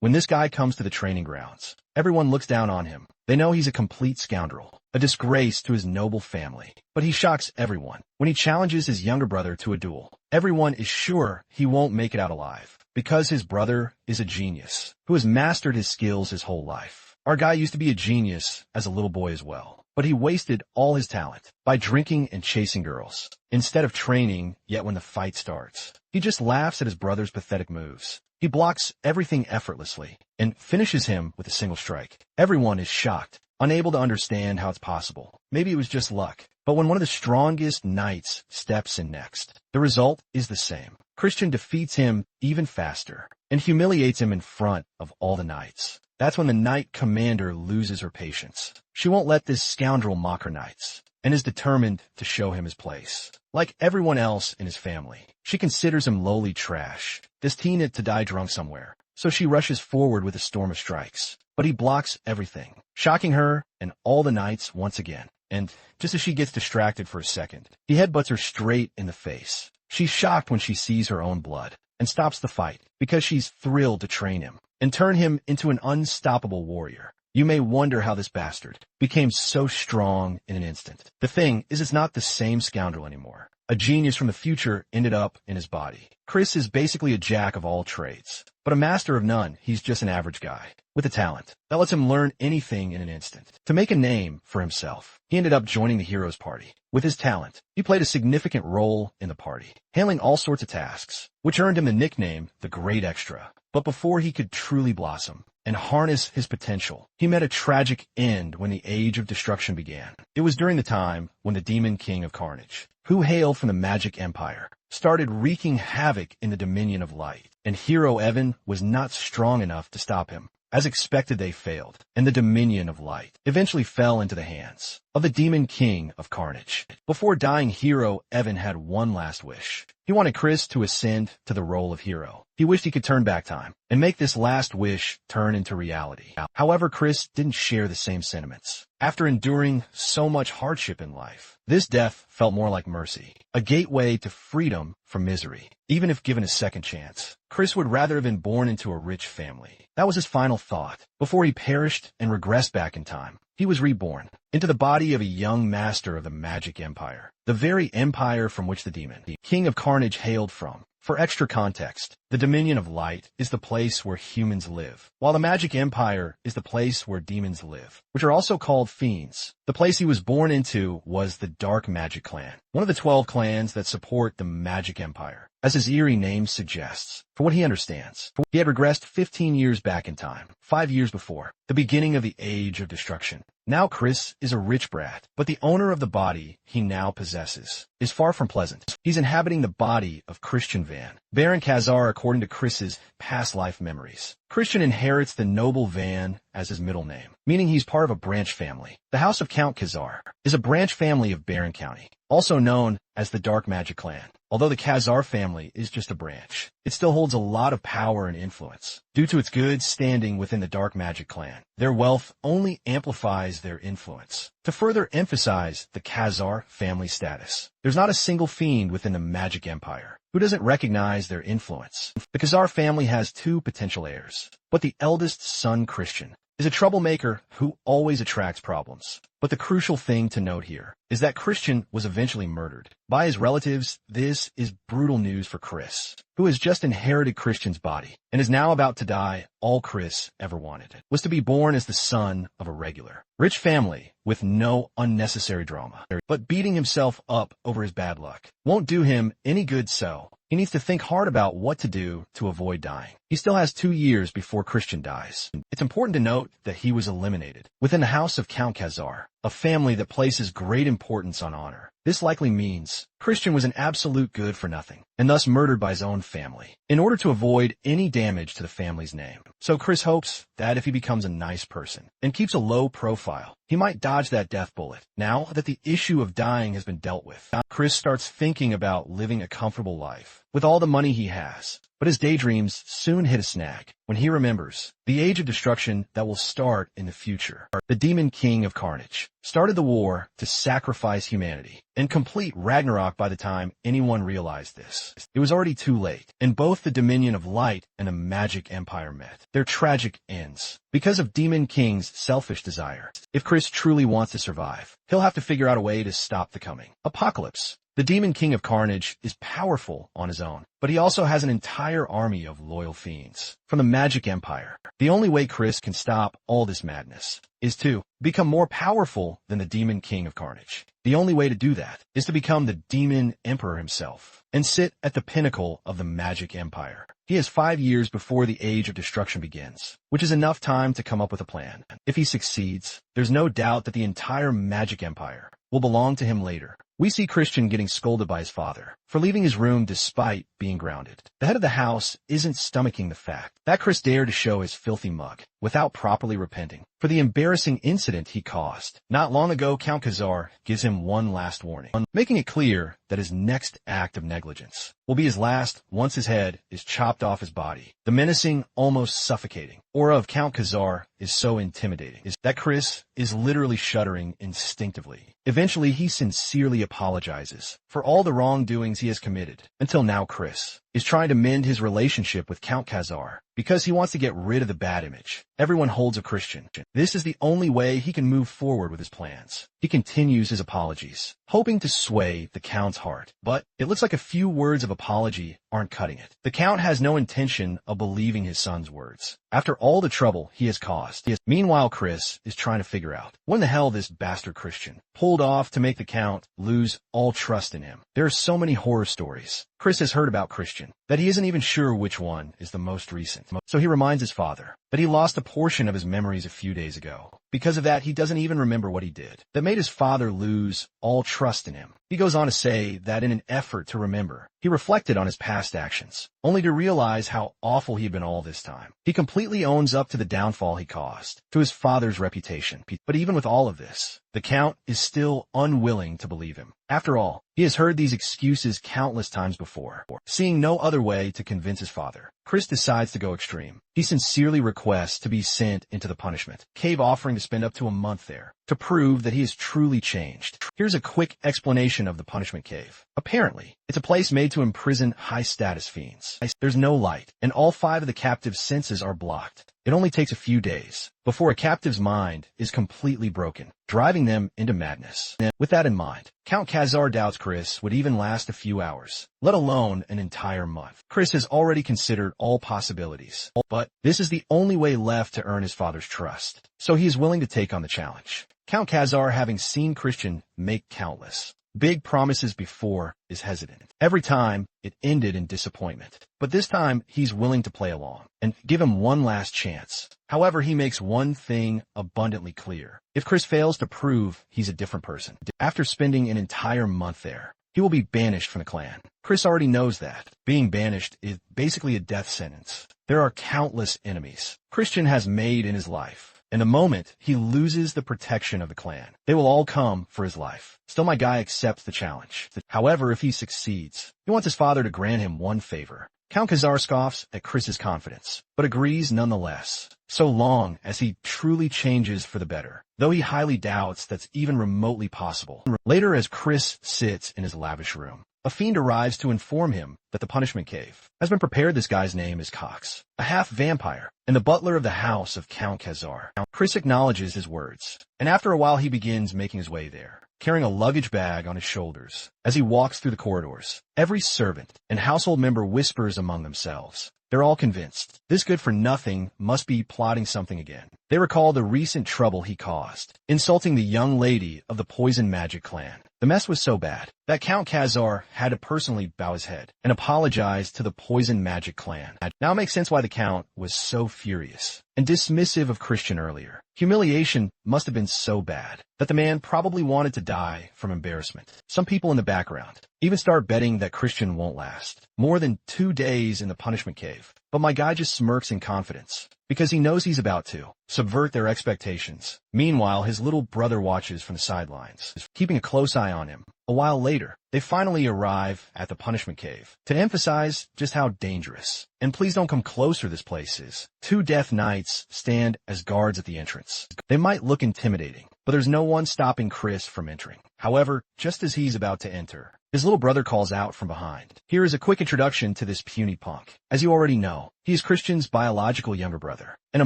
When this guy comes to the training grounds, everyone looks down on him. They know he's a complete scoundrel, a disgrace to his noble family. But he shocks everyone. When he challenges his younger brother to a duel, everyone is sure he won't make it out alive, because his brother is a genius, who has mastered his skills his whole life. Our guy used to be a genius as a little boy as well, but he wasted all his talent by drinking and chasing girls, instead of training. Yet when the fight starts, he just laughs at his brother's pathetic moves. He blocks everything effortlessly and finishes him with a single strike. Everyone is shocked, unable to understand how it's possible. Maybe it was just luck. But when one of the strongest knights steps in next, the result is the same. Christian defeats him even faster and humiliates him in front of all the knights. That's when the knight commander loses her patience. She won't let this scoundrel mock her knights and is determined to show him his place. Like everyone else in his family, she considers him lowly trash, destined to die drunk somewhere. So she rushes forward with a storm of strikes. But he blocks everything, shocking her and all the knights once again. And just as she gets distracted for a second, he headbutts her straight in the face. She's shocked when she sees her own blood and stops the fight because she's thrilled to train him and turn him into an unstoppable warrior. You may wonder how this bastard became so strong in an instant. The thing is, it's not the same scoundrel anymore. A genius from the future ended up in his body. Chris is basically a jack of all trades, but a master of none. He's just an average guy with a talent that lets him learn anything in an instant. To make a name for himself, he ended up joining the hero's party. With his talent, he played a significant role in the party, handling all sorts of tasks, which earned him the nickname the Great Extra. But before he could truly blossom and harness his potential, he met a tragic end when the Age of Destruction began. It was during the time when the Demon King of Carnage, who hailed from the Magic Empire, started wreaking havoc in the Dominion of Light, and Hero Evan was not strong enough to stop him. As expected, they failed, and the Dominion of Light eventually fell into the hands of the Demon King of Carnage. Before dying, Hero Evan had one last wish. He wanted Chris to ascend to the role of hero. He wished he could turn back time and make this last wish turn into reality. However, Chris didn't share the same sentiments. After enduring so much hardship in life, this death felt more like mercy, a gateway to freedom from misery. Even if given a second chance, Chris would rather have been born into a rich family. That was his final thought. Before he perished and regressed back in time, he was reborn into the body of a young master of the Magic Empire, the very empire from which the Demon King of Carnage hailed from. For extra context, the Dominion of Light is the place where humans live, while the Magic Empire is the place where demons live, which are also called fiends. The place he was born into was the Dark Magic Clan, one of the 12 clans that support the Magic Empire, as his eerie name suggests. For what he understands, he had regressed 15 years back in time, 5 years before, the beginning of the Age of Destruction. Now Chris is a rich brat, but the owner of the body he now possesses is far from pleasant. He's inhabiting the body of Christian Van, Baron Khazar, according to Chris's past life memories. Christian inherits the noble Van as his middle name, meaning he's part of a branch family. The House of Count Khazar is a branch family of Baron County, also known as the Dark Magic Clan. Although the Khazar family is just a branch, it still holds a lot of power and influence. Due to its good standing within the Dark Magic Clan, their wealth only amplifies their influence. To further emphasize the Khazar family status, there's not a single fiend within the Magic Empire who doesn't recognize their influence. The Khazar family has 2 potential heirs, but the eldest son, Christian, is a troublemaker who always attracts problems. But the crucial thing to note here is that Christian was eventually murdered by his relatives. This is brutal news for Chris, who has just inherited Christian's body and is now about to die. All Chris ever wanted was to be born as the son of a regular, rich family with no unnecessary drama. But beating himself up over his bad luck won't do him any good, so he needs to think hard about what to do to avoid dying. He still has 2 years before Christian dies. It's important to note that he was eliminated within the House of Count Khazar, a family that places great importance on honor. This likely means Christian was an absolute good for nothing, and thus murdered by his own family, in order to avoid any damage to the family's name. So Chris hopes that if he becomes a nice person and keeps a low profile, he might dodge that death bullet. Now that the issue of dying has been dealt with, Chris starts thinking about living a comfortable life with all the money he has. But his daydreams soon hit a snag when he remembers the age of destruction that will start in the future. The Demon King of Carnage started the war to sacrifice humanity and complete Ragnarok. By the time anyone realized this, it was already too late, and both the Dominion of Light and the Magic Empire met their tragic ends because of Demon King's selfish desire. If Chris truly wants to survive, he'll have to figure out a way to stop the coming apocalypse. The Demon King of Carnage is powerful on his own, but he also has an entire army of loyal fiends from the Magic Empire. The only way Chris can stop all this madness is to become more powerful than the Demon King of Carnage. The only way to do that is to become the Demon Emperor himself and sit at the pinnacle of the Magic Empire. He has 5 years before the Age of Destruction begins, which is enough time to come up with a plan. If he succeeds, there's no doubt that the entire Magic Empire will belong to him later. We see Christian getting scolded by his father for leaving his room despite being grounded. The head of the house isn't stomaching the fact that Chris dared to show his filthy mug without properly repenting for the embarrassing incident he caused. Not long ago, Count Khazar gives him one last warning, making it clear that his next act of negligence will be his last once his head is chopped off his body. The menacing, almost suffocating aura of Count Khazar is so intimidating that Chris is literally shuddering instinctively. Eventually, he sincerely apologizes for all the wrongdoings he has committed. Until now, Chris is trying to mend his relationship with Count Khazar because he wants to get rid of the bad image everyone holds of Christian. This is the only way he can move forward with his plans. He continues his apologies, hoping to sway the Count's heart, but it looks like a few words of apology aren't cutting it. The Count has no intention of believing his son's words after all the trouble he has caused. Meanwhile, Chris is trying to figure out when the hell this bastard Christian pulled off to make the Count lose all trust in him. There are so many horror stories Chris has heard about Christian that he isn't even sure which one is the most recent. So he reminds his father that he lost a portion of his memories a few days ago. Because of that, he doesn't even remember what he did that made his father lose all trust in him. He goes on to say that in an effort to remember, he reflected on his past actions, only to realize how awful he'd been all this time. He completely owns up to the downfall he caused to his father's reputation. But even with all of this, the Count is still unwilling to believe him. After all, he has heard these excuses countless times before. Seeing no other way to convince his father, Chris decides to go extreme. He sincerely requests to be sent into the punishment cave, offering to spend up to a month there to prove that he is truly changed. Here's a quick explanation of the punishment cave. Apparently, it's a place made to imprison high-status fiends. There's no light, and all 5 of the captive's senses are blocked. It only takes a few days before a captive's mind is completely broken, driving them into madness. With that in mind, Count Khazar doubts Chris would even last a few hours, let alone an entire month. Chris has already considered all possibilities, but this is the only way left to earn his father's trust, so he is willing to take on the challenge. Count Khazar, having seen Christian make countless big promises before, is hesitant. Every time, it ended in disappointment. But this time, he's willing to play along and give him one last chance. However, he makes one thing abundantly clear. If Chris fails to prove he's a different person, after spending an entire month there, he will be banished from the clan. Chris already knows that. Being banished is basically a death sentence. There are countless enemies Christian has made in his life. In the moment he loses the protection of the clan, they will all come for his life. Still, my guy accepts the challenge. However, if he succeeds, he wants his father to grant him one favor. Count Khazar scoffs at Chris's confidence, but agrees nonetheless, so long as he truly changes for the better, though he highly doubts that's even remotely possible. Later, as Chris sits in his lavish room, a fiend arrives to inform him that the punishment cave has been prepared. This guy's name is Cox, a half-vampire and the butler of the house of Count Khazar. Chris acknowledges his words, and after a while he begins making his way there, carrying a luggage bag on his shoulders. As he walks through the corridors, every servant and household member whispers among themselves. They're all convinced this good-for-nothing must be plotting something again. They recall the recent trouble he caused, insulting the young lady of the Poison Magic clan. The mess was so bad that Count Khazar had to personally bow his head and apologize to the Poison Magic clan. Now it makes sense why the Count was so furious and dismissive of Christian earlier. Humiliation must have been so bad that the man probably wanted to die from embarrassment. Some people in the background even start betting that Christian won't last more than 2 days in the punishment cave. But my guy just smirks in confidence, because he knows he's about to subvert their expectations. Meanwhile, his little brother watches from the sidelines, keeping a close eye on him. A while later, they finally arrive at the punishment cave to emphasize just how dangerous. And please don't come closer, this place is. 2 Death Knights stand as guards at the entrance. They might look intimidating, but there's no one stopping Chris from entering. However, just as he's about to enter, his little brother calls out from behind. Here is a quick introduction to this puny punk. As you already know, he is Christian's biological younger brother and a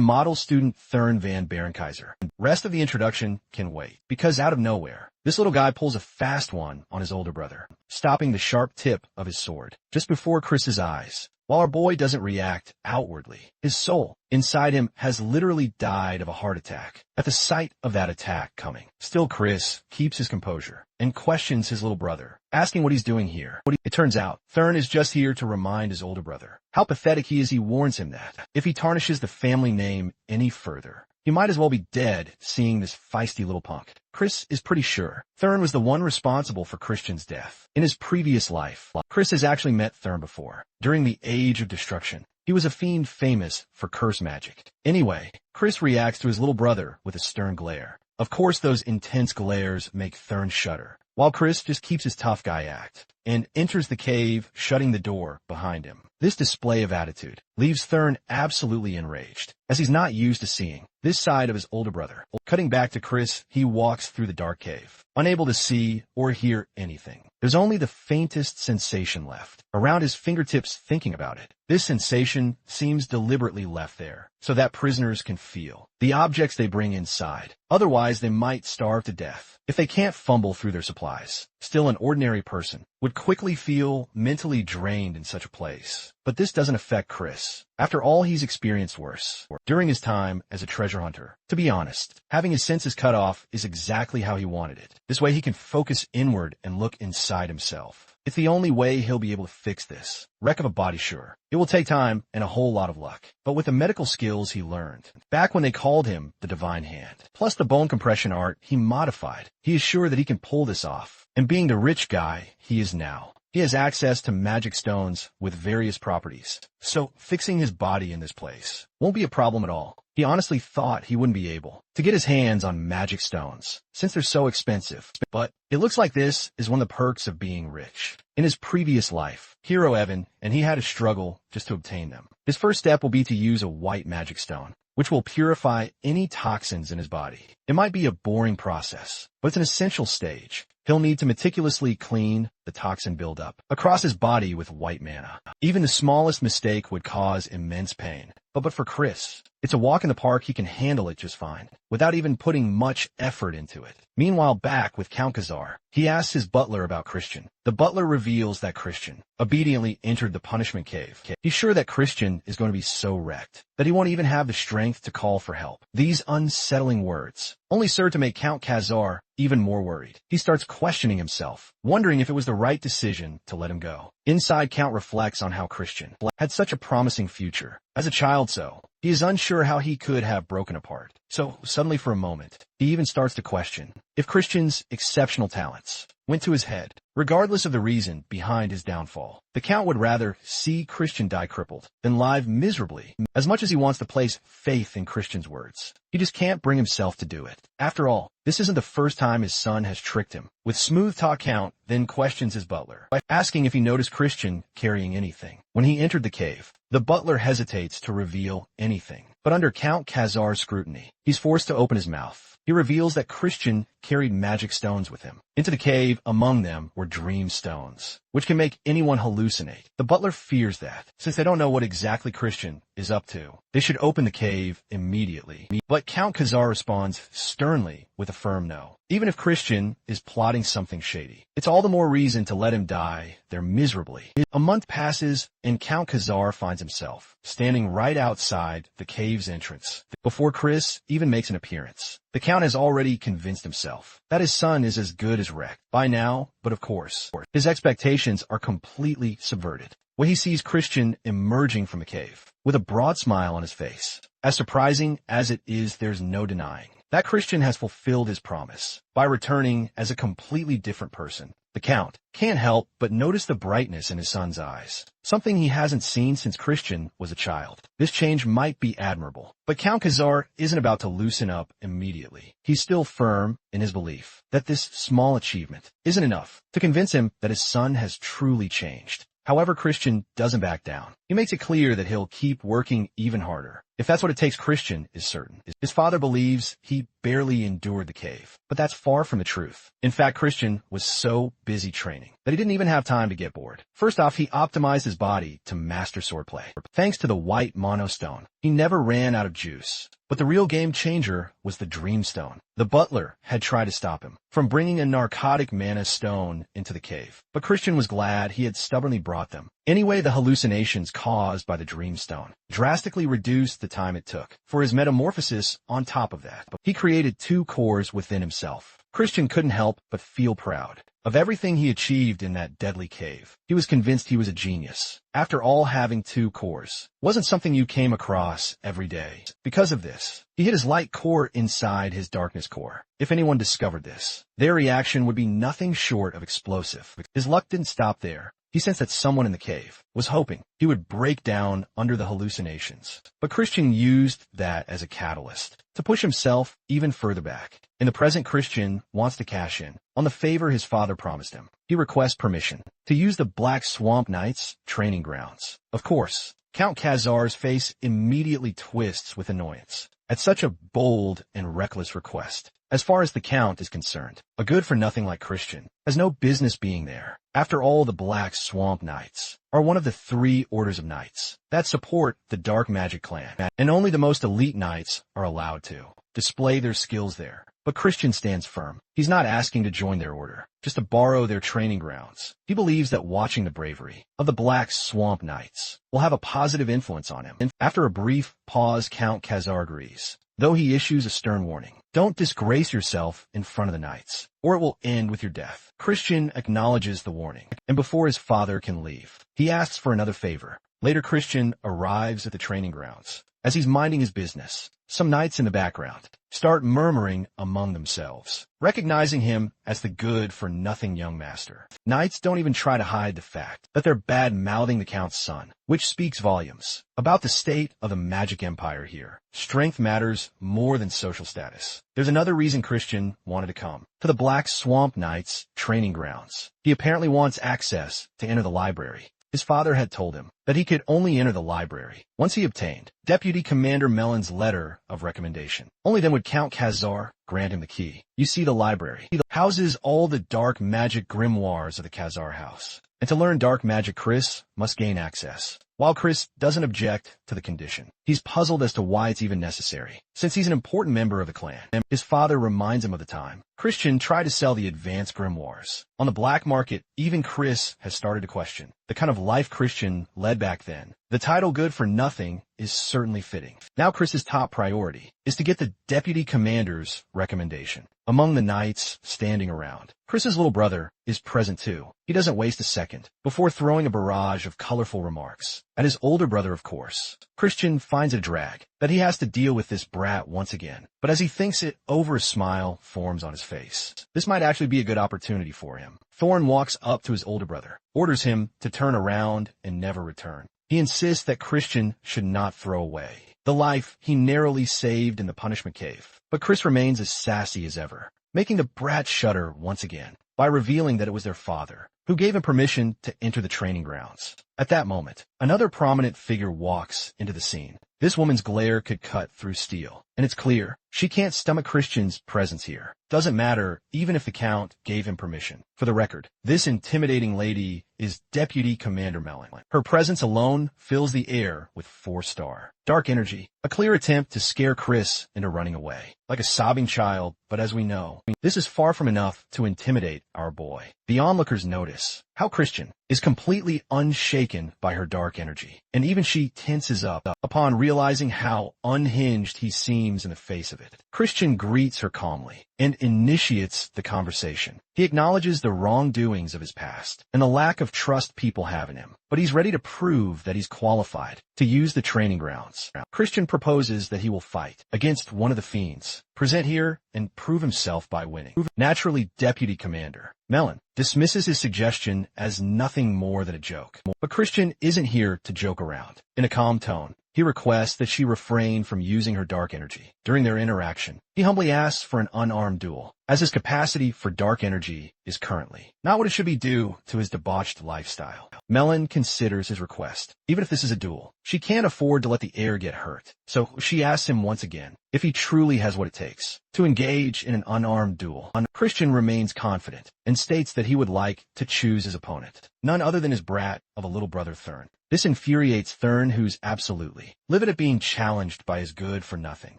model student, Thurn van Berenkeizer. The rest of the introduction can wait, because out of nowhere, this little guy pulls a fast one on his older brother, stopping the sharp tip of his sword just before Chris's eyes. While our boy doesn't react outwardly, his soul inside him has literally died of a heart attack at the sight of that attack coming. Still, Chris keeps his composure and questions his little brother, asking what he's doing here. It turns out, Thurn is just here to remind his older brother how pathetic he is. He warns him that if he tarnishes the family name any further, he might as well be dead seeing this feisty little punk. Chris is pretty sure Thurn was the one responsible for Christian's death. In his previous life, Chris has actually met Thurn before, during the Age of Destruction. He was a fiend famous for curse magic. Anyway, Chris reacts to his little brother with a stern glare. Of course, those intense glares make Thurn shudder, while Chris just keeps his tough guy act and enters the cave, shutting the door behind him. This display of attitude leaves Thurn absolutely enraged, as he's not used to seeing this side of his older brother. Cutting back to Chris, he walks through the dark cave, unable to see or hear anything. There's only the faintest sensation left around his fingertips thinking about it. This sensation seems deliberately left there so that prisoners can feel the objects they bring inside. Otherwise, they might starve to death if they can't fumble through their supplies. Still, an ordinary person would quickly feel mentally drained in such a place. But this doesn't affect Chris. After all, he's experienced worse during his time as a treasure hunter. To be honest, having his senses cut off is exactly how he wanted it. This way he can focus inward and look inside himself. It's the only way he'll be able to fix this wreck of a body, sure. It will take time and a whole lot of luck, but with the medical skills he learned back when they called him the Divine Hand, plus the bone compression art he modified, he is sure that he can pull this off. And being the rich guy he is now, he has access to magic stones with various properties. So fixing his body in this place won't be a problem at all. He honestly thought he wouldn't be able to get his hands on magic stones since they're so expensive. But it looks like this is one of the perks of being rich. In his previous life, Hero Evan and he had to struggle just to obtain them. His first step will be to use a white magic stone, which will purify any toxins in his body. It might be a boring process, but it's an essential stage. He'll need to meticulously clean the toxin buildup across his body with white mana. Even the smallest mistake would cause immense pain. But for Chris, it's a walk in the park. He can handle it just fine, without even putting much effort into it. Meanwhile, back with Count Khazar, he asks his butler about Christian. The butler reveals that Christian obediently entered the punishment cave. He's sure that Christian is going to be so wrecked that he won't even have the strength to call for help. These unsettling words only serve to make Count Khazar even more worried. He starts questioning himself, wondering if it was the right decision to let him go. Inside, Count reflects on how Christian had such a promising future as a child, so he is unsure how he could have broken apart. So suddenly, for a moment, he even starts to question if Christian's exceptional talents went to his head. Regardless of the reason behind his downfall, the Count would rather see Christian die crippled than live miserably. As much as he wants to place faith in Christian's words, he just can't bring himself to do it. After all, this isn't the first time his son has tricked him. With smooth talk, Count then questions his butler by asking if he noticed Christian carrying anything. When he entered the cave, the butler hesitates to reveal anything. But under Count Khazar's scrutiny, he's forced to open his mouth. He reveals that Christian carried magic stones with him into the cave. Among them were dream stones, which can make anyone hallucinate. The butler fears that, since they don't know what exactly Christian is up to, they should open the cave immediately. But Count Khazar responds sternly with a firm no. Even if Christian is plotting something shady, it's all the more reason to let him die there miserably. A month passes, and Count Khazar finds himself standing right outside the cave's entrance before Chris even makes an appearance. The Count has already convinced himself that his son is as good as wrecked by now, but of course, his expectations are completely subverted when he sees Christian emerging from the cave with a broad smile on his face. As surprising as it is, there's no denying that Christian has fulfilled his promise by returning as a completely different person. The Count can't help but notice the brightness in his son's eyes, something he hasn't seen since Christian was a child. This change might be admirable, but Count Khazar isn't about to loosen up immediately. He's still firm in his belief that this small achievement isn't enough to convince him that his son has truly changed. However, Christian doesn't back down. He makes it clear that he'll keep working even harder. If that's what it takes, Christian is certain. His father believes he barely endured the cave, but that's far from the truth. In fact, Christian was so busy training that he didn't even have time to get bored. First off, he optimized his body to master swordplay. Thanks to the white mono stone, he never ran out of juice. But the real game changer was the dream stone. The butler had tried to stop him from bringing a narcotic mana stone into the cave, but Christian was glad he had stubbornly brought them. Anyway, the hallucinations caused by the dream stone drastically reduced the time it took for his metamorphosis. On top of that, he created 2 cores within himself. Christian couldn't help but feel proud of everything he achieved in that deadly cave. He was convinced he was a genius. After all, having 2 cores wasn't something you came across every day. Because of this, he hid his light core inside his darkness core. If anyone discovered this, their reaction would be nothing short of explosive. His luck didn't stop there. He sensed that someone in the cave was hoping he would break down under the hallucinations. But Christian used that as a catalyst to push himself even further back. In the present, Christian wants to cash in on the favor his father promised him. He requests permission to use the Black Swamp Knights training grounds. Of course, Count Khazar's face immediately twists with annoyance at such a bold and reckless request. As far as the Count is concerned, a good-for-nothing like Christian has no business being there. After all, the Black Swamp Knights are one of the 3 orders of knights that support the Dark Magic clan, and only the most elite knights are allowed to display their skills there. But Christian stands firm. He's not asking to join their order, just to borrow their training grounds. He believes that watching the bravery of the Black Swamp Knights will have a positive influence on him. After a brief pause, Count Khazar agrees, though he issues a stern warning. Don't disgrace yourself in front of the knights, or it will end with your death. Christian acknowledges the warning, and before his father can leave, he asks for another favor. Later, Christian arrives at the training grounds. As he's minding his business, some knights in the background start murmuring among themselves, recognizing him as the good-for-nothing young master. Knights don't even try to hide the fact that they're bad-mouthing the Count's son, which speaks volumes about the state of the magic empire here. Strength matters more than social status. There's another reason Christian wanted to come to the Black Swamp Knights training grounds. He apparently wants access to enter the library. His father had told him that he could only enter the library once he obtained Deputy Commander Melon's letter of recommendation. Only then would Count Khazar grant him the key. You see, the library houses all the dark magic grimoires of the Khazar house. And to learn dark magic, Chris must gain access. While Chris doesn't object to the condition, he's puzzled as to why it's even necessary, since he's an important member of the clan. His father reminds him of the time Christian tried to sell the advanced grimoires on the black market. Even Chris has started to question the kind of life Christian led back then. The title good for nothing is certainly fitting. Now Chris's top priority is to get the deputy commander's recommendation. Among the knights standing around, Chris's little brother is present too. He doesn't waste a second before throwing a barrage of colorful remarks at his older brother, of course. Christian finds a drag that he has to deal with this brat once again, but as he thinks it over, a smile forms on his face. This might actually be a good opportunity for him. Thorn walks up to his older brother, orders him to turn around and never return. He insists that Christian should not throw away the life he narrowly saved in the punishment cave. But Chris remains as sassy as ever, making the brat shudder once again by revealing that it was their father who gave him permission to enter the training grounds. At that moment, another prominent figure walks into the scene. This woman's glare could cut through steel, and it's clear she can't stomach Christian's presence here. Doesn't matter even if the Count gave him permission. For the record, this intimidating lady is Deputy Commander Melon. Her presence alone fills the air with 4-star dark energy, a clear attempt to scare Chris into running away, like a sobbing child. But as we know, this is far from enough to intimidate our boy. The onlookers notice how Christian is completely unshaken by her dark energy, and even she tenses up upon realizing how unhinged he seems in the face of it. Christian greets her calmly and initiates the conversation. He acknowledges the wrongdoings of his past and the lack of trust people have in him, but he's ready to prove that he's qualified to use the training grounds. Christian proposes that he will fight against one of the fiends present here and prove himself by winning. Naturally, Deputy Commander Melon dismisses his suggestion as nothing more than a joke. But Christian isn't here to joke around. In a calm tone, he requests that she refrain from using her dark energy. During their interaction, he humbly asks for an unarmed duel, as his capacity for dark energy is currently not what it should be due to his debauched lifestyle. Melon considers his request. Even if this is a duel, she can't afford to let the heir get hurt, so she asks him once again if he truly has what it takes to engage in an unarmed duel. Christian remains confident and states that he would like to choose his opponent, none other than his brat of a little brother Thurn. This infuriates Thurn, who's absolutely livid at being challenged by his good-for-nothing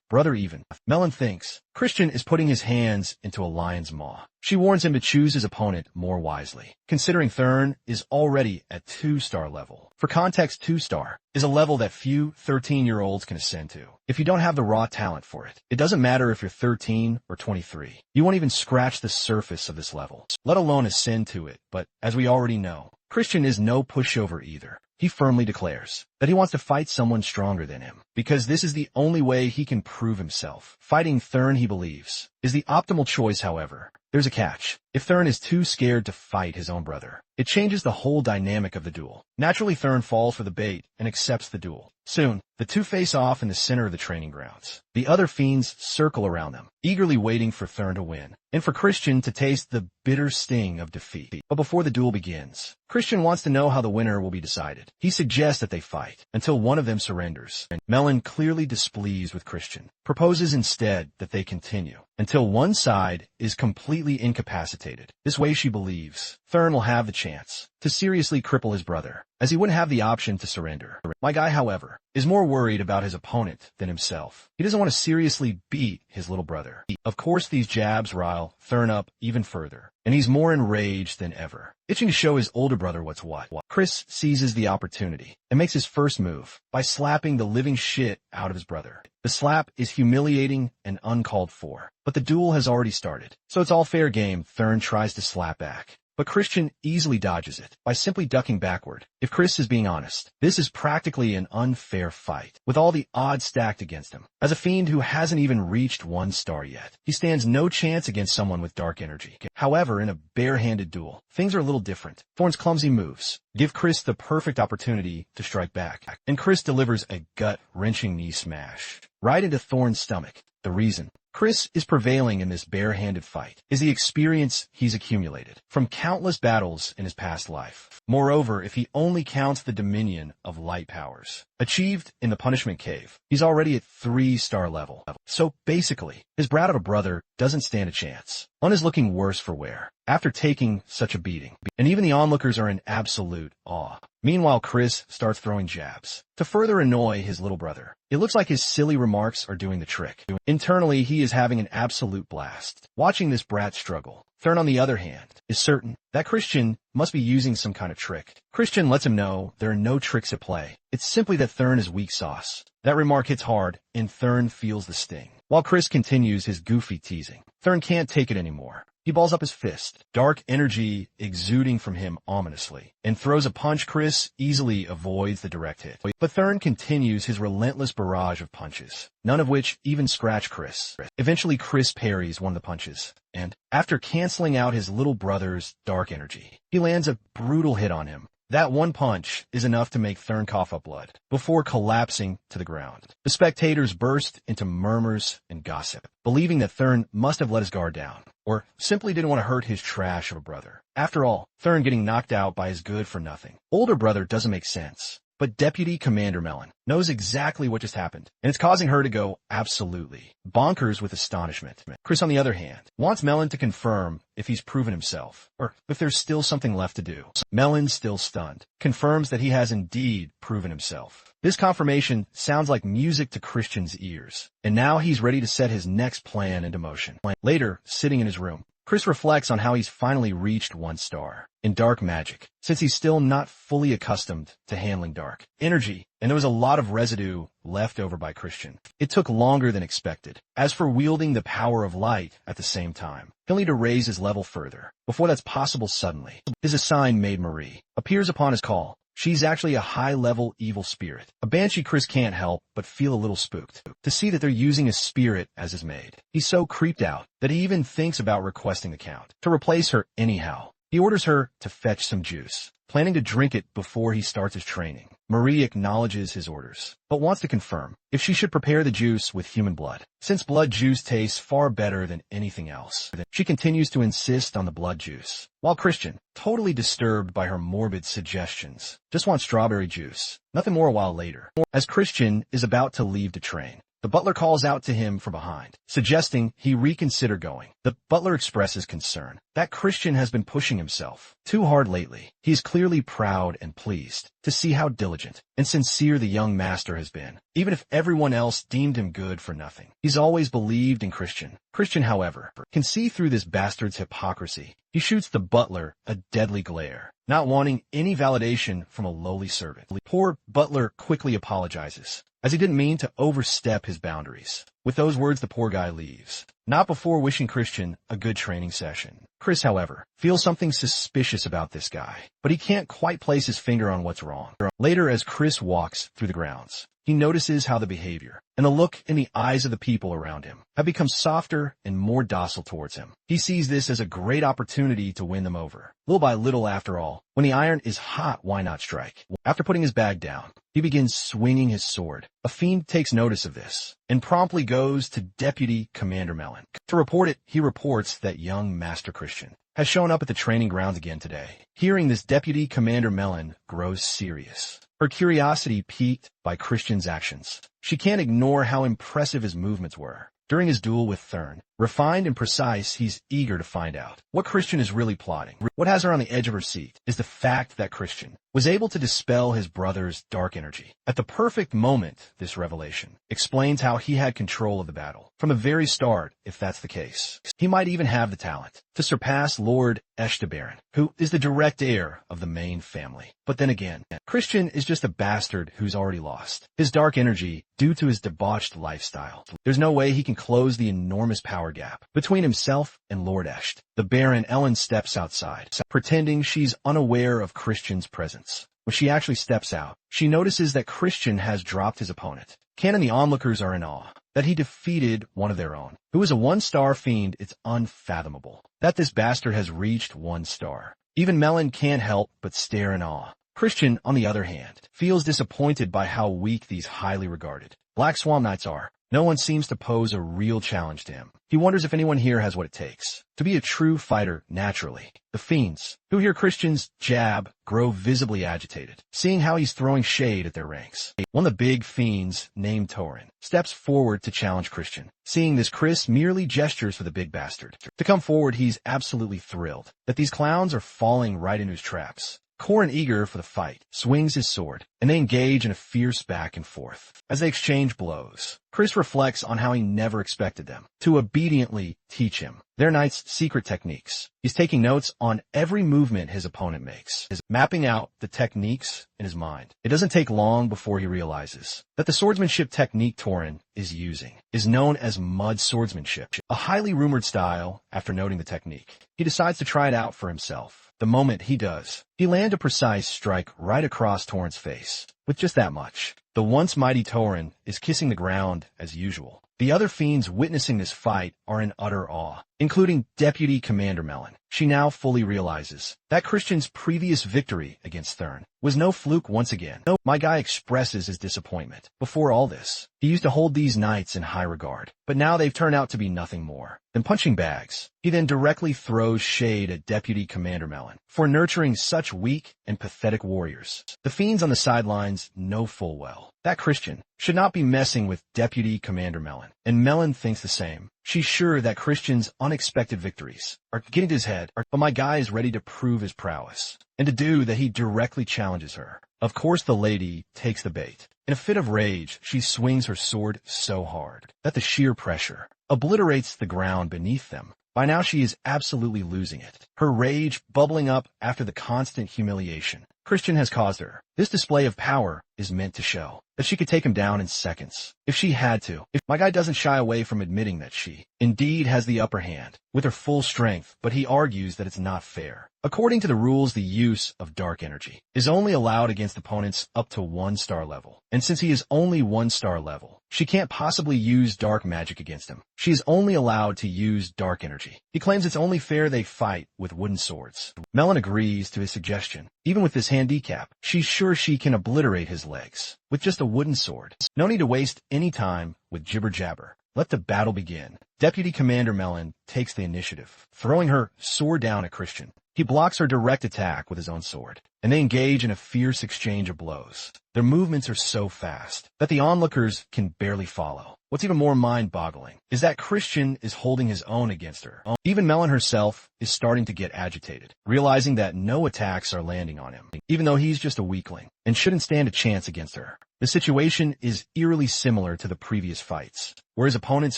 brother even. Melon thinks Christian is putting his hands into a lion's maw. She warns him to choose his opponent more wisely, considering Thurn is already at 2-star level. For context, 2-star is a level that few 13-year-olds can ascend to. If you don't have the raw talent for it, it doesn't matter if you're 13 or 23. You won't even scratch the surface of this level, let alone ascend to it. But as we already know, Christian is no pushover either. He firmly declares that he wants to fight someone stronger than him, because this is the only way he can prove himself. Fighting Thurn, he believes, is the optimal choice. However, there's a catch. If Thurn is too scared to fight his own brother, it changes the whole dynamic of the duel. Naturally, Thurn falls for the bait and accepts the duel. Soon, the two face off in the center of the training grounds. The other fiends circle around them, eagerly waiting for Thurn to win, and for Christian to taste the bitter sting of defeat. But before the duel begins, Christian wants to know how the winner will be decided. He suggests that they fight until one of them surrenders. And Melon, clearly displeased with Christian, proposes instead that they continue until one side is completely incapacitated. This way, she believes, Thurn will have the chance to seriously cripple his brother, as he wouldn't have the option to surrender. My guy, however, is more worried about his opponent than himself. He doesn't want to seriously beat his little brother. Of course, these jabs rile Thurn up even further, and he's more enraged than ever, itching to show his older brother what's what. Chris seizes the opportunity and makes his first move by slapping the living shit out of his brother. The slap is humiliating and uncalled for, but the duel has already started, so it's all fair game. Thurn tries to slap back, but Christian easily dodges it by simply ducking backward. If Chris is being honest, this is practically an unfair fight, with all the odds stacked against him. As a fiend who hasn't even reached 1 star yet, he stands no chance against someone with dark energy. However, in a bare-handed duel, things are a little different. Thorn's clumsy moves give Chris the perfect opportunity to strike back, and Chris delivers a gut-wrenching knee smash right into Thorn's stomach. The reason Chris is prevailing in this bare-handed fight is the experience he's accumulated from countless battles in his past life. Moreover, if he only counts the dominion of light powers achieved in the punishment cave, he's already at 3-star level. So basically, his brat of a brother doesn't stand a chance. One is looking worse for wear after taking such a beating, and even the onlookers are in absolute awe. Meanwhile, Chris starts throwing jabs to further annoy his little brother. It looks like his silly remarks are doing the trick. Internally, he is having an absolute blast watching this brat struggle. Thurn, on the other hand, is certain that Christian must be using some kind of trick. Christian lets him know there are no tricks at play. It's simply that Thurn is weak sauce. That remark hits hard, and Thurn feels the sting. While Chris continues his goofy teasing, Thurn can't take it anymore. He balls up his fist, dark energy exuding from him ominously, and throws a punch. Chris easily avoids the direct hit. But Thurn continues his relentless barrage of punches, none of which even scratch Chris. Eventually, Chris parries one of the punches, and after canceling out his little brother's dark energy, he lands a brutal hit on him. That one punch is enough to make Thurn cough up blood before collapsing to the ground. The spectators burst into murmurs and gossip, believing that Thurn must have let his guard down, or simply didn't want to hurt his trash of a brother. After all, Thurn getting knocked out by his good-for-nothing older brother doesn't make sense. But Deputy Commander Melon knows exactly what just happened, and it's causing her to go absolutely bonkers with astonishment. Chris, on the other hand, wants Melon to confirm if he's proven himself, or if there's still something left to do. Melon, still stunned, confirms that he has indeed proven himself. This confirmation sounds like music to Christian's ears, and now he's ready to set his next plan into motion. Later, sitting in his room, Chris reflects on how he's finally reached 1 star in dark magic, since he's still not fully accustomed to handling dark energy, and there was a lot of residue left over by Christian. It took longer than expected. As for wielding the power of light at the same time, he'll need to raise his level further. Before that's possible, suddenly, his assigned maid Marie appears upon his call. She's actually a high-level evil spirit. A banshee. Chris can't help but feel a little spooked to see that they're using a spirit as his maid. He's so creeped out that he even thinks about requesting the Count to replace her anyhow. He orders her to fetch some juice, planning to drink it before he starts his training. Marie acknowledges his orders, but wants to confirm if she should prepare the juice with human blood, since blood juice tastes far better than anything else. She continues to insist on the blood juice, while Christian, totally disturbed by her morbid suggestions, just wants strawberry juice. Nothing more a while later. As Christian is about to leave to train, the butler calls out to him from behind, suggesting he reconsider going. The butler expresses concern that Christian has been pushing himself too hard lately. He is clearly proud and pleased to see how diligent and sincere the young master has been, even if everyone else deemed him good for nothing. He's always believed in Christian. Christian, however, can see through this bastard's hypocrisy. He shoots the butler a deadly glare, not wanting any validation from a lowly servant. Poor butler quickly apologizes, as he didn't mean to overstep his boundaries. With those words, the poor guy leaves, not before wishing Christian a good training session. Chris, however, feels something suspicious about this guy, but he can't quite place his finger on what's wrong. Later, as Chris walks through the grounds, he notices how the behavior and the look in the eyes of the people around him have become softer and more docile towards him. He sees this as a great opportunity to win them over. Little by little, after all, when the iron is hot, why not strike? After putting his bag down, he begins swinging his sword. A fiend takes notice of this and promptly goes to Deputy Commander Mellon. To report it, he reports that young Master Christian has shown up at the training grounds again today. Hearing this, Deputy Commander Mellon grows serious. Her curiosity piqued by Christian's actions. She can't ignore how impressive his movements were during his duel with Thurn. Refined and precise, he's eager to find out what Christian is really plotting. What has her on the edge of her seat is the fact that Christian was able to dispel his brother's dark energy at the perfect moment. This revelation explains how he had control of the battle from the very start. If that's the case, he might even have the talent to surpass Lord Eshtabaron, who is the direct heir of the main family. But then again, Christian is just a bastard who's already lost his dark energy due to his debauched lifestyle. There's no way he can close the enormous power gap between himself and Lord Esht. The Baron Ellen steps outside, pretending she's unaware of Christian's presence. When she actually steps out, she notices that Christian has dropped his opponent. Ken and the onlookers are in awe that he defeated one of their own, who is a 1-star fiend. It's unfathomable that this bastard has reached 1 star. Even Mellon can't help but stare in awe. Christian, on the other hand, feels disappointed by how weak these highly regarded Black Swan Knights are. No one seems to pose a real challenge to him. He wonders if anyone here has what it takes to be a true fighter naturally. The fiends, who hear Christian's jab, grow visibly agitated, seeing how he's throwing shade at their ranks. One of the big fiends, named Torin, steps forward to challenge Christian. Seeing this, Chris merely gestures for the big bastard to come forward. He's absolutely thrilled that these clowns are falling right into his traps. Corin, eager for the fight, swings his sword, and they engage in a fierce back and forth. As they exchange blows, Chris reflects on how he never expected them to obediently teach him their knight's secret techniques. He's taking notes on every movement his opponent makes, mapping out the techniques in his mind. It doesn't take long before he realizes that the swordsmanship technique Torin is using is known as mud swordsmanship, a highly rumored style. After noting the technique, he decides to try it out for himself. The moment he does, he lands a precise strike right across Torin's face. With just that much, the once mighty Torin is kissing the ground as usual. The other fiends witnessing this fight are in utter awe, including Deputy Commander Mellon. She now fully realizes that Christian's previous victory against Thurn was no fluke once again. My guy expresses his disappointment. Before all this, he used to hold these knights in high regard, but now they've turned out to be nothing more than punching bags. He then directly throws shade at Deputy Commander Mellon for nurturing such weak and pathetic warriors. The fiends on the sidelines know full well that Christian should not be messing with Deputy Commander Mellon, and Mellon thinks the same. She's sure that Christian's unexpected victories are getting to his head, but my guy is ready to prove his prowess, and to do that he directly challenges her. Of course, the lady takes the bait. In a fit of rage, she swings her sword so hard that the sheer pressure obliterates the ground beneath them. By now she is absolutely losing it, her rage bubbling up after the constant humiliation Christian has caused her. This display of power is meant to show that she could take him down in seconds, if she had to. My guy doesn't shy away from admitting that she, indeed, has the upper hand, with her full strength, but he argues that it's not fair. According to the rules, the use of dark energy is only allowed against opponents up to 1-star level, and since he is only 1-star level, she can't possibly use dark magic against him. She is only allowed to use dark energy. He claims it's only fair they fight with wooden swords. Melon agrees to his suggestion. Even with this handicap, she's sure she can obliterate his legs with just a wooden sword. No need to waste any time with jibber-jabber. Let the battle begin. Deputy Commander Melon takes the initiative, throwing her sword down at Christian. He blocks her direct attack with his own sword, and they engage in a fierce exchange of blows. Their movements are so fast that the onlookers can barely follow. What's even more mind-boggling is that Christian is holding his own against her. Even Melon herself is starting to get agitated, realizing that no attacks are landing on him, even though he's just a weakling and shouldn't stand a chance against her. The situation is eerily similar to the previous fights, where his opponents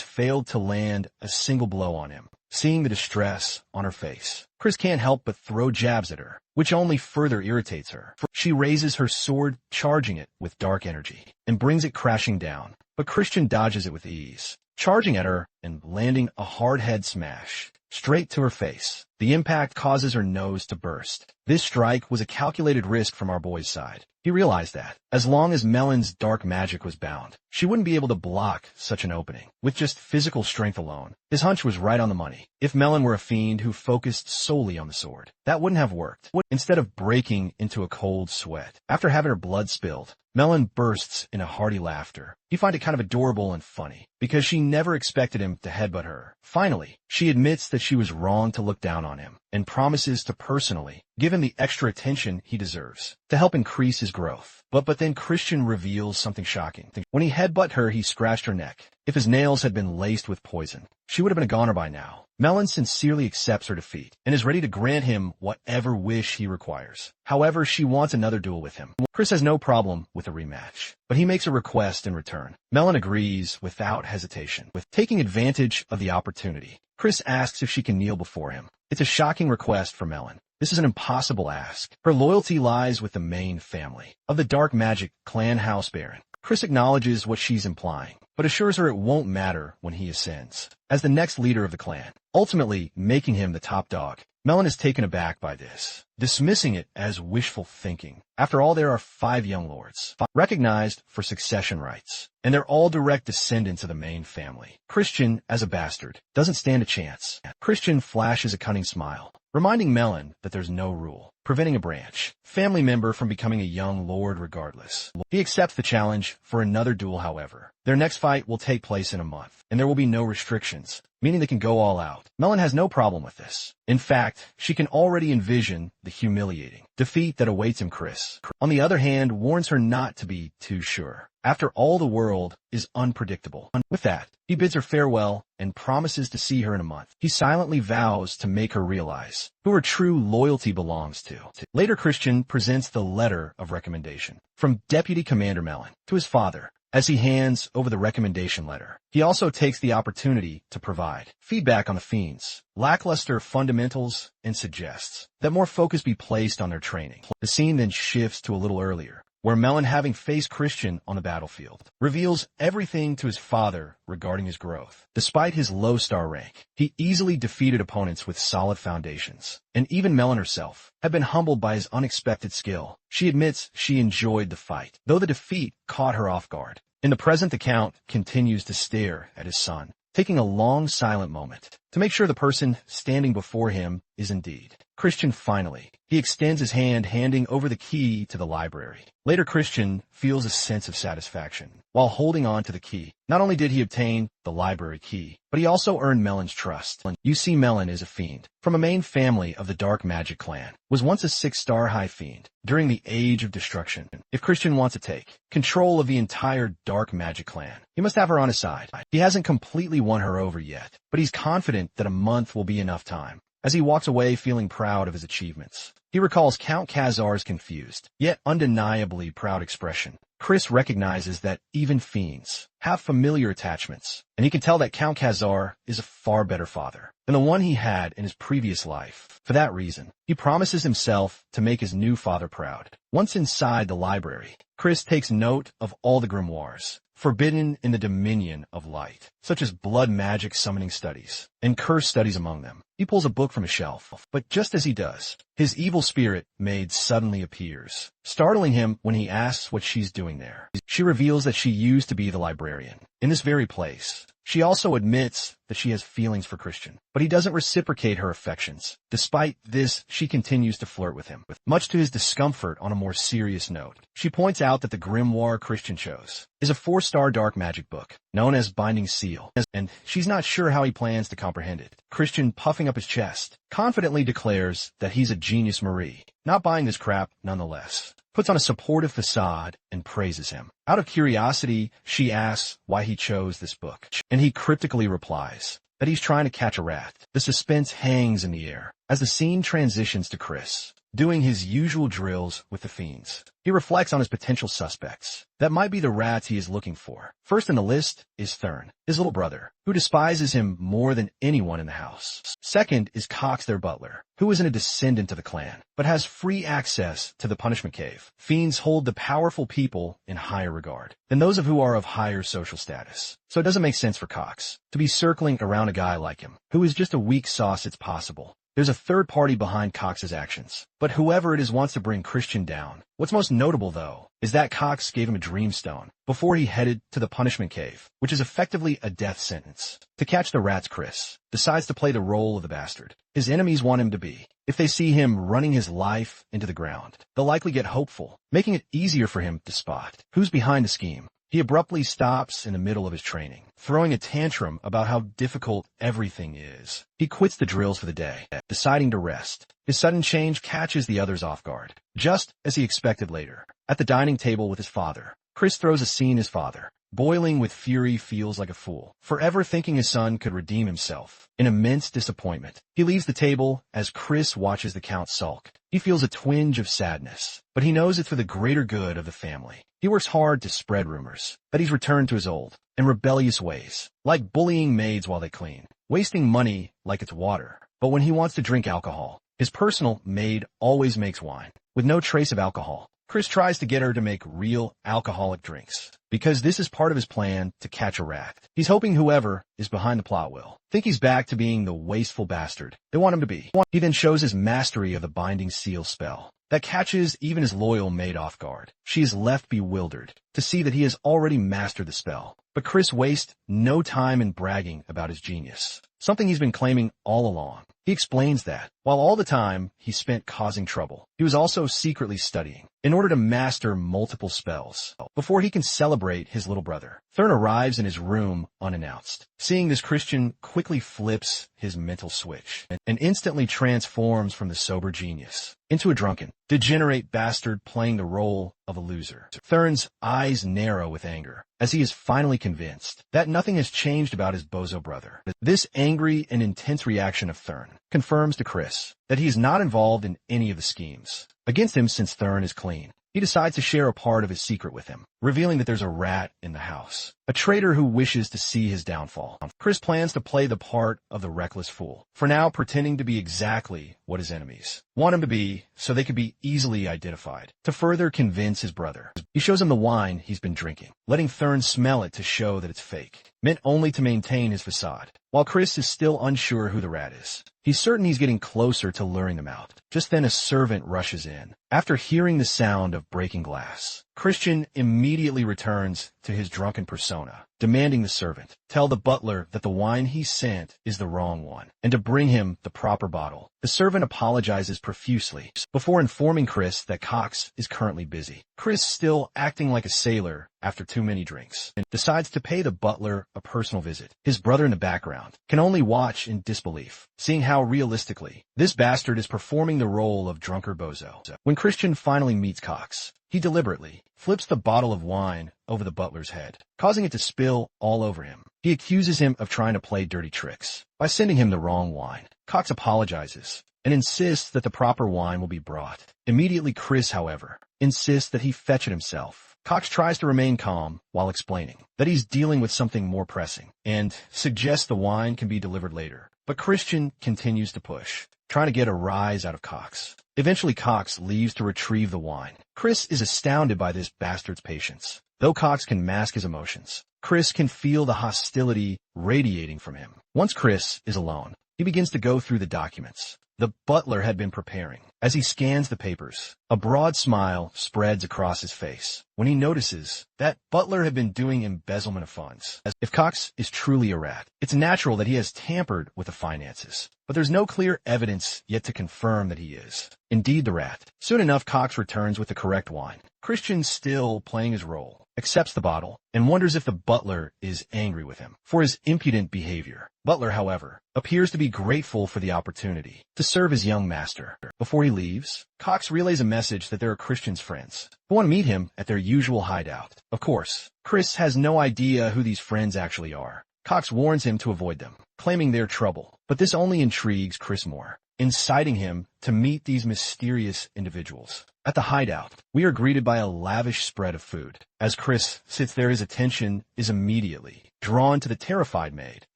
failed to land a single blow on him. Seeing the distress on her face, Chris can't help but throw jabs at her, which only further irritates her. She raises her sword, charging it with dark energy, and brings it crashing down. But Christian dodges it with ease, charging at her and landing a hard head smash straight to her face. The impact causes her nose to burst. This strike was a calculated risk from our boy's side. He realized that, as long as Melon's dark magic was bound, she wouldn't be able to block such an opening with just physical strength alone. His hunch was right on the money. If Melon were a fiend who focused solely on the sword, that wouldn't have worked. Instead of breaking into a cold sweat after having her blood spilled, Melon bursts in a hearty laughter. You find it kind of adorable and funny, because she never expected him to headbutt her. Finally, she admits that she was wrong to look down on him, and promises to personally give him the extra attention he deserves to help increase his growth. But then Christian reveals something shocking. When he headbutted her, he scratched her neck. If his nails had been laced with poison, she would have been a goner by now. Melon sincerely accepts her defeat and is ready to grant him whatever wish he requires. However, she wants another duel with him. Chris has no problem with a rematch, but he makes a request in return. Melon agrees without hesitation. With taking advantage of the opportunity, Chris asks if she can kneel before him. It's a shocking request for Melon. This is an impossible ask. Her loyalty lies with the main family of the Dark Magic Clan House Baron. Chris acknowledges what she's implying, but assures her it won't matter when he ascends as the next leader of the clan, ultimately making him the top dog. Melon is taken aback by this, dismissing it as wishful thinking. After all, there are 5 young lords, recognized for succession rights, and they're all direct descendants of the main family. Christian, as a bastard, doesn't stand a chance. Christian flashes a cunning smile, reminding Melon that there's no rule preventing a branch family member from becoming a young lord regardless. He accepts the challenge for another duel, however. Their next fight will take place in a month, and there will be no restrictions, meaning they can go all out. Melon has no problem with this. In fact, she can already envision the humiliating defeat that awaits him. Chris, on the other hand, warns her not to be too sure. After all, the world is unpredictable. With that, he bids her farewell and promises to see her in a month. He silently vows to make her realize who her true loyalty belongs to. Later, Christian presents the letter of recommendation from Deputy Commander Melon to his father. As he hands over the recommendation letter, he also takes the opportunity to provide feedback on the Fiends' lackluster fundamentals and suggests that more focus be placed on their training. The scene then shifts to a little earlier, where Melon, having faced Christian on the battlefield, reveals everything to his father regarding his growth. Despite his low-star rank, he easily defeated opponents with solid foundations, and even Melon herself had been humbled by his unexpected skill. She admits she enjoyed the fight, though the defeat caught her off guard. In the present, the Count continues to stare at his son, taking a long silent moment to make sure the person standing before him is indeed Christian. Finally, he extends his hand, handing over the key to the library. Later, Christian feels a sense of satisfaction while holding on to the key. Not only did he obtain the library key, but he also earned Melon's trust. You see, Melon is a fiend from a main family of the Dark Magic Clan, was once a 6-star high fiend during the Age of Destruction. If Christian wants to take control of the entire Dark Magic Clan, he must have her on his side. He hasn't completely won her over yet, but he's confident that a month will be enough time. As he walks away feeling proud of his achievements, he recalls Count Khazar's confused, yet undeniably proud expression Chris recognizes that even fiends have familiar attachments, and he can tell that Count Khazar is a far better father than the one he had in his previous life. For that reason, he promises himself to make his new father proud. Once inside the library, Chris takes note of all the grimoires forbidden in the Dominion of Light, such as blood magic summoning studies and curse studies among them. He pulls a book from a shelf, but just as he does, his evil spirit maid suddenly appears, startling him when he asks what she's doing there. She reveals that she used to be the librarian in this very place. She also admits that she has feelings for Christian, but he doesn't reciprocate her affections. Despite this, she continues to flirt with him, much to his discomfort. On a more serious note, she points out that the grimoire Christian chose is a 4-star dark magic book known as Binding Seal, and she's not sure how he plans to comprehend it. Christian, puffing up his chest, confidently declares that he's a genius Marie, not buying this crap nonetheless, puts on a supportive facade and praises him. Out of curiosity, she asks why he chose this book, and he cryptically replies that he's trying to catch a rat. The suspense hangs in the air as the scene transitions to Chris doing his usual drills with the fiends. He reflects on his potential suspects. That might be the rats he is looking for. First in the list is Thurn, his little brother, who despises him more than anyone in the house. Second is Cox, their butler, who isn't a descendant of the clan, but has free access to the punishment cave. Fiends hold the powerful people in higher regard than those of who are of higher social status. So it doesn't make sense for Cox to be circling around a guy like him, who is just a weak sauce it's possible. There's a third party behind Cox's actions, but whoever it is wants to bring Christian down. What's most notable, though, is that Cox gave him a dreamstone before he headed to the punishment cave, which is effectively a death sentence. To catch the rats, Chris decides to play the role of the bastard his enemies want him to be. If they see him running his life into the ground, they'll likely get hopeful, making it easier for him to spot who's behind the scheme. He abruptly stops in the middle of his training, throwing a tantrum about how difficult everything is. He quits the drills for the day, deciding to rest. His sudden change catches the others off guard, just as he expected later. At the dining table with his father, Chris throws a scene his father, boiling with fury, feels like a fool, forever thinking his son could redeem himself. In immense disappointment, he leaves the table as Chris watches the Count sulk. He feels a twinge of sadness, but he knows it's for the greater good of the family. He works hard to spread rumors that he's returned to his old and rebellious ways, like bullying maids while they clean, wasting money like it's water. But when he wants to drink alcohol, his personal maid always makes wine, with no trace of alcohol. Chris tries to get her to make real alcoholic drinks, because this is part of his plan to catch a rat. He's hoping whoever is behind the plot will think he's back to being the wasteful bastard they want him to be. He then shows his mastery of the Binding Seal spell that catches even his loyal maid off guard. She is left bewildered to see that he has already mastered the spell. But Chris wastes no time in bragging about his genius, something he's been claiming all along. He explains that, while all the time he spent causing trouble, he was also secretly studying in order to master multiple spells before he can celebrate his little brother. Thurn arrives in his room unannounced. Seeing this, Christian quickly flips his mental switch and instantly transforms from the sober genius into a drunken, degenerate bastard playing the role of a loser. Thurn's eyes narrow with anger as he is finally convinced that nothing has changed about his bozo brother. This angry and intense reaction of Thurn confirms to Chris that he is not involved in any of the schemes against him since Thurn is clean. He decides to share a part of his secret with him, revealing that there's a rat in the house, a traitor who wishes to see his downfall. Chris plans to play the part of the reckless fool, for now pretending to be exactly what his enemies want him to be so they could be easily identified. To further convince his brother, he shows him the wine he's been drinking, letting Thurn smell it to show that it's fake, meant only to maintain his facade. While Chris is still unsure who the rat is, he's certain he's getting closer to luring them out. Just then a servant rushes in. After hearing the sound of breaking glass, Christian immediately returns to his drunken persona, demanding the servant tell the butler that the wine he sent is the wrong one, and to bring him the proper bottle. The servant apologizes profusely before informing Chris that Cox is currently busy. Chris, still acting like a sailor after too many drinks, decides to pay the butler a personal visit. His brother in the background can only watch in disbelief, seeing how realistically this bastard is performing the role of drunker bozo. When Christian finally meets Cox, he deliberately flips the bottle of wine over the butler's head, causing it to spill all over him. He accuses him of trying to play dirty tricks by sending him the wrong wine. Cox apologizes and insists that the proper wine will be brought. Immediately, Chris, however, insists that he fetch it himself. Cox tries to remain calm while explaining that he's dealing with something more pressing and suggests the wine can be delivered later. But Christian continues to push, trying to get a rise out of Cox. Eventually, Cox leaves to retrieve the wine. Chris is astounded by this bastard's patience. Though Cox can mask his emotions, Chris can feel the hostility radiating from him. Once Chris is alone, he begins to go through the documents the butler had been preparing. As he scans the papers, a broad smile spreads across his face when he notices that Butler had been doing embezzlement of funds. As if Cox is truly a rat, it's natural that he has tampered with the finances, but there's no clear evidence yet to confirm that he is indeed the rat. Soon enough, Cox returns with the correct wine. Christian, still playing his role, accepts the bottle and wonders if the butler is angry with him for his impudent behavior. Butler, however, appears to be grateful for the opportunity to serve his young master. Before he leaves, Cox relays a message that there are Christian's friends who want to meet him at their usual hideout. Of course, Chris has no idea who these friends actually are. Cox warns him to avoid them, claiming they're trouble, but this only intrigues Chris more, inciting him to meet these mysterious individuals. At the hideout, we are greeted by a lavish spread of food. As Chris sits there, his attention is immediately drawn to the terrified maid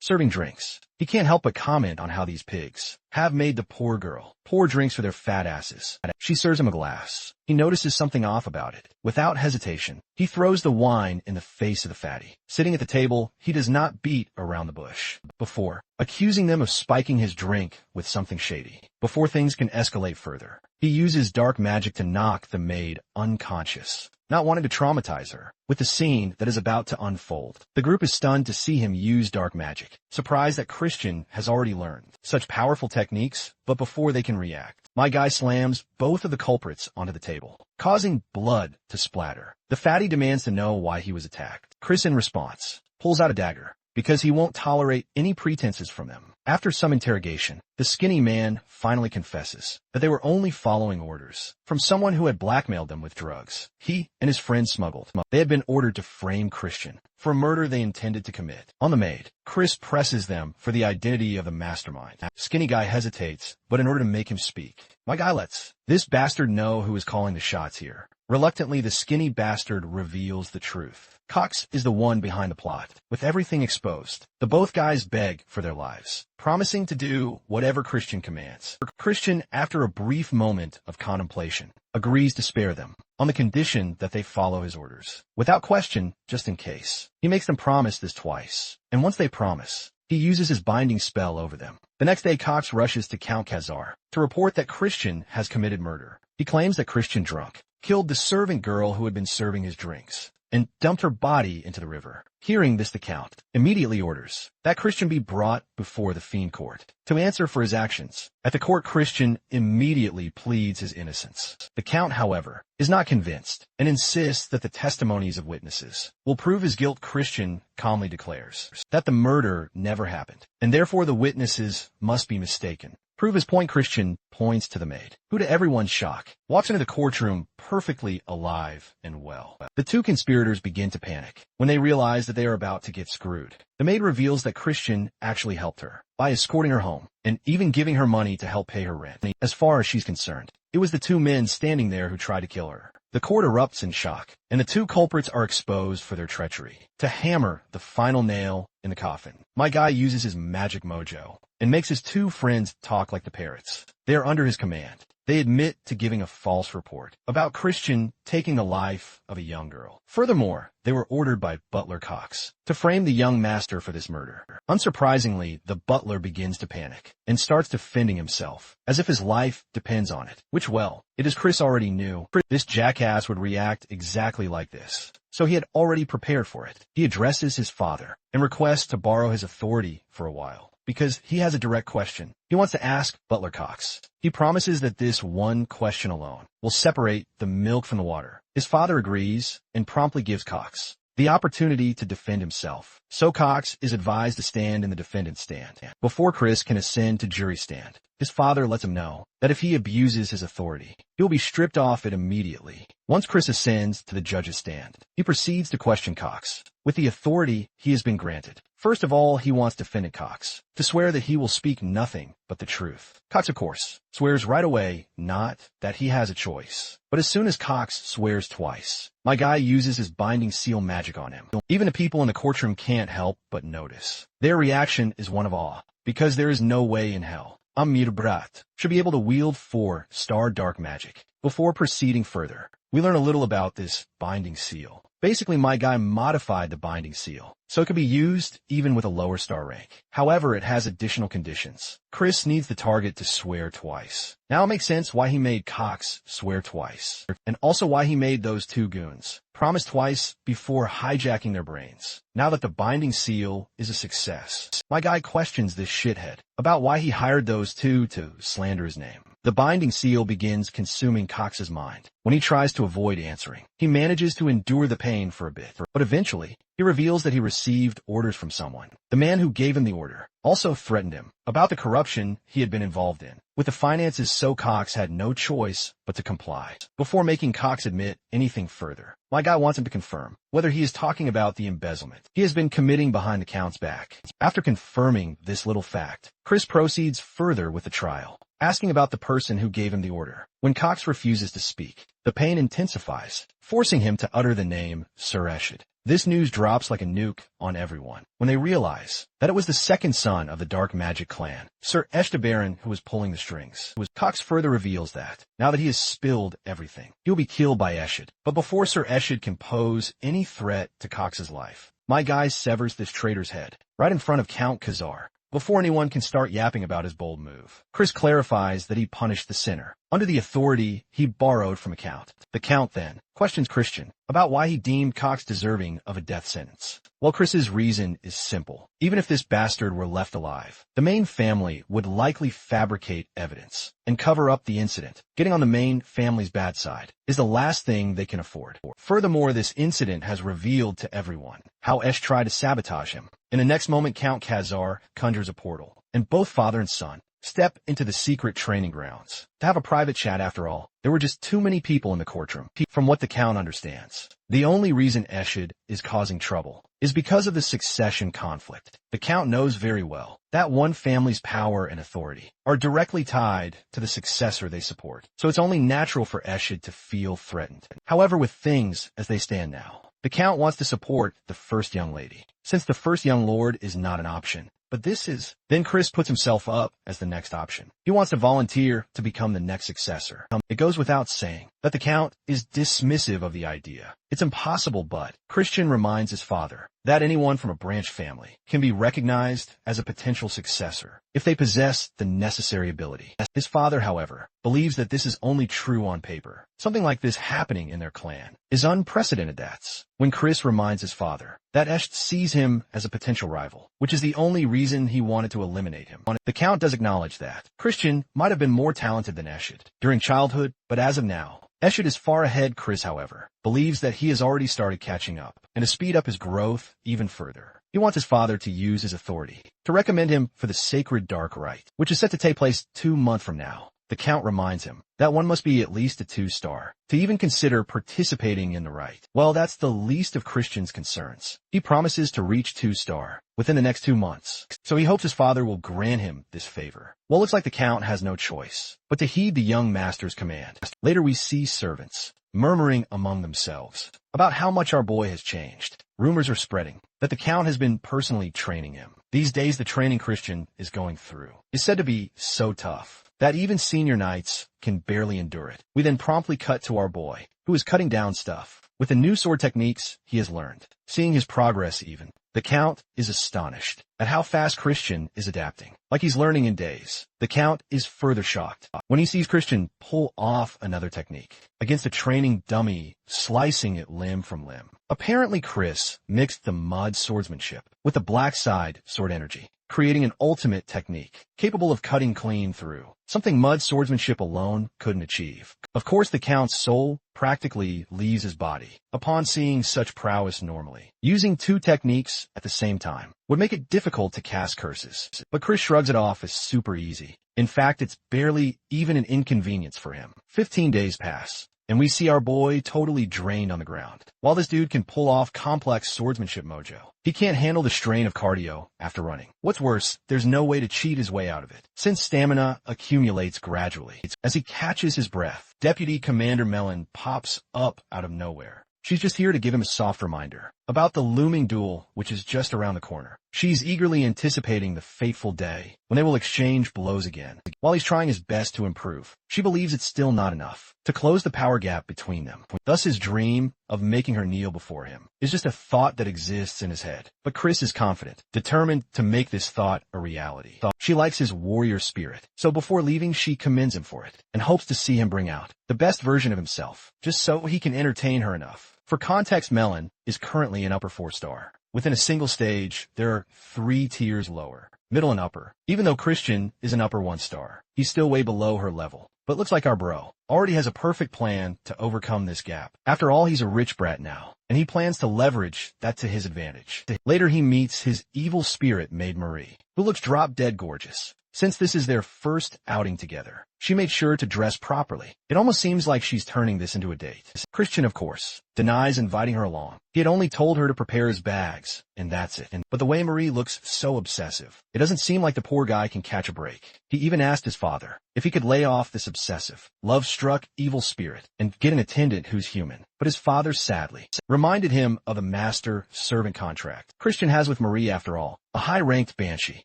serving drinks. He can't help but comment on how these pigs have made the poor girl pour drinks for their fat asses. She serves him a glass. He notices something off about it. Without hesitation, he throws the wine in the face of the fatty. Sitting at the table, he does not beat around the bush before accusing them of spiking his drink with something shady. Before things can escalate further, he uses dark magic to knock the maid unconscious, not wanting to traumatize her with the scene that is about to unfold. The group is stunned to see him use dark magic, surprised that Christian has already learned such powerful techniques, but before they can react, my guy slams both of the culprits onto the table, causing blood to splatter. The fatty demands to know why he was attacked. Chris, in response, pulls out a dagger because he won't tolerate any pretenses from them. After some interrogation, the skinny man finally confesses that they were only following orders from someone who had blackmailed them with drugs he and his friends smuggled. They had been ordered to frame Christian for a murder they intended to commit. On the maid, Chris presses them for the identity of the mastermind. Skinny guy hesitates, but in order to make him speak, my guy lets this bastard know who is calling the shots here. Reluctantly, the skinny bastard reveals the truth. Cox is the one behind the plot. With everything exposed, the both guys beg for their lives, promising to do whatever Christian commands. Christian, after a brief moment of contemplation, agrees to spare them on the condition that they follow his orders. Without question, just in case. He makes them promise this twice, and once they promise, he uses his binding spell over them. The next day, Cox rushes to Count Kazar to report that Christian has committed murder. He claims that Christian, drunk, killed the servant girl who had been serving his drinks and dumped her body into the river. Hearing this, the Count immediately orders that Christian be brought before the Fiend Court to answer for his actions. At the court, Christian immediately pleads his innocence. The Count, however, is not convinced and insists that the testimonies of witnesses will prove his guilt. Christian calmly declares that the murder never happened, and therefore the witnesses must be mistaken. Prove his point, Christian points to the maid, who to everyone's shock, walks into the courtroom perfectly alive and well. The two conspirators begin to panic when they realize that they are about to get screwed. The maid reveals that Christian actually helped her by escorting her home and even giving her money to help pay her rent. As far as she's concerned, it was the two men standing there who tried to kill her. The court erupts in shock, and the two culprits are exposed for their treachery. To hammer the final nail in the coffin, my guy uses his magic mojo and makes his two friends talk like the parrots. They are under his command. They admit to giving a false report about Christian taking the life of a young girl. Furthermore, they were ordered by Butler Cox to frame the young master for this murder. Unsurprisingly, the butler begins to panic and starts defending himself as if his life depends on it, which, well, it is Chris already knew. This jackass would react exactly like this, so he had already prepared for it. He addresses his father and requests to borrow his authority for a while, because he has a direct question he wants to ask Butler Cox. He promises that this one question alone will separate the milk from the water. His father agrees and promptly gives Cox the opportunity to defend himself. So Cox is advised to stand in the defendant's stand before Chris can ascend to jury stand. His father lets him know that if he abuses his authority, he will be stripped off it immediately. Once Chris ascends to the judge's stand, he proceeds to question Cox with the authority he has been granted. First of all, he wants defendant Cox to swear that he will speak nothing but the truth. Cox, of course, swears right away not that he has a choice. But as soon as Cox swears twice, my guy uses his binding seal magic on him. Even the people in the courtroom can't help but notice. Their reaction is one of awe, because there is no way in hell Brat should be able to wield 4-star dark magic. Before proceeding further, we learn a little about this binding seal. Basically, my guy modified the binding seal, so it could be used even with a lower star rank. However, it has additional conditions. Chris needs the target to swear twice. Now it makes sense why he made Cox swear twice, and also why he made those two goons promise twice before hijacking their brains. Now that the binding seal is a success, my guy questions this shithead about why he hired those two to slander his name. The binding seal begins consuming Cox's mind. When he tries to avoid answering, he manages to endure the pain for a bit, but eventually, he reveals that he received orders from someone. The man who gave him the order also threatened him about the corruption he had been involved in with the finances, so Cox had no choice but to comply. Before making Cox admit anything further, my guy wants him to confirm whether he is talking about the embezzlement he has been committing behind the Count's back. After confirming this little fact, Chris proceeds further with the trial, asking about the person who gave him the order. When Cox refuses to speak, the pain intensifies, forcing him to utter the name Sir Eshid. This news drops like a nuke on everyone when they realize that it was the second son of the Dark Magic clan, Sir Eshtabaron, who was pulling the strings. Cox further reveals that, now that he has spilled everything, he will be killed by Eshid. But before Sir Eshid can pose any threat to Cox's life, my guy severs this traitor's head right in front of Count Khazar. Before anyone can start yapping about his bold move, Chris clarifies that he punished the sinner under the authority he borrowed from a Count. The Count then questions Christian about why he deemed Cox deserving of a death sentence. Well, Chris's reason is simple. Even if this bastard were left alive, the Main family would likely fabricate evidence and cover up the incident. Getting on the Main family's bad side is the last thing they can afford. Furthermore, this incident has revealed to everyone how Esh tried to sabotage him. In the next moment, Count Khazar conjures a portal, and both father and son step into the secret training grounds to have a private chat. After all, there were just too many people in the courtroom. From what the Count understands, the only reason Eshid is causing trouble is because of the succession conflict. The Count knows very well that one family's power and authority are directly tied to the successor they support, so it's only natural for Eshid to feel threatened. However, with things as they stand now, the Count wants to support the first young lady, since the first young lord is not an option. But this is... Then Chris puts himself up as the next option. He wants to volunteer to become the next successor. It goes without saying that the Count is dismissive of the idea. It's impossible, but Christian reminds his father that anyone from a branch family can be recognized as a potential successor if they possess the necessary ability. His father, however, believes that this is only true on paper. Something like this happening in their clan is unprecedented. That's when Chris reminds his father that Esh sees him as a potential rival, which is the only reason he wanted to eliminate him. The Count does acknowledge that Christian might have been more talented than Eshid during childhood, but as of now, Eshid is far ahead. Chris, however, believes that he has already started catching up, and to speed up his growth even further, he wants his father to use his authority to recommend him for the Sacred Dark Rite, which is set to take place 2 months from now. The Count reminds him that one must be at least a 2-star to even consider participating in the rite. Well, that's the least of Christian's concerns. He promises to reach 2-star within the next 2 months, so he hopes his father will grant him this favor. Well, looks like the Count has no choice but to heed the young master's command. Later we see servants murmuring among themselves about how much our boy has changed. Rumors are spreading that the Count has been personally training him. These days, the training Christian is going through is said to be so tough that even senior knights can barely endure it. We then promptly cut to our boy, who is cutting down stuff with the new sword techniques he has learned. Seeing his progress even, the Count is astonished at how fast Christian is adapting, like he's learning in days. The Count is further shocked when he sees Christian pull off another technique against a training dummy, slicing it limb from limb. Apparently Chris mixed the mud swordsmanship with the black side sword energy, creating an ultimate technique capable of cutting clean through, something mud swordsmanship alone couldn't achieve. Of course, the Count's soul practically leaves his body upon seeing such prowess. Normally, using 2 techniques at the same time would make it difficult to cast curses, but Chris shrugs it off as super easy. In fact, it's barely even an inconvenience for him. 15 days pass, and we see our boy totally drained on the ground. While this dude can pull off complex swordsmanship mojo, he can't handle the strain of cardio after running. What's worse, there's no way to cheat his way out of it, since stamina accumulates gradually. As he catches his breath, Deputy Commander Melon pops up out of nowhere. She's just here to give him a soft reminder about the looming duel, which is just around the corner. She's eagerly anticipating the fateful day when they will exchange blows again. While he's trying his best to improve, she believes it's still not enough to close the power gap between them. Thus his dream of making her kneel before him is just a thought that exists in his head. But Chris is confident, determined to make this thought a reality. She likes his warrior spirit, so before leaving she commends him for it and hopes to see him bring out the best version of himself, just so he can entertain her enough. For context, Melon is currently an upper 4-star. Within a single stage, there are 3 tiers lower, middle and upper. Even though Christian is an upper 1-star, he's still way below her level. But looks like our bro already has a perfect plan to overcome this gap. After all, he's a rich brat now, and he plans to leverage that to his advantage. Later he meets his evil spirit maid Marie, who looks drop-dead gorgeous. Since this is their first outing together, she made sure to dress properly. It almost seems like she's turning this into a date. Christian, of course, denies inviting her along. He had only told her to prepare his bags, and that's it. But the way Marie looks so obsessive, it doesn't seem like the poor guy can catch a break. He even asked his father if he could lay off this obsessive, love-struck evil spirit and get an attendant who's human. But his father sadly reminded him of the master-servant contract Christian has with Marie. After all, a high-ranked banshee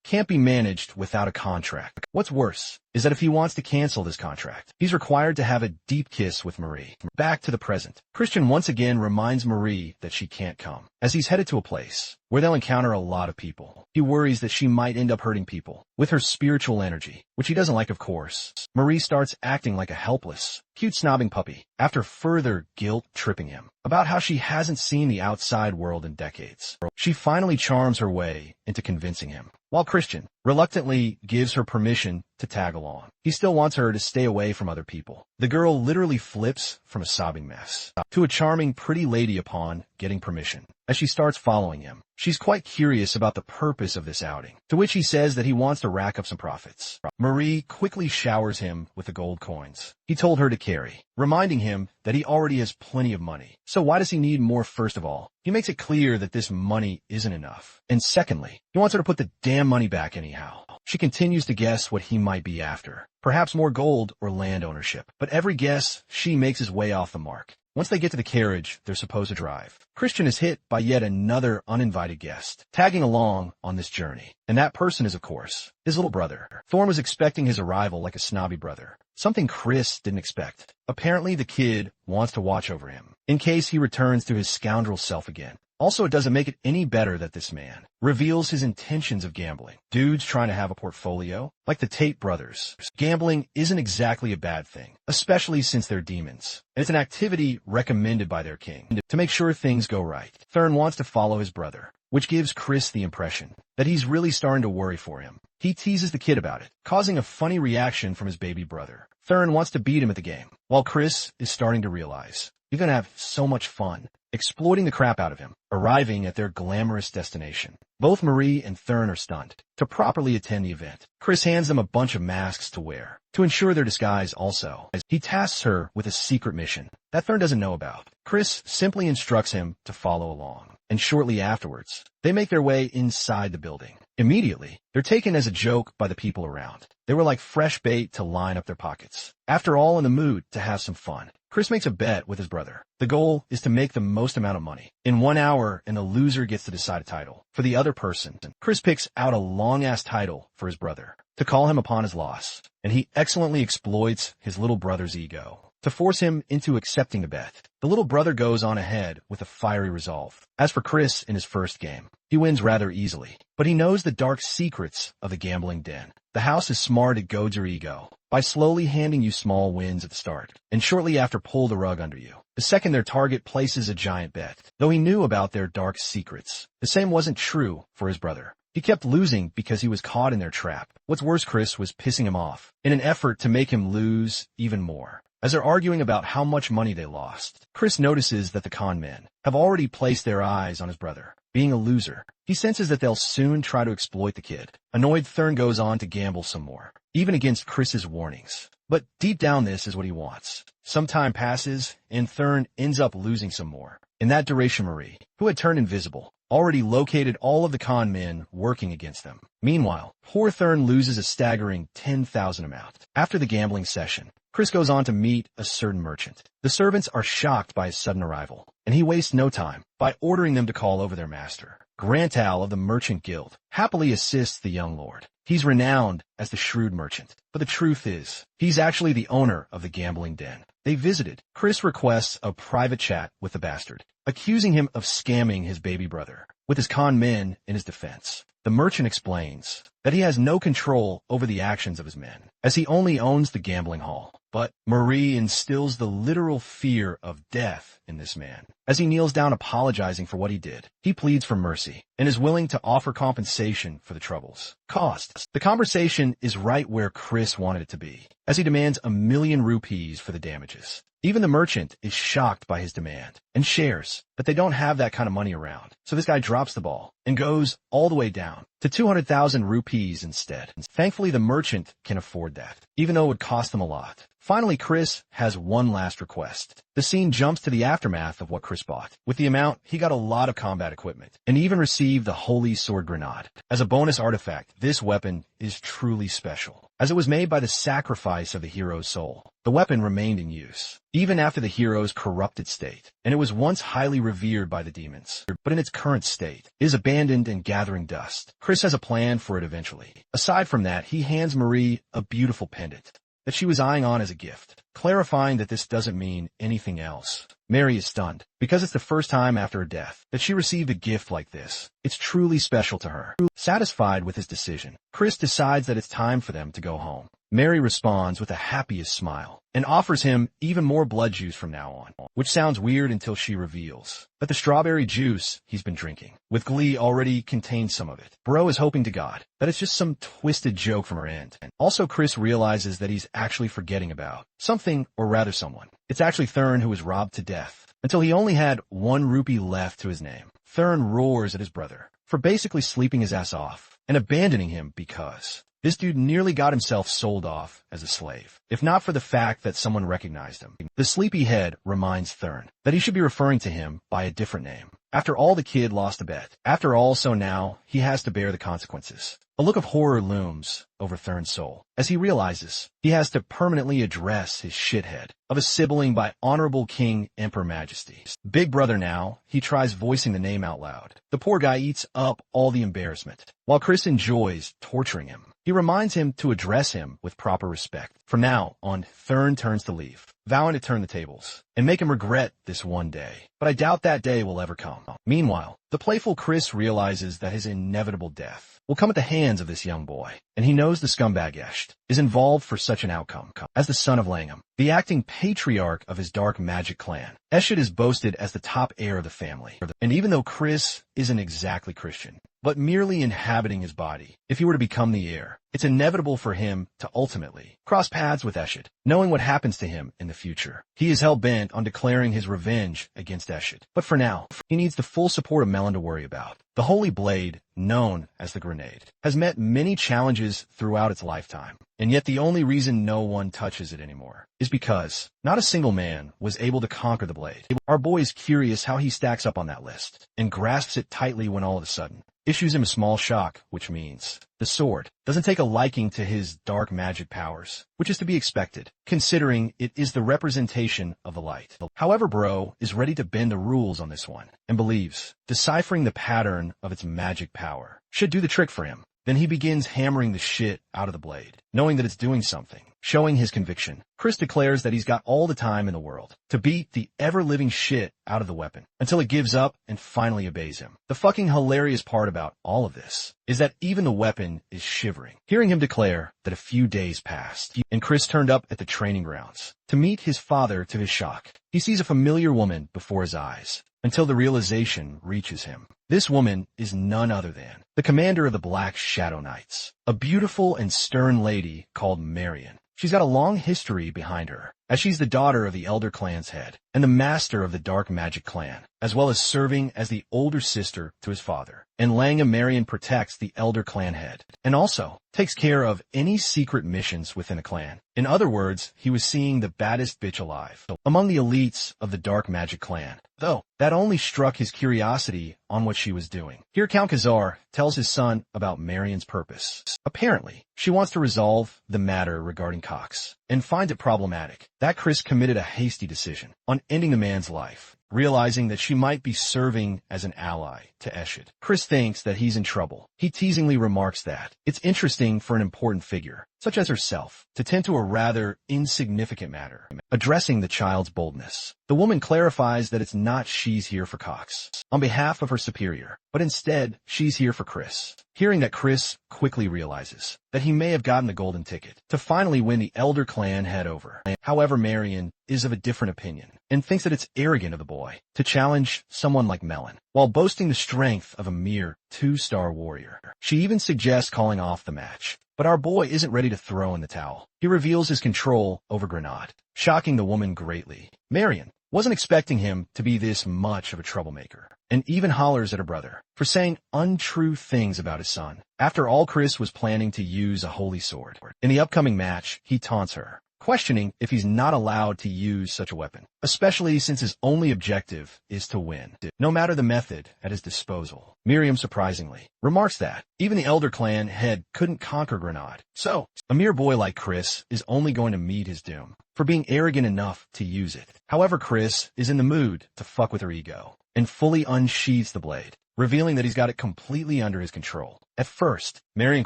can't be managed without a contract. What's worse is that if he wants to cancel this contract, he's required to have a deep kiss with Marie. Back to the present, Christian once again reminds Marie that she can't come, as he's headed to a place where they'll encounter a lot of people. He worries that she might end up hurting people with her spiritual energy, which he doesn't like, of course. Marie starts acting like a helpless, cute snobbing puppy after further guilt-tripping him about how she hasn't seen the outside world in decades. She finally charms her way into convincing him, while Christian reluctantly gives her permission to tag along. He still wants her to stay away from other people. The girl literally flips from a sobbing mess to a charming pretty lady upon getting permission. As she starts following him, she's quite curious about the purpose of this outing, to which he says that he wants to rack up some profits. Marie quickly showers him with the gold coins he told her to carry, reminding him that he already has plenty of money. So why does he need more? First of all, he makes it clear that this money isn't enough. And secondly, he wants her to put the damn money back anyhow. She continues to guess what he might be after. Perhaps more gold or land ownership. But every guess she makes is way off the mark. Once they get to the carriage they're supposed to drive, Christian is hit by yet another uninvited guest, tagging along on this journey. And that person is, of course, his little brother. Thorne was expecting his arrival like a snobby brother, something Chris didn't expect. Apparently the kid wants to watch over him, in case he returns to his scoundrel self again. Also, it doesn't make it any better that this man reveals his intentions of gambling. Dudes trying to have a portfolio, like the Tate brothers. Gambling isn't exactly a bad thing, especially since they're demons. And it's an activity recommended by their king to make sure things go right. Thorne wants to follow his brother, which gives Chris the impression that he's really starting to worry for him. He teases the kid about it, causing a funny reaction from his baby brother. Thorne wants to beat him at the game, while Chris is starting to realize you're gonna have so much fun exploiting the crap out of him. Arriving at their glamorous destination, both Marie and Thorne are stunned. To properly attend the event, Chris hands them a bunch of masks to wear to ensure their disguise also, as he tasks her with a secret mission that Thorne doesn't know about. Chris simply instructs him to follow along, and shortly afterwards, they make their way inside the building. Immediately, they're taken as a joke by the people around. They were like fresh bait to line up their pockets. After all, in the mood to have some fun, Chris makes a bet with his brother. The goal is to make the most amount of money in 1 hour, and the loser gets to decide a title for the other person. Chris picks out a long-ass title for his brother to call him upon his loss, and he excellently exploits his little brother's ego to force him into accepting the bet. The little brother goes on ahead with a fiery resolve. As for Chris in his first game, he wins rather easily, but he knows the dark secrets of the gambling den. The house is smart, it goads your ego by slowly handing you small wins at the start, and shortly after pull the rug under you the second their target places a giant bet. Though he knew about their dark secrets, the same wasn't true for his brother. He kept losing because he was caught in their trap. What's worse, Chris was pissing him off in an effort to make him lose even more. As they're arguing about how much money they lost, Chris notices that the con men have already placed their eyes on his brother. Being a loser, he senses that they'll soon try to exploit the kid. Annoyed, Thorne goes on to gamble some more, even against Chris's warnings. But deep down this is what he wants. Some time passes, and Thurn ends up losing some more. In that duration Marie, who had turned invisible, already located all of the con men working against them. Meanwhile, poor Thurn loses a staggering 10,000 amount. After the gambling session, Chris goes on to meet a certain merchant. The servants are shocked by his sudden arrival, and he wastes no time by ordering them to call over their master. Grantal of the Merchant Guild happily assists the young lord. He's renowned as the shrewd merchant, but the truth is, he's actually the owner of the gambling den. They visited. Chris requests a private chat with the bastard, accusing him of scamming his baby brother. With his con men in his defense, the merchant explains that he has no control over the actions of his men, as he only owns the gambling hall. But Marie instills the literal fear of death in this man. As he kneels down apologizing for what he did, he pleads for mercy and is willing to offer compensation for the troubles caused. The conversation is right where Chris wanted it to be, as he demands 1,000,000 rupees for the damages. Even the merchant is shocked by his demand and shares that they don't have that kind of money around. So this guy drops the ball and goes all the way down to 200,000 rupees instead. Thankfully, the merchant can afford that, even though it would cost them a lot. Finally, Chris has one last request. The scene jumps to the aftermath of what Chris bought. With the amount, he got a lot of combat equipment and even received the Holy Sword Grenade. As a bonus artifact, this weapon is truly special, as it was made by the sacrifice of the hero's soul. The weapon remained in use, even after the hero's corrupted state, and it was once highly revered by the demons. But in its current state, it is abandoned and gathering dust. Chris has a plan for it eventually. Aside from that, he hands Marie a beautiful pendant that she was eyeing on as a gift, clarifying that this doesn't mean anything else. Mary is stunned, because it's the first time after her death that she received a gift like this. It's truly special to her. Satisfied with his decision, Chris decides that it's time for them to go home. Mary responds with the happiest smile and offers him even more blood juice from now on, which sounds weird until she reveals that the strawberry juice he's been drinking with glee already contains some of it. Bro is hoping to God that it's just some twisted joke from her end. Also, Chris realizes that he's actually forgetting about something, or rather someone. It's actually Thurn, who was robbed to death until he only had 1 rupee left to his name. Thurn roars at his brother for basically sleeping his ass off and abandoning him because this dude nearly got himself sold off as a slave, if not for the fact that someone recognized him. The sleepyhead reminds Thurn that he should be referring to him by a different name. After all, the kid lost a bet. After all, so now he has to bear the consequences. A look of horror looms over Thurn's soul as he realizes he has to permanently address his shithead of a sibling by Honorable King Emperor Majesty. Big brother now, he tries voicing the name out loud. The poor guy eats up all the embarrassment, while Chris enjoys torturing him. He reminds him to address him with proper respect. From now on, Thurn turns to leave, vowing to turn the tables and make him regret this one day. But I doubt that day will ever come. Meanwhile, the playful Chris realizes that his inevitable death will come at the hands of this young boy, and he knows the scumbag Esht is involved for such an outcome. As the son of Langham, the acting patriarch of his dark magic clan, Esht is boasted as the top heir of the family. And even though Chris isn't exactly Christian, but merely inhabiting his body, if he were to become the heir, it's inevitable for him to ultimately cross paths with Esht, knowing what happens to him in the future. He is hell-bent on declaring his revenge against Esht, but for now, he needs the full support of Melon to worry about. The Holy Blade, known as the Grenade, has met many challenges throughout its lifetime, and yet the only reason no one touches it anymore is because not a single man was able to conquer the blade. Our boy is curious how he stacks up on that list, and grasps it tightly when all of a sudden issues him a small shock, which means the sword doesn't take a liking to his dark magic powers, which is to be expected, considering it is the representation of the light. However, Bro is ready to bend the rules on this one, and believes deciphering the pattern of its magic power should do the trick for him. Then he begins hammering the shit out of the blade, knowing that it's doing something, showing his conviction. Chris declares that he's got all the time in the world to beat the ever-living shit out of the weapon until it gives up and finally obeys him. The fucking hilarious part about all of this is that even the weapon is shivering, hearing him declare that a few days passed, and Chris turned up at the training grounds to meet his father. To his shock, he sees a familiar woman before his eyes, until the realization reaches him. This woman is none other than the commander of the Black Shadow Knights, a beautiful and stern lady called Marion. She's got a long history behind her, as she's the daughter of the Elder Clan's head and the master of the Dark Magic Clan, as well as serving as the older sister to his father. And Langa Marion protects the Elder Clan head, and also takes care of any secret missions within the clan. In other words, he was seeing the baddest bitch alive among the elites of the Dark Magic Clan, though that only struck his curiosity on what she was doing. Here Count Khazar tells his son about Marion's purpose. Apparently, she wants to resolve the matter regarding Cox, and finds it problematic that Chris committed a hasty decision on ending the man's life, realizing that she might be serving as an ally to Eshid. Chris thinks that he's in trouble. He teasingly remarks that it's interesting for an important figure, such as herself, to tend to a rather insignificant matter, addressing the child's boldness. The woman clarifies that it's not she's here for Cox on behalf of her superior, but instead she's here for Chris. Hearing that, Chris quickly realizes that he may have gotten the golden ticket to finally win the Elder Clan head over. However, Marion is of a different opinion and thinks that it's arrogant of the boy to challenge someone like Melon, while boasting the strength of a mere 2-star warrior. She even suggests calling off the match, but our boy isn't ready to throw in the towel. He reveals his control over Grenade, shocking the woman greatly. Marion wasn't expecting him to be this much of a troublemaker, and even hollers at her brother for saying untrue things about his son. After all, Chris was planning to use a holy sword. In the upcoming match, he taunts her, questioning if he's not allowed to use such a weapon, especially since his only objective is to win, no matter the method at his disposal. Miriam, surprisingly, remarks that even the Elder Clan head couldn't conquer Grenade, so a mere boy like Chris is only going to meet his doom for being arrogant enough to use it. However, Chris is in the mood to fuck with her ego and fully unsheathes the blade, revealing that he's got it completely under his control. At first, Marion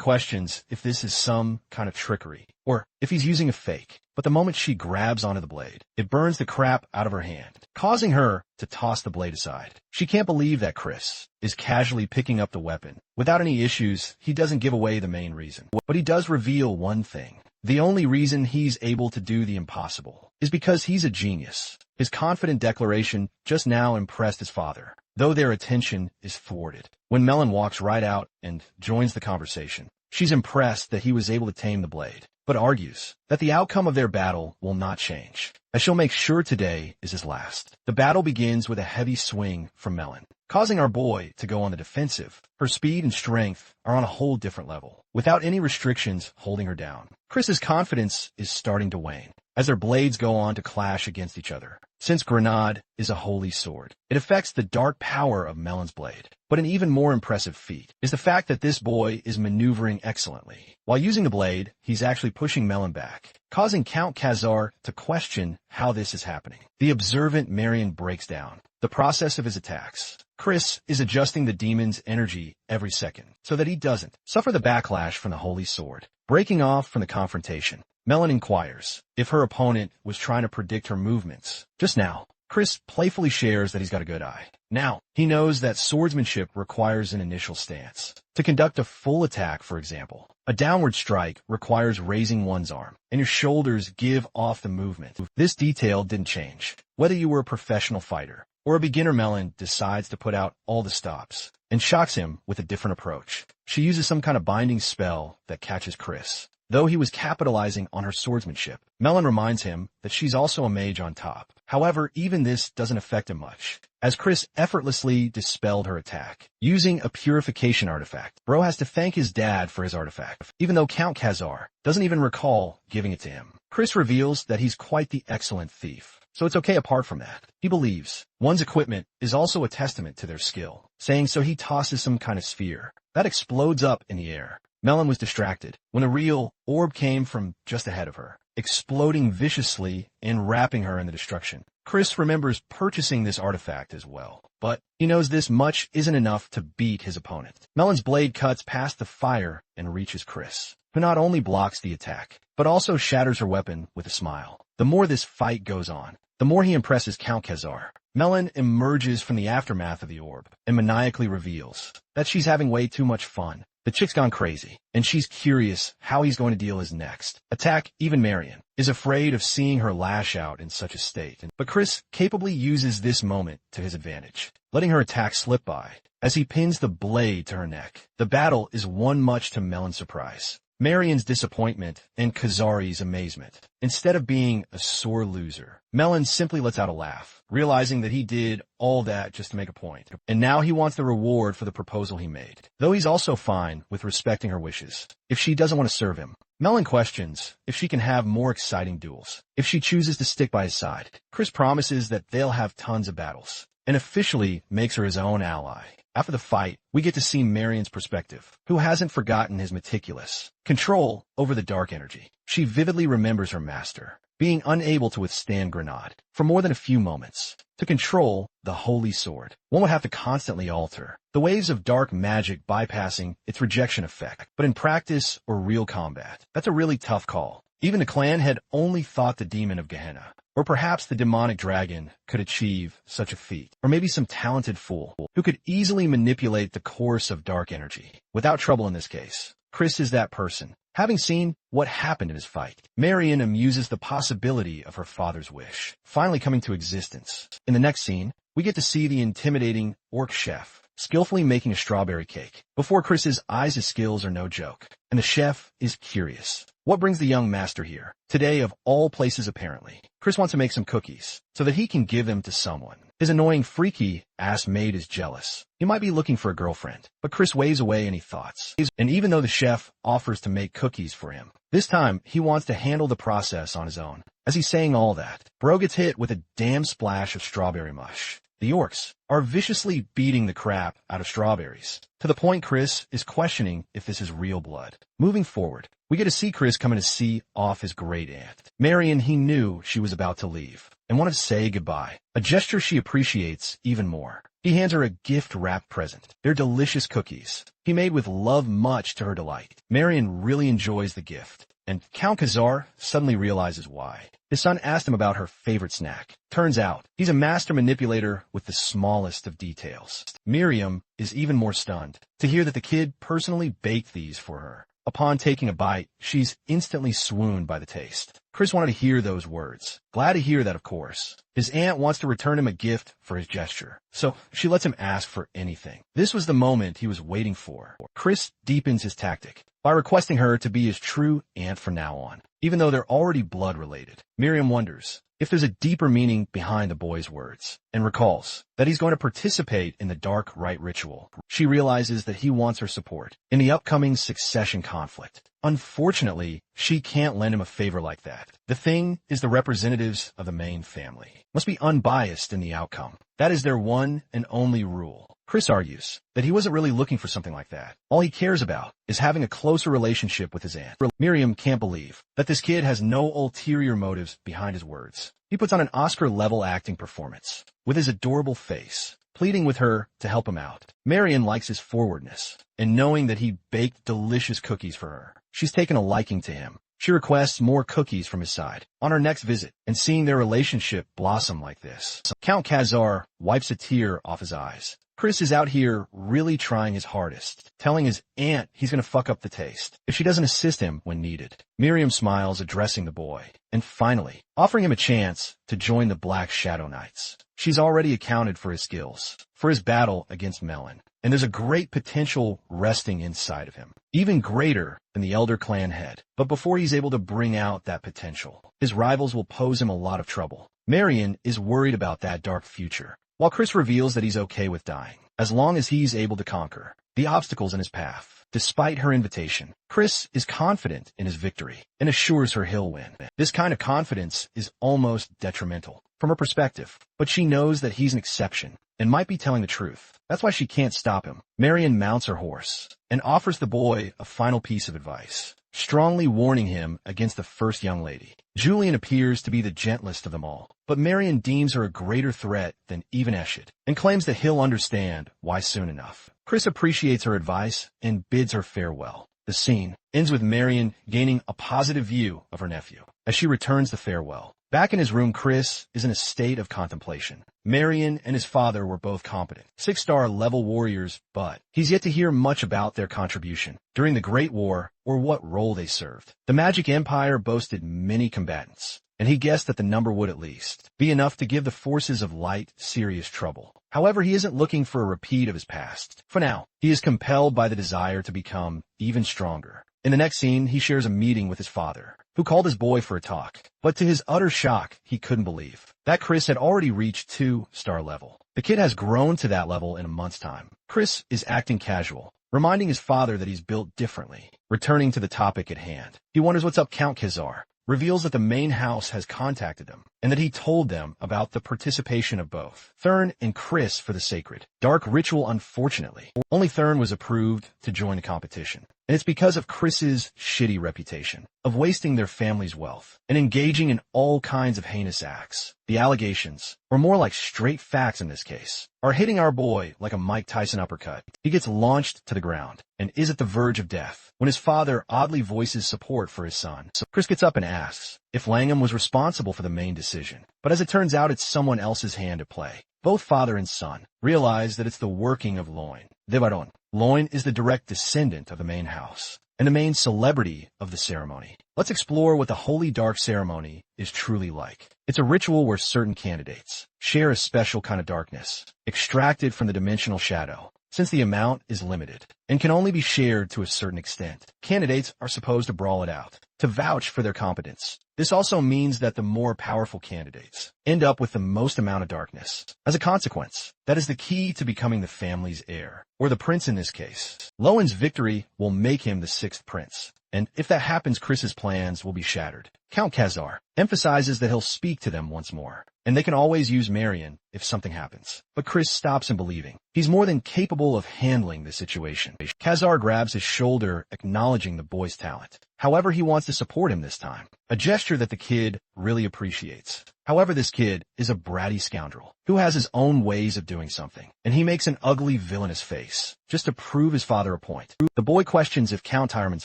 questions if this is some kind of trickery, or if he's using a fake, but the moment she grabs onto the blade, it burns the crap out of her hand, causing her to toss the blade aside. She can't believe that Chris is casually picking up the weapon. Without any issues, he doesn't give away the main reason, but he does reveal one thing. The only reason he's able to do the impossible is because he's a genius. His confident declaration just now impressed his father, though their attention is thwarted. When Melon walks right out and joins the conversation, she's impressed that he was able to tame the blade, but argues that the outcome of their battle will not change, as she'll make sure today is his last. The battle begins with a heavy swing from Melon, causing our boy to go on the defensive. Her speed and strength are on a whole different level, without any restrictions holding her down. Chris's confidence is starting to wane as their blades go on to clash against each other. Since Grenade is a holy sword, it affects the dark power of Melon's blade. But an even more impressive feat is the fact that this boy is maneuvering excellently. While using the blade, he's actually pushing Melon back, causing Count Khazar to question how this is happening. The observant Marion breaks down the process of his attacks. Chris is adjusting the demon's energy every second so that he doesn't suffer the backlash from the holy sword. Breaking off from the confrontation, Melon inquires if her opponent was trying to predict her movements. Just now, Chris playfully shares that he's got a good eye. Now, he knows that swordsmanship requires an initial stance. To conduct a full attack, for example, a downward strike requires raising one's arm, and your shoulders give off the movement. This detail didn't change. Whether you were a professional fighter or a beginner, Melon decides to put out all the stops and shocks him with a different approach. She uses some kind of binding spell that catches Chris. Though he was capitalizing on her swordsmanship, Melon reminds him that she's also a mage on top. However, even this doesn't affect him much, as Chris effortlessly dispelled her attack, using a purification artifact. Bro has to thank his dad for his artifact, even though Count Khazar doesn't even recall giving it to him. Chris reveals that he's quite the excellent thief, so it's okay apart from that. He believes one's equipment is also a testament to their skill, saying so he tosses some kind of sphere that explodes up in the air. Melon was distracted when a real orb came from just ahead of her, exploding viciously and wrapping her in the destruction. Chris remembers purchasing this artifact as well, but he knows this much isn't enough to beat his opponent. Melon's blade cuts past the fire and reaches Chris, who not only blocks the attack, but also shatters her weapon with a smile. The more this fight goes on, the more he impresses Count Khazar. Melon emerges from the aftermath of the orb and maniacally reveals that she's having way too much fun. The chick's gone crazy, and she's curious how he's going to deal his next attack. Even Marion is afraid of seeing her lash out in such a state, but Chris capably uses this moment to his advantage, letting her attack slip by as he pins the blade to her neck. The battle is won much to Melon's surprise, Marion's disappointment and Kazari's amazement. Instead of being a sore loser, Melon simply lets out a laugh, realizing that he did all that just to make a point. And now he wants the reward for the proposal he made, though he's also fine with respecting her wishes. If she doesn't want to serve him, Melon questions if she can have more exciting duels. If she chooses to stick by his side, Chris promises that they'll have tons of battles, and officially makes her his own ally. After the fight, we get to see Marion's perspective, who hasn't forgotten his meticulous control over the dark energy. She vividly remembers her master, being unable to withstand Grenade for more than a few moments. To control the holy sword, one would have to constantly alter the waves of dark magic, bypassing its rejection effect. But in practice or real combat, that's a really tough call. Even the clan had only thought the demon of Gehenna, or perhaps the demonic dragon, could achieve such a feat. Or maybe some talented fool who could easily manipulate the course of dark energy without trouble in this case. Chris is that person. Having seen what happened in his fight, Marion amuses the possibility of her father's wish finally coming to existence. In the next scene, we get to see the intimidating orc chef skillfully making a strawberry cake. Before Chris's eyes, his skills are no joke, and the chef is curious. What brings the young master here? Today, of all places apparently, Chris wants to make some cookies so that he can give them to someone. His annoying, freaky-ass maid is jealous. He might be looking for a girlfriend, but Chris waves away any thoughts. And even though the chef offers to make cookies for him, this time he wants to handle the process on his own. As he's saying all that, Bro gets hit with a damn splash of strawberry mush. The orcs are viciously beating the crap out of strawberries, to the point Chris is questioning if this is real blood. Moving forward, we get to see Chris coming to see off his great aunt. Marion, he knew she was about to leave, and wanted to say goodbye, a gesture she appreciates even more. He hands her a gift-wrapped present. They're delicious cookies, he made with love, much to her delight. Marion really enjoys the gift, and Count Khazar suddenly realizes why. His son asked him about her favorite snack. Turns out, he's a master manipulator with the smallest of details. Miriam is even more stunned to hear that the kid personally baked these for her. Upon taking a bite, she's instantly swooned by the taste. Chris wanted to hear those words. Glad to hear that, of course. His aunt wants to return him a gift for his gesture, so she lets him ask for anything. This was the moment he was waiting for. Chris deepens his tactic by requesting her to be his true aunt from now on, even though they're already blood-related. Miriam wonders if there's a deeper meaning behind the boy's words, and recalls that he's going to participate in the dark rite ritual. She realizes that he wants her support in the upcoming succession conflict. Unfortunately, she can't lend him a favor like that. The thing is, the representatives of the main family must be unbiased in the outcome. That is their one and only rule. Chris argues that he wasn't really looking for something like that. All he cares about is having a closer relationship with his aunt. Miriam can't believe that this kid has no ulterior motives behind his words. He puts on an Oscar-level acting performance with his adorable face, pleading with her to help him out. Marion likes his forwardness, and knowing that he baked delicious cookies for her, she's taken a liking to him. She requests more cookies from his side on her next visit, and seeing their relationship blossom like this, Count Khazar wipes a tear off his eyes. Chris is out here really trying his hardest, telling his aunt he's going to fuck up the taste if she doesn't assist him when needed. Miriam smiles, addressing the boy, and finally offering him a chance to join the Black Shadow Knights. She's already accounted for his skills, for his battle against Melon, and there's a great potential resting inside of him, even greater than the Elder Clan head. But before he's able to bring out that potential, his rivals will pose him a lot of trouble. Marion is worried about that dark future, while Chris reveals that he's okay with dying, as long as he's able to conquer the obstacles in his path. Despite her invitation, Chris is confident in his victory and assures her he'll win. This kind of confidence is almost detrimental from her perspective, but she knows that he's an exception and might be telling the truth. That's why she can't stop him. Marion mounts her horse and offers the boy a final piece of advice, strongly warning him against the first young lady. Julian appears to be the gentlest of them all, but Marion deems her a greater threat than even Eshid, and claims that he'll understand why soon enough. Chris appreciates her advice and bids her farewell. The scene ends with Marion gaining a positive view of her nephew as she returns the farewell. Back in his room, Chris is in a state of contemplation. Marion and his father were both competent 6-star level warriors, but he's yet to hear much about their contribution during the Great War or what role they served. The Magic Empire boasted many combatants, and he guessed that the number would at least be enough to give the forces of light serious trouble. However, he isn't looking for a repeat of his past. For now, he is compelled by the desire to become even stronger. In the next scene, he shares a meeting with his father, who called his boy for a talk. But to his utter shock, he couldn't believe that Chris had already reached 2-star level. The kid has grown to that level in a month's time. Chris is acting casual, reminding his father that he's built differently. Returning to the topic at hand, he wonders what's up. Count Khazar reveals that the main house has contacted them and that he told them about the participation of both Thurn and Chris for the sacred dark ritual. Unfortunately, only Thurn was approved to join the competition, and it's because of Chris's shitty reputation of wasting their family's wealth and engaging in all kinds of heinous acts. The allegations, or more like straight facts in this case, are hitting our boy like a Mike Tyson uppercut. He gets launched to the ground and is at the verge of death when his father oddly voices support for his son. So Chris gets up and asks if Langham was responsible for the main decision, but as it turns out, it's someone else's hand at play. Both father and son realize that it's the working of Loin. Reborn. Loin is the direct descendant of the main house and the main celebrity of the ceremony. Let's explore what the Holy Dark Ceremony is truly like. It's a ritual where certain candidates share a special kind of darkness, extracted from the dimensional shadow. Since the amount is limited and can only be shared to a certain extent, candidates are supposed to brawl it out, to vouch for their competence. This also means that the more powerful candidates end up with the most amount of darkness. As a consequence, that is the key to becoming the family's heir, or the prince in this case. Lowen's victory will make him the 6th prince, and if that happens, Chris's plans will be shattered. Count Khazar emphasizes that he'll speak to them once more, and they can always use Marion if something happens. But Chris stops him believing he's more than capable of handling the situation. Khazar grabs his shoulder, acknowledging the boy's talent. However, he wants to support him this time, a gesture that the kid really appreciates. However, this kid is a bratty scoundrel who has his own ways of doing something, and he makes an ugly, villainous face just to prove his father a point. The boy questions if Count Tyreman's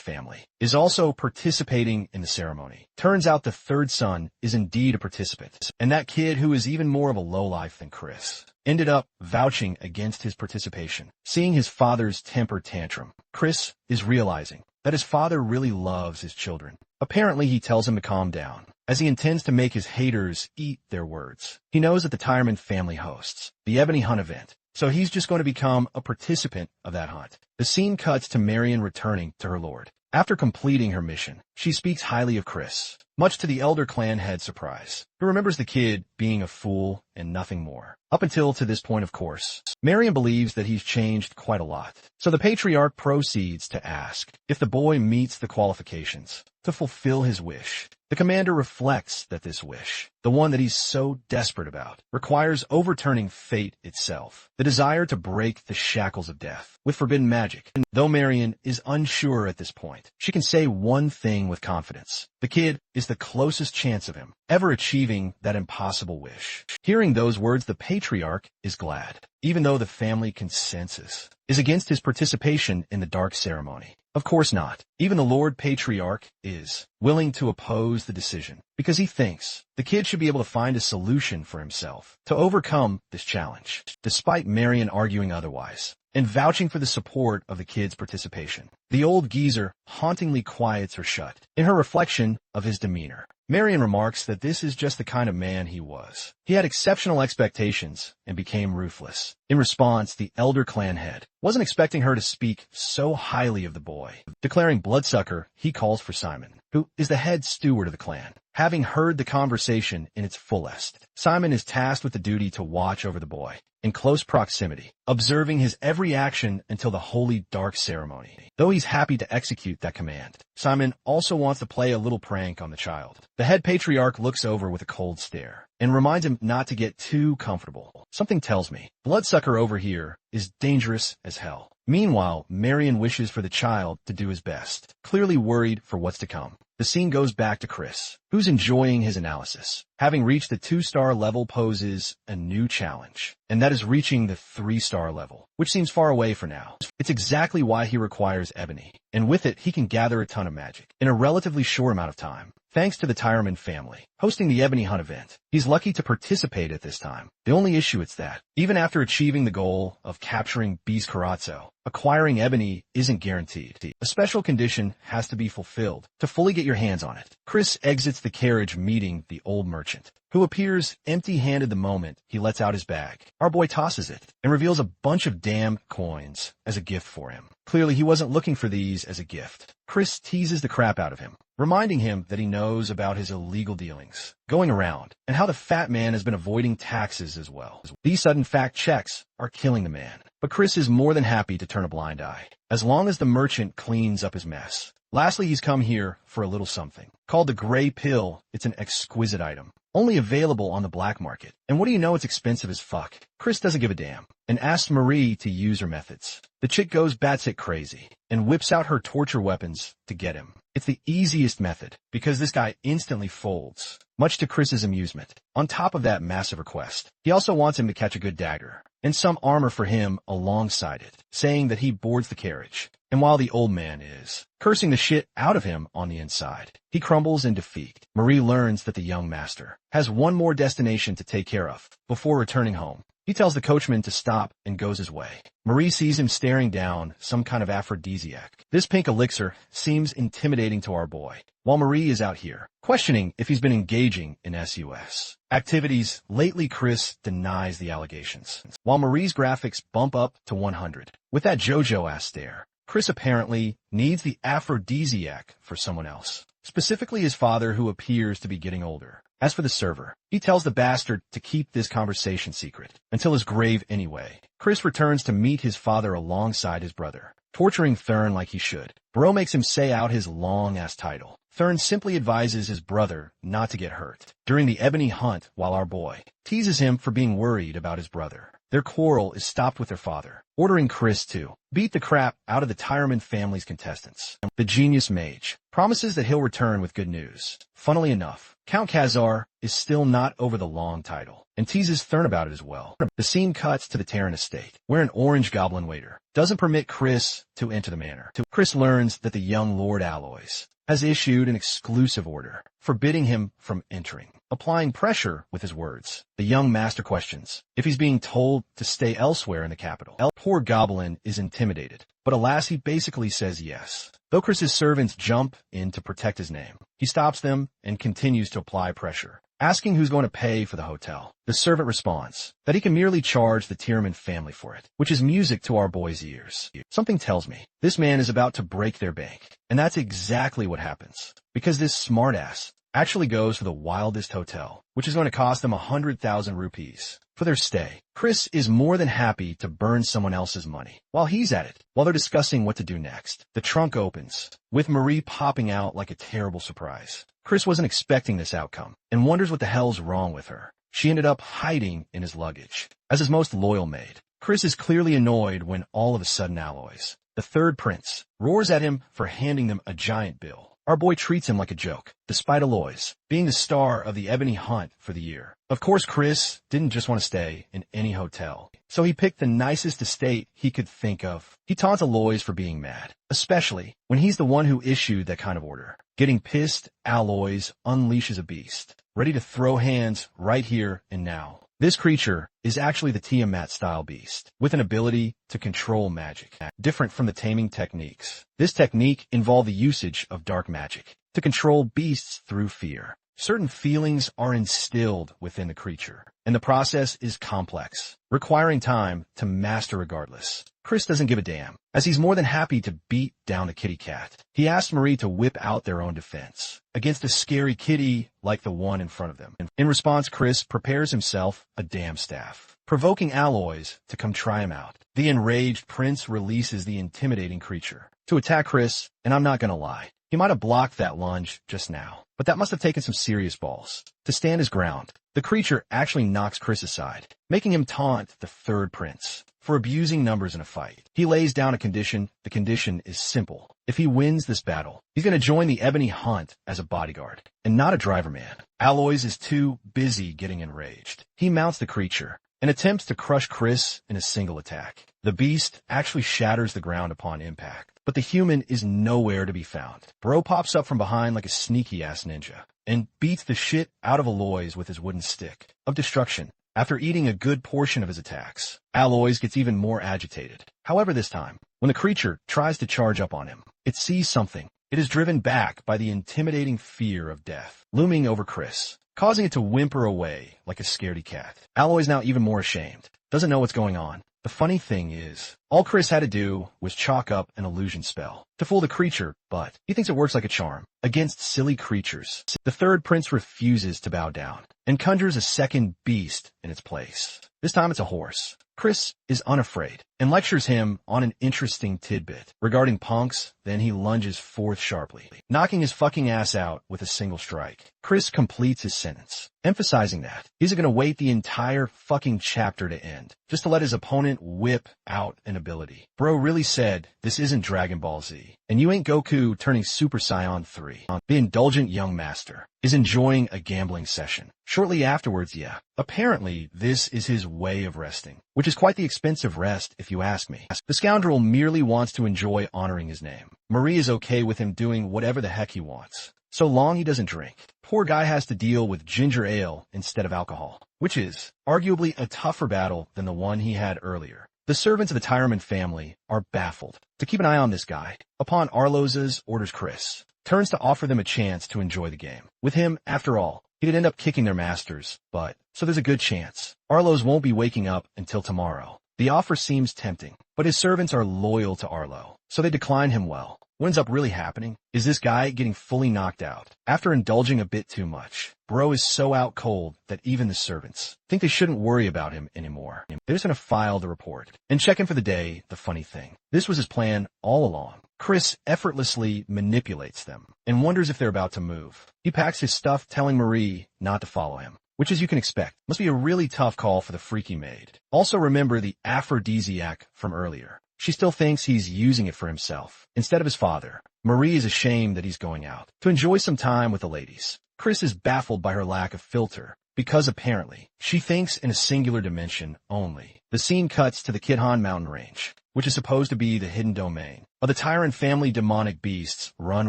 family is also participating in the ceremony. Turns out the 3rd son is indeed a participant, and that kid, who is even more of a lowlife than Chris, ended up vouching against his participation. Seeing his father's temper tantrum, Chris is realizing that his father really loves his children. Apparently, he tells him to calm down, as he intends to make his haters eat their words. He knows that the Tyreman family hosts the Ebony Hunt event, so he's just going to become a participant of that hunt. The scene cuts to Marion returning to her lord. After completing her mission, she speaks highly of Chris, much to the elder clan head's surprise, who remembers the kid being a fool and nothing more. Up until to this point, of course, Marion believes that he's changed quite a lot. So the patriarch proceeds to ask if the boy meets the qualifications to fulfill his wish. The commander reflects that this wish, the one that he's so desperate about, requires overturning fate itself, the desire to break the shackles of death with forbidden magic. And though Marion is unsure at this point, she can say one thing with confidence: the kid is the closest chance of him ever achieving that impossible wish. Hearing those words, the patriarch is glad, even though the family consensus is against his participation in the dark ceremony. Of course not. Even the Lord Patriarch is willing to oppose the decision because he thinks the kid should be able to find a solution for himself to overcome this challenge, despite Marion arguing otherwise and vouching for the support of the kid's participation. The old geezer hauntingly quiets her shut in her reflection of his demeanor. Marion remarks that this is just the kind of man he was. He had exceptional expectations and became ruthless. In response, the elder clan head wasn't expecting her to speak so highly of the boy. Declaring bloodsucker, he calls for Simon, who is the head steward of the clan. Having heard the conversation in its fullest, Simon is tasked with the duty to watch over the boy in close proximity, observing his every action until the holy dark ceremony. Though he's happy to execute that command, Simon also wants to play a little prank on the child. The head patriarch looks over with a cold stare and reminds him not to get too comfortable. Something tells me bloodsucker over here is dangerous as hell. Meanwhile, Marion wishes for the child to do his best, clearly worried for what's to come. The scene goes back to Chris, who's enjoying his analysis. Having reached the 2-star level poses a new challenge, and that is reaching the 3-star level, which seems far away for now. It's exactly why he requires ebony, and with it he can gather a ton of magic in a relatively short amount of time, thanks to the Tyreman family, hosting the Ebony Hunt event. He's lucky to participate at this time. The only issue is that, even after achieving the goal of capturing Beast Karatzo, acquiring Ebony isn't guaranteed. A special condition has to be fulfilled to fully get your hands on it. Chris exits the carriage meeting the old merchant, who appears empty-handed the moment he lets out his bag. Our boy tosses it and reveals a bunch of damn coins as a gift for him. Clearly, he wasn't looking for these as a gift. Chris teases the crap out of him, reminding him that he knows about his illegal dealings going around and how the fat man has been avoiding taxes as well. These sudden fact checks are killing the man, but Chris is more than happy to turn a blind eye, as long as the merchant cleans up his mess. Lastly, he's come here for a little something. Called the Gray Pill, it's an exquisite item, only available on the black market. And what do you know, it's expensive as fuck. Chris doesn't give a damn, and asks Marie to use her methods. The chick goes batshit crazy, and whips out her torture weapons to get him. It's the easiest method, because this guy instantly folds, much to Chris's amusement. On top of that massive request, he also wants him to catch a good dagger, and some armor for him alongside it, saying that he boards the carriage. And while the old man is cursing the shit out of him on the inside, he crumbles in defeat. Marie learns that the young master has one more destination to take care of before returning home. He tells the coachman to stop and goes his way. Marie sees him staring down some kind of aphrodisiac. This pink elixir seems intimidating to our boy, while Marie is out here questioning if he's been engaging in SUS activities. Lately, Chris denies the allegations, while Marie's graphics bump up to 100. With that JoJo-ass stare, Chris apparently needs the aphrodisiac for someone else, specifically his father, who appears to be getting older. As for the server, he tells the bastard to keep this conversation secret until his grave anyway. Chris returns to meet his father alongside his brother, torturing Thurn like he should. Bro makes him say out his long-ass title. Thurn simply advises his brother not to get hurt during the Ebony Hunt, while our boy teases him for being worried about his brother. Their quarrel is stopped with their father ordering Chris to beat the crap out of the Tyreman family's contestants. The genius mage promises that he'll return with good news. Funnily enough, Count Khazar is still not over the long title, and teases Thurn about it as well. The scene cuts to the Terran estate, where an orange goblin waiter doesn't permit Chris to enter the manor. Chris learns that the young Lord Aloys has issued an exclusive order forbidding him from entering, applying pressure with his words. The young master questions if he's being told to stay elsewhere in the capital. Poor goblin is intimidated, but alas, he basically says yes. Though Chris's servants jump in to protect his name, he stops them and continues to apply pressure, asking who's going to pay for the hotel. The servant responds that he can merely charge the Tierman family for it, which is music to our boy's ears. Something tells me this man is about to break their bank, and that's exactly what happens, because this smartass actually goes for the wildest hotel, which is going to cost them 100,000 rupees for their stay. Chris is more than happy to burn someone else's money while he's at it. While they're discussing what to do next, the trunk opens, with Marie popping out like a terrible surprise. Chris wasn't expecting this outcome and wonders what the hell's wrong with her. She ended up hiding in his luggage. As his most loyal maid, Chris is clearly annoyed when all of a sudden Aloys, the third prince, roars at him for handing them a giant bill. Our boy treats him like a joke, despite Aloys being the star of the Ebony Hunt for the year. Of course, Chris didn't just want to stay in any hotel, so he picked the nicest estate he could think of. He taunts Aloys for being mad, especially when he's the one who issued that kind of order. Getting pissed, Aloys unleashes a beast, ready to throw hands right here and now. This creature is actually the Tiamat-style beast, with an ability to control magic, different from the taming techniques. This technique involved the usage of dark magic to control beasts through fear. Certain feelings are instilled within the creature, and the process is complex, requiring time to master regardless. Chris doesn't give a damn, as he's more than happy to beat down the kitty cat. He asks Marie to whip out their own defense against a scary kitty like the one in front of them. In response, Chris prepares himself a damn staff, provoking Aloys to come try him out. The enraged prince releases the intimidating creature to attack Chris, and I'm not gonna lie, he might have blocked that lunge just now, but that must have taken some serious balls. To stand his ground, the creature actually knocks Chris aside, making him taunt the third prince for abusing numbers in a fight. He lays down a condition. The condition is simple. If he wins this battle, he's going to join the Ebony Hunt as a bodyguard, and not a driver man. Aloys is too busy getting enraged. He mounts the creature and attempts to crush Chris in a single attack. The beast actually shatters the ground upon impact, but but the human is nowhere to be found. Bro pops up from behind like a sneaky-ass ninja and beats the shit out of Aloys with his wooden stick of destruction. After eating a good portion of his attacks, Aloys gets even more agitated. However, this time, when the creature tries to charge up on him, it sees something. It is driven back by the intimidating fear of death looming over Chris, causing it to whimper away like a scaredy cat. Aloy's now even more ashamed, doesn't know what's going on. The funny thing is, all Chris had to do was chalk up an illusion spell to fool the creature, but he thinks it works like a charm against silly creatures. The third prince refuses to bow down and conjures a second beast in its place. This time it's a horse. Chris is unafraid and lectures him on an interesting tidbit regarding punks, then he lunges forth sharply, knocking his fucking ass out with a single strike. Chris completes his sentence, emphasizing that he's gonna wait the entire fucking chapter to end, just to let his opponent whip out an ability. Bro really said, this isn't Dragon Ball Z, and you ain't Goku turning Super Saiyan 3. The indulgent young master is enjoying a gambling session. Shortly afterwards, apparently this is his way of resting, which is quite the expensive rest if you ask me. The scoundrel merely wants to enjoy honoring his name. Marie is okay with him doing whatever the heck he wants, so long he doesn't drink. Poor guy has to deal with ginger ale instead of alcohol, which is arguably a tougher battle than the one he had earlier. The servants of the Tyraman family are baffled to keep an eye on this guy. Upon Arlos's orders, Chris turns to offer them a chance to enjoy the game. With him, after all, he'd end up kicking their masters, but so there's a good chance Arlos won't be waking up until tomorrow. The offer seems tempting, but his servants are loyal to Arlo, so they decline him. Well, what ends up really happening is this guy getting fully knocked out after indulging a bit too much. Bro is so out cold that even the servants think they shouldn't worry about him anymore. They're just gonna file the report and check in for the day. The funny thing, this was his plan all along. Chris effortlessly manipulates them and wonders if they're about to move. He packs his stuff, telling Marie not to follow him, which, as you can expect, must be a really tough call for the freaky maid. Also remember the aphrodisiac from earlier. She still thinks he's using it for himself instead of his father. Marie is ashamed that he's going out to enjoy some time with the ladies. Chris is baffled by her lack of filter, because apparently she thinks in a singular dimension only. The scene cuts to the Kidhan mountain range, which is supposed to be the hidden domain of the Tyran family. Demonic beasts run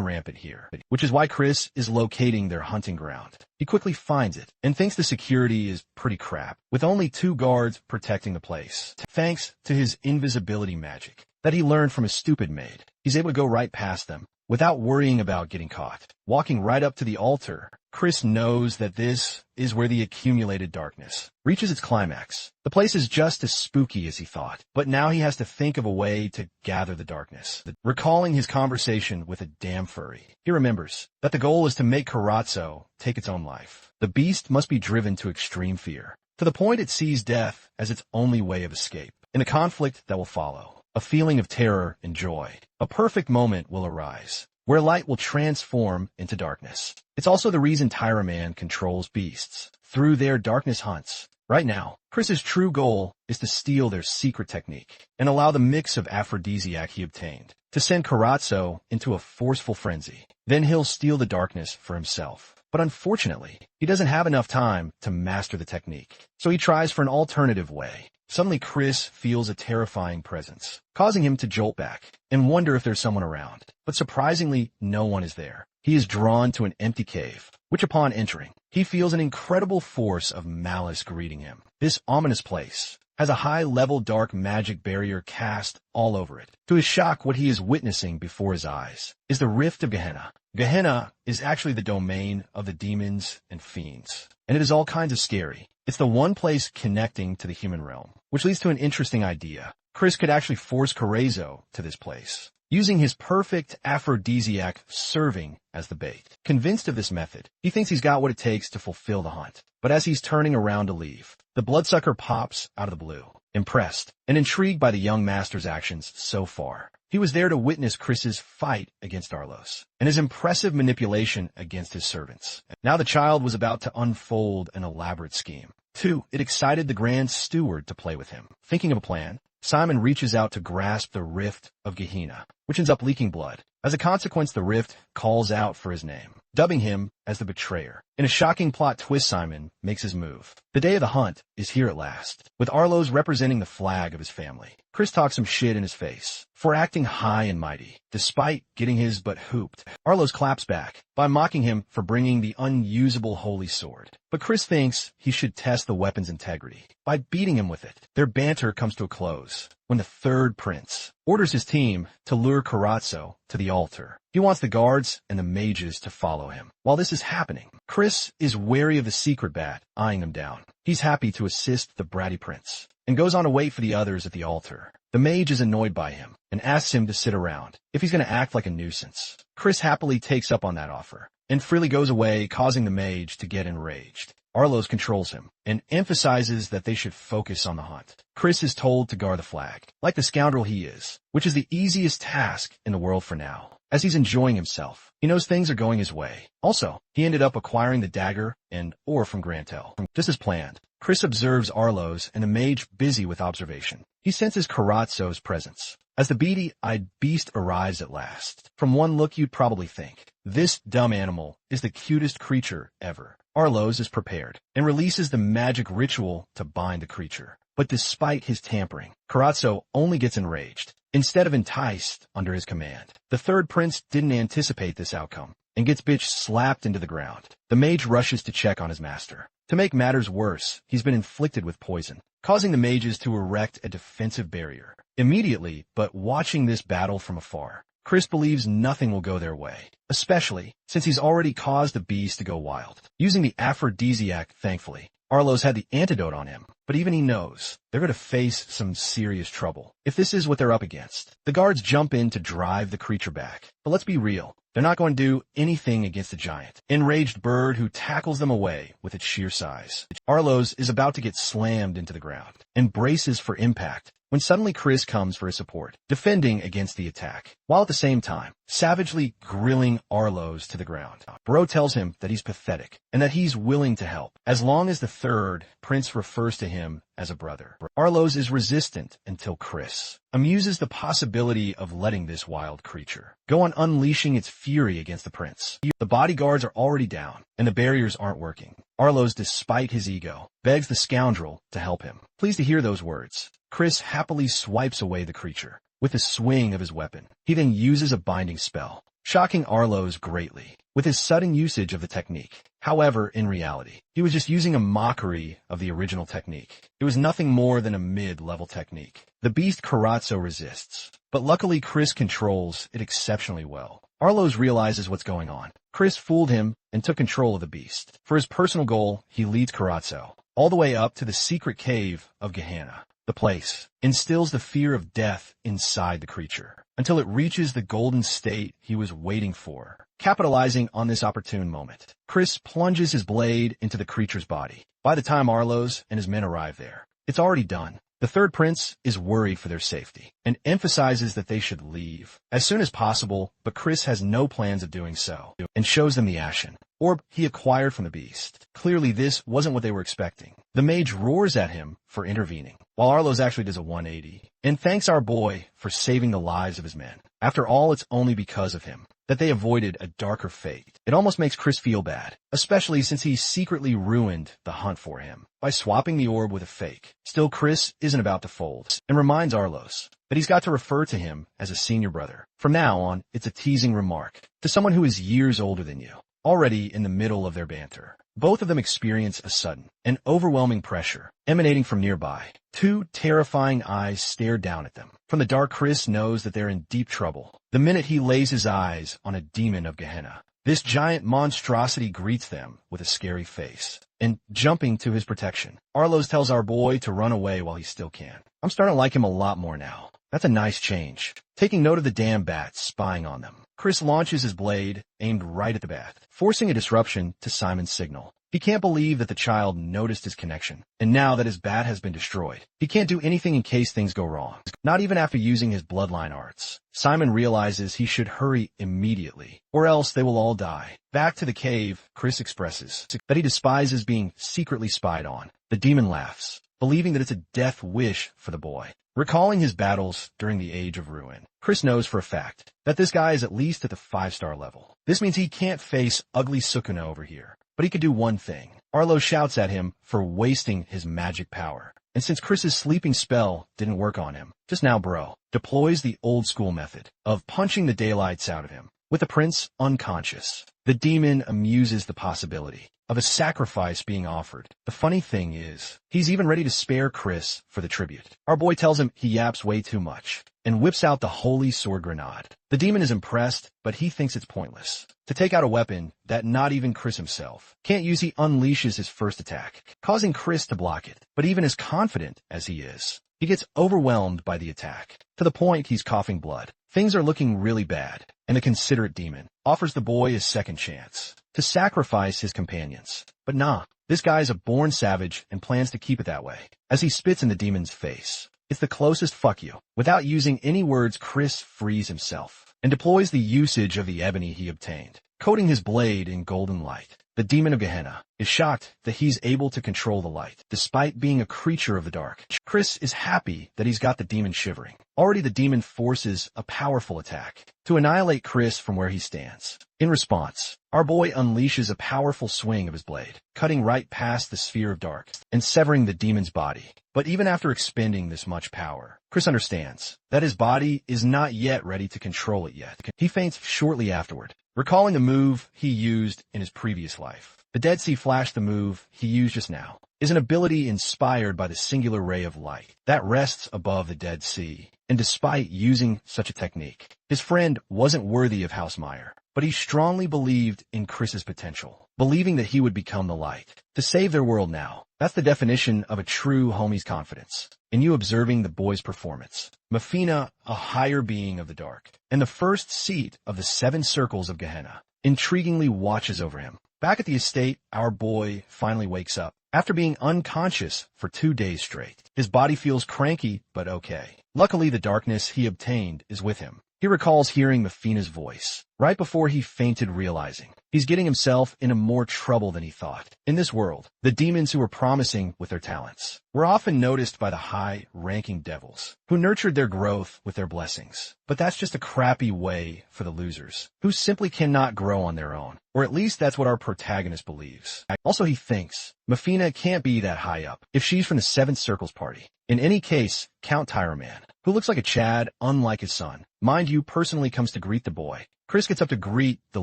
rampant here, which is why Chris is locating their hunting ground. He quickly finds it and thinks the security is pretty crap, with only 2 guards protecting the place. Thanks to his invisibility magic that he learned from his stupid maid, he's able to go right past them without worrying about getting caught. Walking right up to the altar, Chris knows that this is where the accumulated darkness reaches its climax. The place is just as spooky as he thought, but now he has to think of a way to gather the darkness. Recalling his conversation with a damn furry, he remembers that the goal is to make Karatzo take its own life. The beast must be driven to extreme fear, to the point it sees death as its only way of escape. In the conflict that will follow, a feeling of terror and joy, a perfect moment will arise, where light will transform into darkness. It's also the reason Tyraman controls beasts through their darkness hunts. Right now, Chris's true goal is to steal their secret technique and allow the mix of aphrodisiac he obtained to send Karatzo into a forceful frenzy. Then he'll steal the darkness for himself. But unfortunately, he doesn't have enough time to master the technique, so he tries for an alternative way. Suddenly, Chris feels a terrifying presence, causing him to jolt back and wonder if there's someone around. But surprisingly, no one is there. He is drawn to an empty cave, which upon entering, he feels an incredible force of malice greeting him. This ominous place has a high-level dark magic barrier cast all over it. To his shock, what he is witnessing before his eyes is the Rift of Gehenna. Gehenna is actually the domain of the demons and fiends, and it is all kinds of scary. It's the one place connecting to the human realm, which leads to an interesting idea. Chris could actually force Karatzo to this place, using his perfect aphrodisiac serving as the bait. Convinced of this method, he thinks he's got what it takes to fulfill the hunt. But as he's turning around to leave, the bloodsucker pops out of the blue. Impressed and intrigued by the young master's actions so far, he was there to witness Chris's fight against Arlos and his impressive manipulation against his servants. Now the child was about to unfold an elaborate scheme. 2. It excited the Grand Steward to play with him. Thinking of a plan, Simon reaches out to grasp the Rift of Gehenna, which ends up leaking blood. As a consequence, the rift calls out for his name. dubbing him as the betrayer. In a shocking plot twist, Simon makes his move. The day of the hunt is here at last, with Arlos representing the flag of his family. Chris talks some shit in his face for acting high and mighty, despite getting his butt hooped. Arlos claps back by mocking him for bringing the unusable holy sword. But Chris thinks he should test the weapon's integrity by beating him with it. Their banter comes to a close when the third prince orders his team to lure Karatsu to the altar. He wants the guards and the mages to follow him. While this is happening, Chris is wary of the secret bat eyeing them down. He's happy to assist the bratty prince and goes on to wait for the others at the altar. The mage is annoyed by him and asks him to sit around if he's going to act like a nuisance. Chris happily takes up on that offer and freely goes away, causing the mage to get enraged. Arlos controls him and emphasizes that they should focus on the hunt. Chris is told to guard the flag, like the scoundrel he is, which is the easiest task in the world for now. As he's enjoying himself, he knows things are going his way. Also, he ended up acquiring the dagger and ore from Grantel. Just as planned, Chris observes Arlos and the mage busy with observation. He senses Karatsu's presence as the beady-eyed beast arrives at last. From one look, you'd probably think, this dumb animal is the cutest creature ever. Arlos is prepared and releases the magic ritual to bind the creature. But despite his tampering, Karatsu only gets enraged instead of enticed under his command. The third prince didn't anticipate this outcome and gets bitch slapped into the ground. The mage rushes to check on his master. To make matters worse, he's been inflicted with poison, causing the mages to erect a defensive barrier. Immediately, but watching this battle from afar, Chris believes nothing will go their way, especially since he's already caused the beast to go wild. Using the aphrodisiac, thankfully, Arlos had the antidote on him, but even he knows they're going to face some serious trouble if this is what they're up against. The guards jump in to drive the creature back, but let's be real. They're not going to do anything against the giant, enraged bird who tackles them away with its sheer size. Arlos is about to get slammed into the ground and braces for impact when suddenly Chris comes for his support, defending against the attack, while at the same time savagely grilling Arlos to the ground. Bro tells him that he's pathetic and that he's willing to help, as long as the third prince refers to him as a brother. Arlos is resistant until Chris amuses the possibility of letting this wild creature go on unleashing its fury against the prince. The bodyguards are already down, and the barriers aren't working. Arlos, despite his ego, begs the scoundrel to help him. Pleased to hear those words, Chris happily swipes away the creature with a swing of his weapon. He then uses a binding spell, shocking Arlos greatly with his sudden usage of the technique. However, in reality, he was just using a mockery of the original technique. It was nothing more than a mid-level technique. The beast Karatsu resists, but luckily Chris controls it exceptionally well. Arlos realizes what's going on. Chris fooled him and took control of the beast. For his personal goal, he leads Karatsu all the way up to the secret cave of Gehenna. The place instills the fear of death inside the creature until it reaches the golden state he was waiting for. Capitalizing on this opportune moment, Chris plunges his blade into the creature's body. By the time Arlos and his men arrive there, it's already done. The third prince is worried for their safety and emphasizes that they should leave as soon as possible, but Chris has no plans of doing so and shows them the ashen orb he acquired from the beast. Clearly, this wasn't what they were expecting. The mage roars at him for intervening, while Arlos actually does a 180 and thanks our boy for saving the lives of his men. After all, it's only because of him that they avoided a darker fate. It almost makes Chris feel bad, especially since he secretly ruined the hunt for him by swapping the orb with a fake. Still, Chris isn't about to fold and reminds Arlos that he's got to refer to him as a senior brother. From now on, it's a teasing remark to someone who is years older than you. Already in the middle of their banter, both of them experience a sudden and overwhelming pressure emanating from nearby. Two terrifying eyes stare down at them. From the dark, Chris knows that they're in deep trouble the minute he lays his eyes on a demon of Gehenna. This giant monstrosity greets them with a scary face and jumping to his protection. Arlos tells our boy to run away while he still can. I'm starting to like him a lot more now. That's a nice change. Taking note of the damn bats spying on them, Chris launches his blade, aimed right at the bat, forcing a disruption to Simon's signal. He can't believe that the child noticed his connection, and now that his bat has been destroyed, he can't do anything in case things go wrong. Not even after using his bloodline arts. Simon realizes he should hurry immediately, or else they will all die. Back to the cave, Chris expresses that he despises being secretly spied on. The demon laughs, believing that it's a death wish for the boy. Recalling his battles during the Age of Ruin, Chris knows for a fact that this guy is at least at the 5-star level. This means he can't face ugly Sukuna over here. But he could do one thing. Arlo shouts at him for wasting his magic power. And since Chris's sleeping spell didn't work on him, just now bro deploys the old school method of punching the daylights out of him. With the prince unconscious, the demon amuses the possibility of a sacrifice being offered. The funny thing is, he's even ready to spare Chris for the tribute. Our boy tells him he yaps way too much and whips out the holy sword grenade. The demon is impressed, but he thinks it's pointless. To take out a weapon that not even Chris himself can't use, he unleashes his first attack, causing Chris to block it. But even as confident as he is, he gets overwhelmed by the attack, to the point he's coughing blood. Things are looking really bad, and the considerate demon offers the boy a second chance to sacrifice his companions. But nah, this guy's a born savage and plans to keep it that way. As he spits in the demon's face, it's the closest fuck you. Without using any words, Chris frees himself and deploys the usage of the ebony he obtained, coating his blade in golden light. The demon of Gehenna is shocked that he's able to control the light, despite being a creature of the dark. Chris is happy that he's got the demon shivering. Already the demon forces a powerful attack to annihilate Chris from where he stands. In response, our boy unleashes a powerful swing of his blade, cutting right past the sphere of dark and severing the demon's body. But even after expending this much power, Chris understands that his body is not yet ready to control it yet. He faints shortly afterward, recalling the move he used in his previous life. The Dead Sea Flash, the move he used just now, is an ability inspired by the singular ray of light that rests above the Dead Sea. And despite using such a technique, his friend wasn't worthy of House Meyer. But he strongly believed in Chris's potential, believing that he would become the light to save their world now. That's the definition of a true homie's confidence. In you observing the boy's performance, Mafina, a higher being of the dark, and the first seat of the 7 circles of Gehenna, intriguingly watches over him. Back at the estate, our boy finally wakes up. After being unconscious for 2 days straight, his body feels cranky but okay. Luckily, the darkness he obtained is with him. He recalls hearing Mafina's voice right before he fainted, realizing he's getting himself into more trouble than he thought. In this world, the demons who were promising with their talents were often noticed by the high-ranking devils, who nurtured their growth with their blessings. But that's just a crappy way for the losers, who simply cannot grow on their own. Or at least that's what our protagonist believes. Also, he thinks Mafina can't be that high up if she's from the 7 Circles party. In any case, Count Tyraman, who looks like a Chad unlike his son, mind you, personally comes to greet the boy. Chris gets up to greet the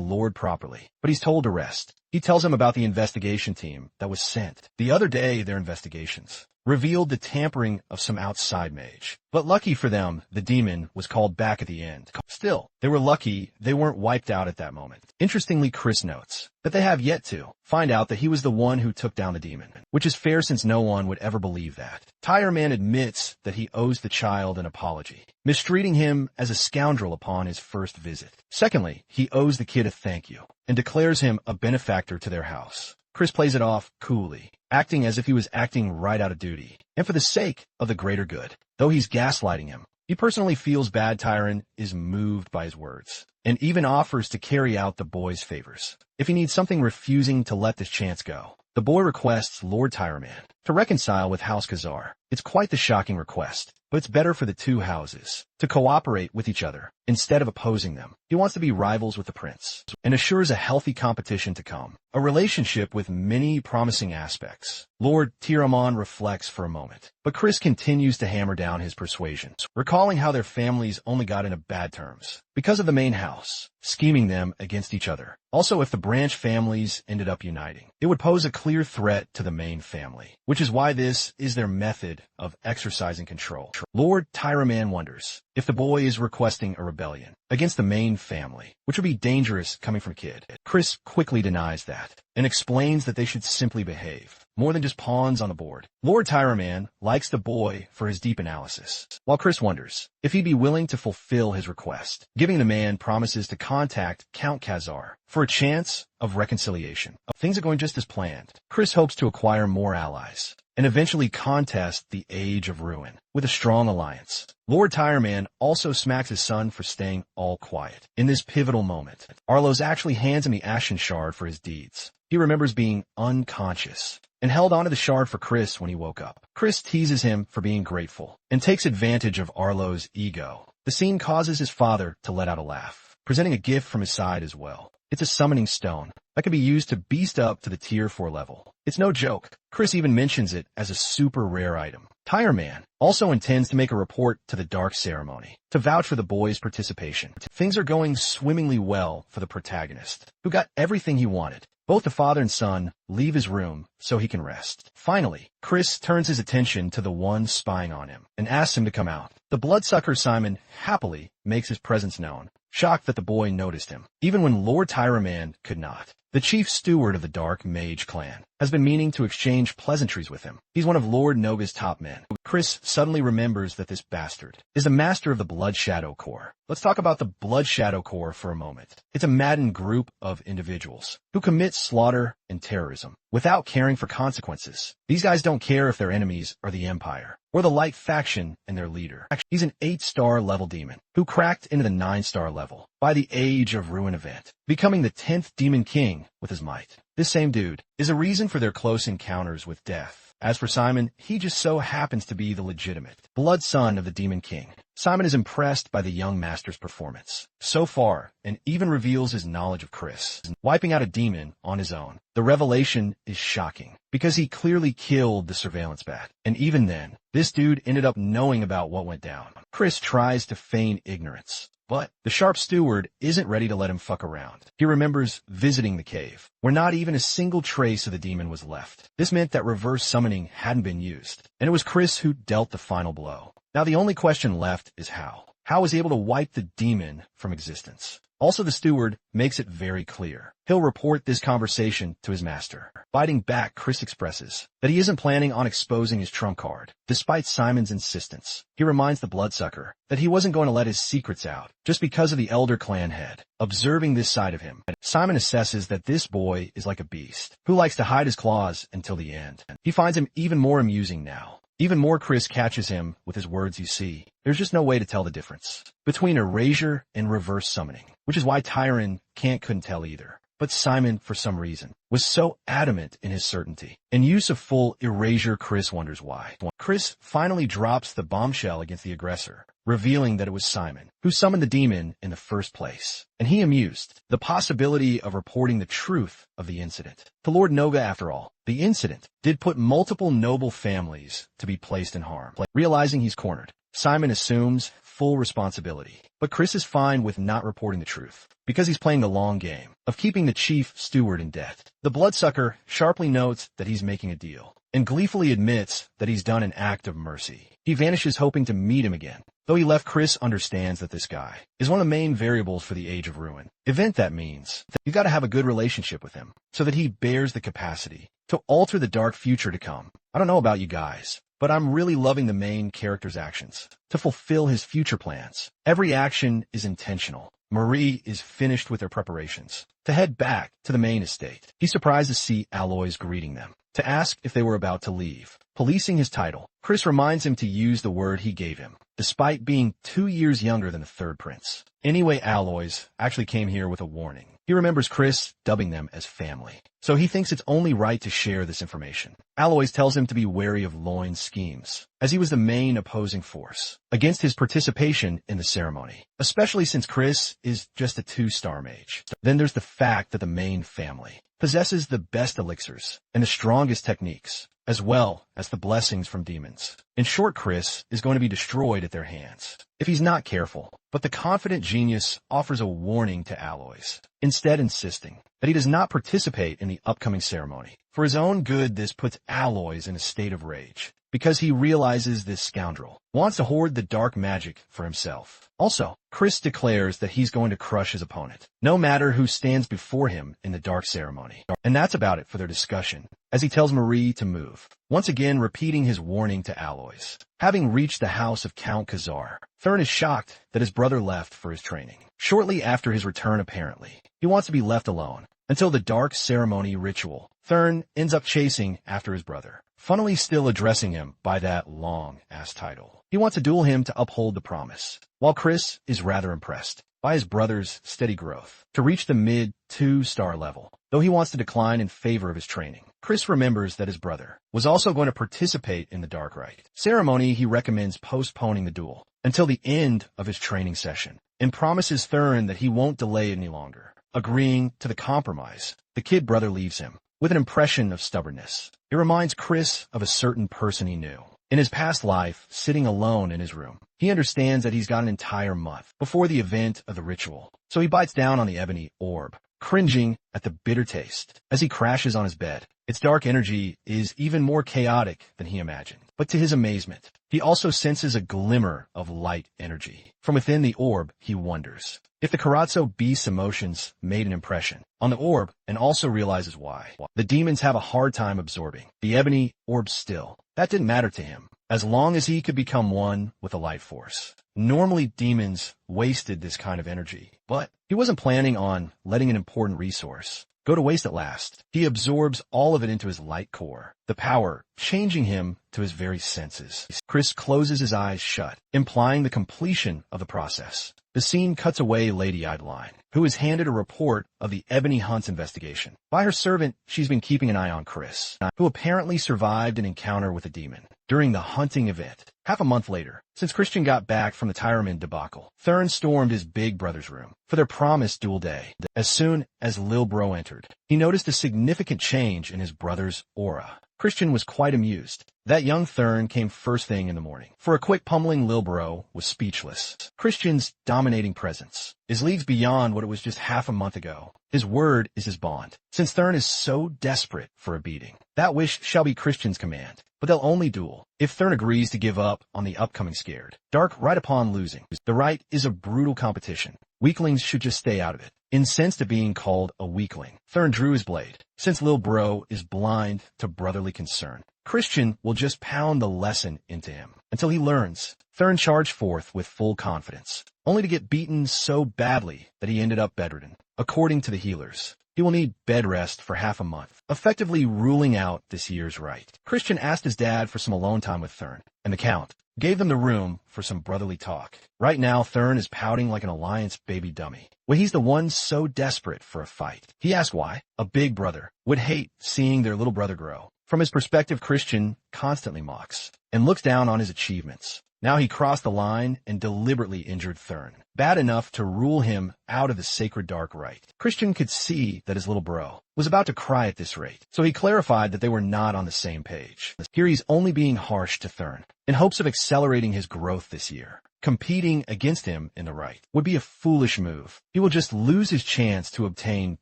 Lord properly, but he's told to rest. He tells him about the investigation team that was sent. The other day, their investigations revealed the tampering of some outside mage. But lucky for them, the demon was called back at the end. Still, they were lucky they weren't wiped out at that moment. Interestingly, Chris notes that they have yet to find out that he was the one who took down the demon, which is fair since no one would ever believe that. Tyreman admits that he owes the child an apology, mistreating him as a scoundrel upon his first visit. Secondly, he owes the kid a thank you and declares him a benefactor to their house. Chris plays it off coolly, acting as if he was acting right out of duty, and for the sake of the greater good. Though he's gaslighting him, he personally feels bad Tyron is moved by his words, and even offers to carry out the boy's favors if he needs something, refusing to let this chance go. The boy requests Lord Tyraman to reconcile with House Khazar. It's quite the shocking request, but it's better for the two houses to cooperate with each other instead of opposing them. He wants to be rivals with the prince and assures a healthy competition to come, a relationship with many promising aspects. Lord Tyraman reflects for a moment, but Chris continues to hammer down his persuasions, recalling how their families only got into bad terms because of the main house scheming them against each other. Also, if the branch families ended up uniting, it would pose a clear threat to the main family, which is why this is their method of exercising control. Lord Tyraman wonders if the boy is requesting a rebellion against the main family, which would be dangerous coming from a kid. Chris quickly denies that and explains that they should simply behave, more than just pawns on the board. Lord Tyraman likes the boy for his deep analysis, while Chris wonders if he'd be willing to fulfill his request. Giving the man promises to contact Count Khazar for a chance of reconciliation. Things are going just as planned. Chris hopes to acquire more allies and eventually contest the Age of Ruin with a strong alliance. Lord Tyraman also smacks his son for staying all quiet. In this pivotal moment, Arlos actually hands him the Ashen Shard for his deeds. He remembers being unconscious and held onto the shard for Chris when he woke up. Chris teases him for being grateful and takes advantage of Arlo's ego The scene causes his father to let out a laugh, presenting a gift from his side as well. It's a summoning stone that can be used to beast up to the tier 4 level. It's no joke. Chris even mentions it as a super rare item. Tire Man also intends to make a report to the Dark Ceremony to vouch for the boy's participation. Things are going swimmingly well for the protagonist, who got everything he wanted. Both the father and son leave his room so he can rest. Finally, Chris turns his attention to the one spying on him and asks him to come out. The bloodsucker Simon happily makes his presence known, shocked that the boy noticed him, even when Lord Tyraman could not. The chief steward of the Dark Mage clan has been meaning to exchange pleasantries with him. He's one of Lord Noga's top men. Chris suddenly remembers that this bastard is the master of the Blood Shadow Corps. Let's talk about the Blood Shadow Corps for a moment. It's a maddened group of individuals who commit slaughter and terrorism without caring for consequences. These guys don't care if their enemies are the Empire or the Light faction and their leader. He's an 8-star level demon who cracked into the 9-star level by the Age of Ruin event, becoming the 10th Demon King with his might. This same dude is a reason for their close encounters with death. As for Simon, he just so happens to be the legitimate blood son of the Demon King. Simon is impressed by the young master's performance so far and even reveals his knowledge of Chris, wiping out a demon on his own. The revelation is shocking because he clearly killed the surveillance bat. And even then, this dude ended up knowing about what went down. Chris tries to feign ignorance, but the sharp steward isn't ready to let him fuck around. He remembers visiting the cave, where not even a single trace of the demon was left. This meant that reverse summoning hadn't been used, and it was Chris who dealt the final blow. Now the only question left is how. How was he able to wipe the demon from existence? Also, the steward makes it very clear. He'll report this conversation to his master. Fighting back, Chris expresses that he isn't planning on exposing his trump card, despite Simon's insistence. He reminds the bloodsucker that he wasn't going to let his secrets out just because of the elder clan head. Observing this side of him, Simon assesses that this boy is like a beast who likes to hide his claws until the end. He finds him even more amusing now. Even more, Chris catches him with his words. You see, there's just no way to tell the difference between erasure and reverse summoning, which is why Tyron couldn't tell either. But Simon, for some reason, was so adamant in his certainty. In use of full erasure, Chris wonders why. Chris finally drops the bombshell against the aggressor, revealing that it was Simon who summoned the demon in the first place. And he amused the possibility of reporting the truth of the incident to Lord Noga. After all, the incident did put multiple noble families to be placed in harm. Realizing he's cornered, Simon assumes full responsibility. But Chris is fine with not reporting the truth, because he's playing the long game of keeping the chief steward in debt. The bloodsucker sharply notes that he's making a deal, and gleefully admits that he's done an act of mercy. He vanishes hoping to meet him again, though he left. Chris understands that this guy is one of the main variables for the Age of Ruin event. That means that you gotta have a good relationship with him, so that he bears the capacity to alter the dark future to come. I don't know about you guys, but I'm really loving the main character's actions to fulfill his future plans. Every action is intentional. Marie is finished with their preparations to head back to the main estate. He's surprised to see Aloys greeting them, to ask if they were about to leave. Policing his title, Chris reminds him to use the word he gave him, despite being 2 years younger than the third prince. Anyway, Aloys actually came here with a warning. He remembers Chris dubbing them as family, so he thinks it's only right to share this information. Aloys tells him to be wary of Loin's schemes, as he was the main opposing force against his participation in the ceremony, especially since Chris is just a 2-star mage. Then there's the fact that the main family possesses the best elixirs and the strongest techniques, as well as the blessings from demons. In short, Chris is going to be destroyed at their hands if he's not careful. But the confident genius offers a warning to Aloys, instead insisting that he does not participate in the upcoming ceremony. For his own good, this puts Aloys in a state of rage, because he realizes this scoundrel wants to hoard the dark magic for himself. Also, Chris declares that he's going to crush his opponent, no matter who stands before him in the dark ceremony. And that's about it for their discussion, as he tells Marie to move, once again repeating his warning to Aloys. Having reached the house of Count Khazar, Thurn is shocked that his brother left for his training. Shortly after his return, apparently, he wants to be left alone until the dark ceremony ritual. Thurn ends up chasing after his brother, funnily still addressing him by that long-ass title. He wants to duel him to uphold the promise, while Chris is rather impressed by his brother's steady growth to reach the mid 2-star level, though he wants to decline in favor of his training. Chris remembers that his brother was also going to participate in the dark rite ceremony. He recommends postponing the duel until the end of his training session and promises Thurin that he won't delay any longer. Agreeing to the compromise, the kid brother leaves him with an impression of stubbornness. It reminds Chris of a certain person he knew in his past life, sitting alone in his room. He understands that he's got an entire month before the event of the ritual, so he bites down on the ebony orb, cringing at the bitter taste as he crashes on his bed. Its dark energy is even more chaotic than he imagined. But to his amazement, he also senses a glimmer of light energy. From within the orb, he wonders if the Karatso beast's emotions made an impression on the orb, and also realizes why. The demons have a hard time absorbing the ebony orb still. That didn't matter to him, as long as he could become one with the light force. Normally, demons wasted this kind of energy, but he wasn't planning on letting an important resource go to waste at last. He absorbs all of it into his light core, the power changing him to his very senses. Chris closes his eyes shut, implying the completion of the process. The scene cuts away Lady Eyeline, who is handed a report of the Ebony Hunt's investigation. By her servant, she's been keeping an eye on Chris, who apparently survived an encounter with a demon during the hunting event. Half a month later, since Christian got back from the Tyraman debacle, Thurin stormed his big brother's room for their promised duel day. As soon as Lil Bro entered, he noticed a significant change in his brother's aura. Christian was quite amused. That young Thurin came first thing in the morning. For a quick pummeling, Lil Bro was speechless. Christian's dominating presence is leagues beyond what it was just half a month ago. His word is his bond. Since Thurin is so desperate for a beating, that wish shall be Christian's command. But they'll only duel if Thurin agrees to give up on the upcoming scared dark right upon losing. The right is a brutal competition. Weaklings should just stay out of it. Incensed at being called a weakling, Thurin drew his blade. Since Lil Bro is blind to brotherly concern, Christian will just pound the lesson into him until he learns. Thurin charged forth with full confidence, only to get beaten so badly that he ended up bedridden. According to the healers, he will need bed rest for half a month, effectively ruling out this year's rite. Christian asked his dad for some alone time with Thurin, and the Count gave them the room for some brotherly talk. Right now, Thurin is pouting like an Alliance baby dummy. Well, he's the one so desperate for a fight. He asked why a big brother would hate seeing their little brother grow. From his perspective, Christian constantly mocks and looks down on his achievements. Now he crossed the line and deliberately injured Thurin, bad enough to rule him out of the sacred dark rite. Christian could see that his little bro was about to cry at this rate, so he clarified that they were not on the same page. Here he's only being harsh to Thurin in hopes of accelerating his growth this year. Competing against him in the rite would be a foolish move. He will just lose his chance to obtain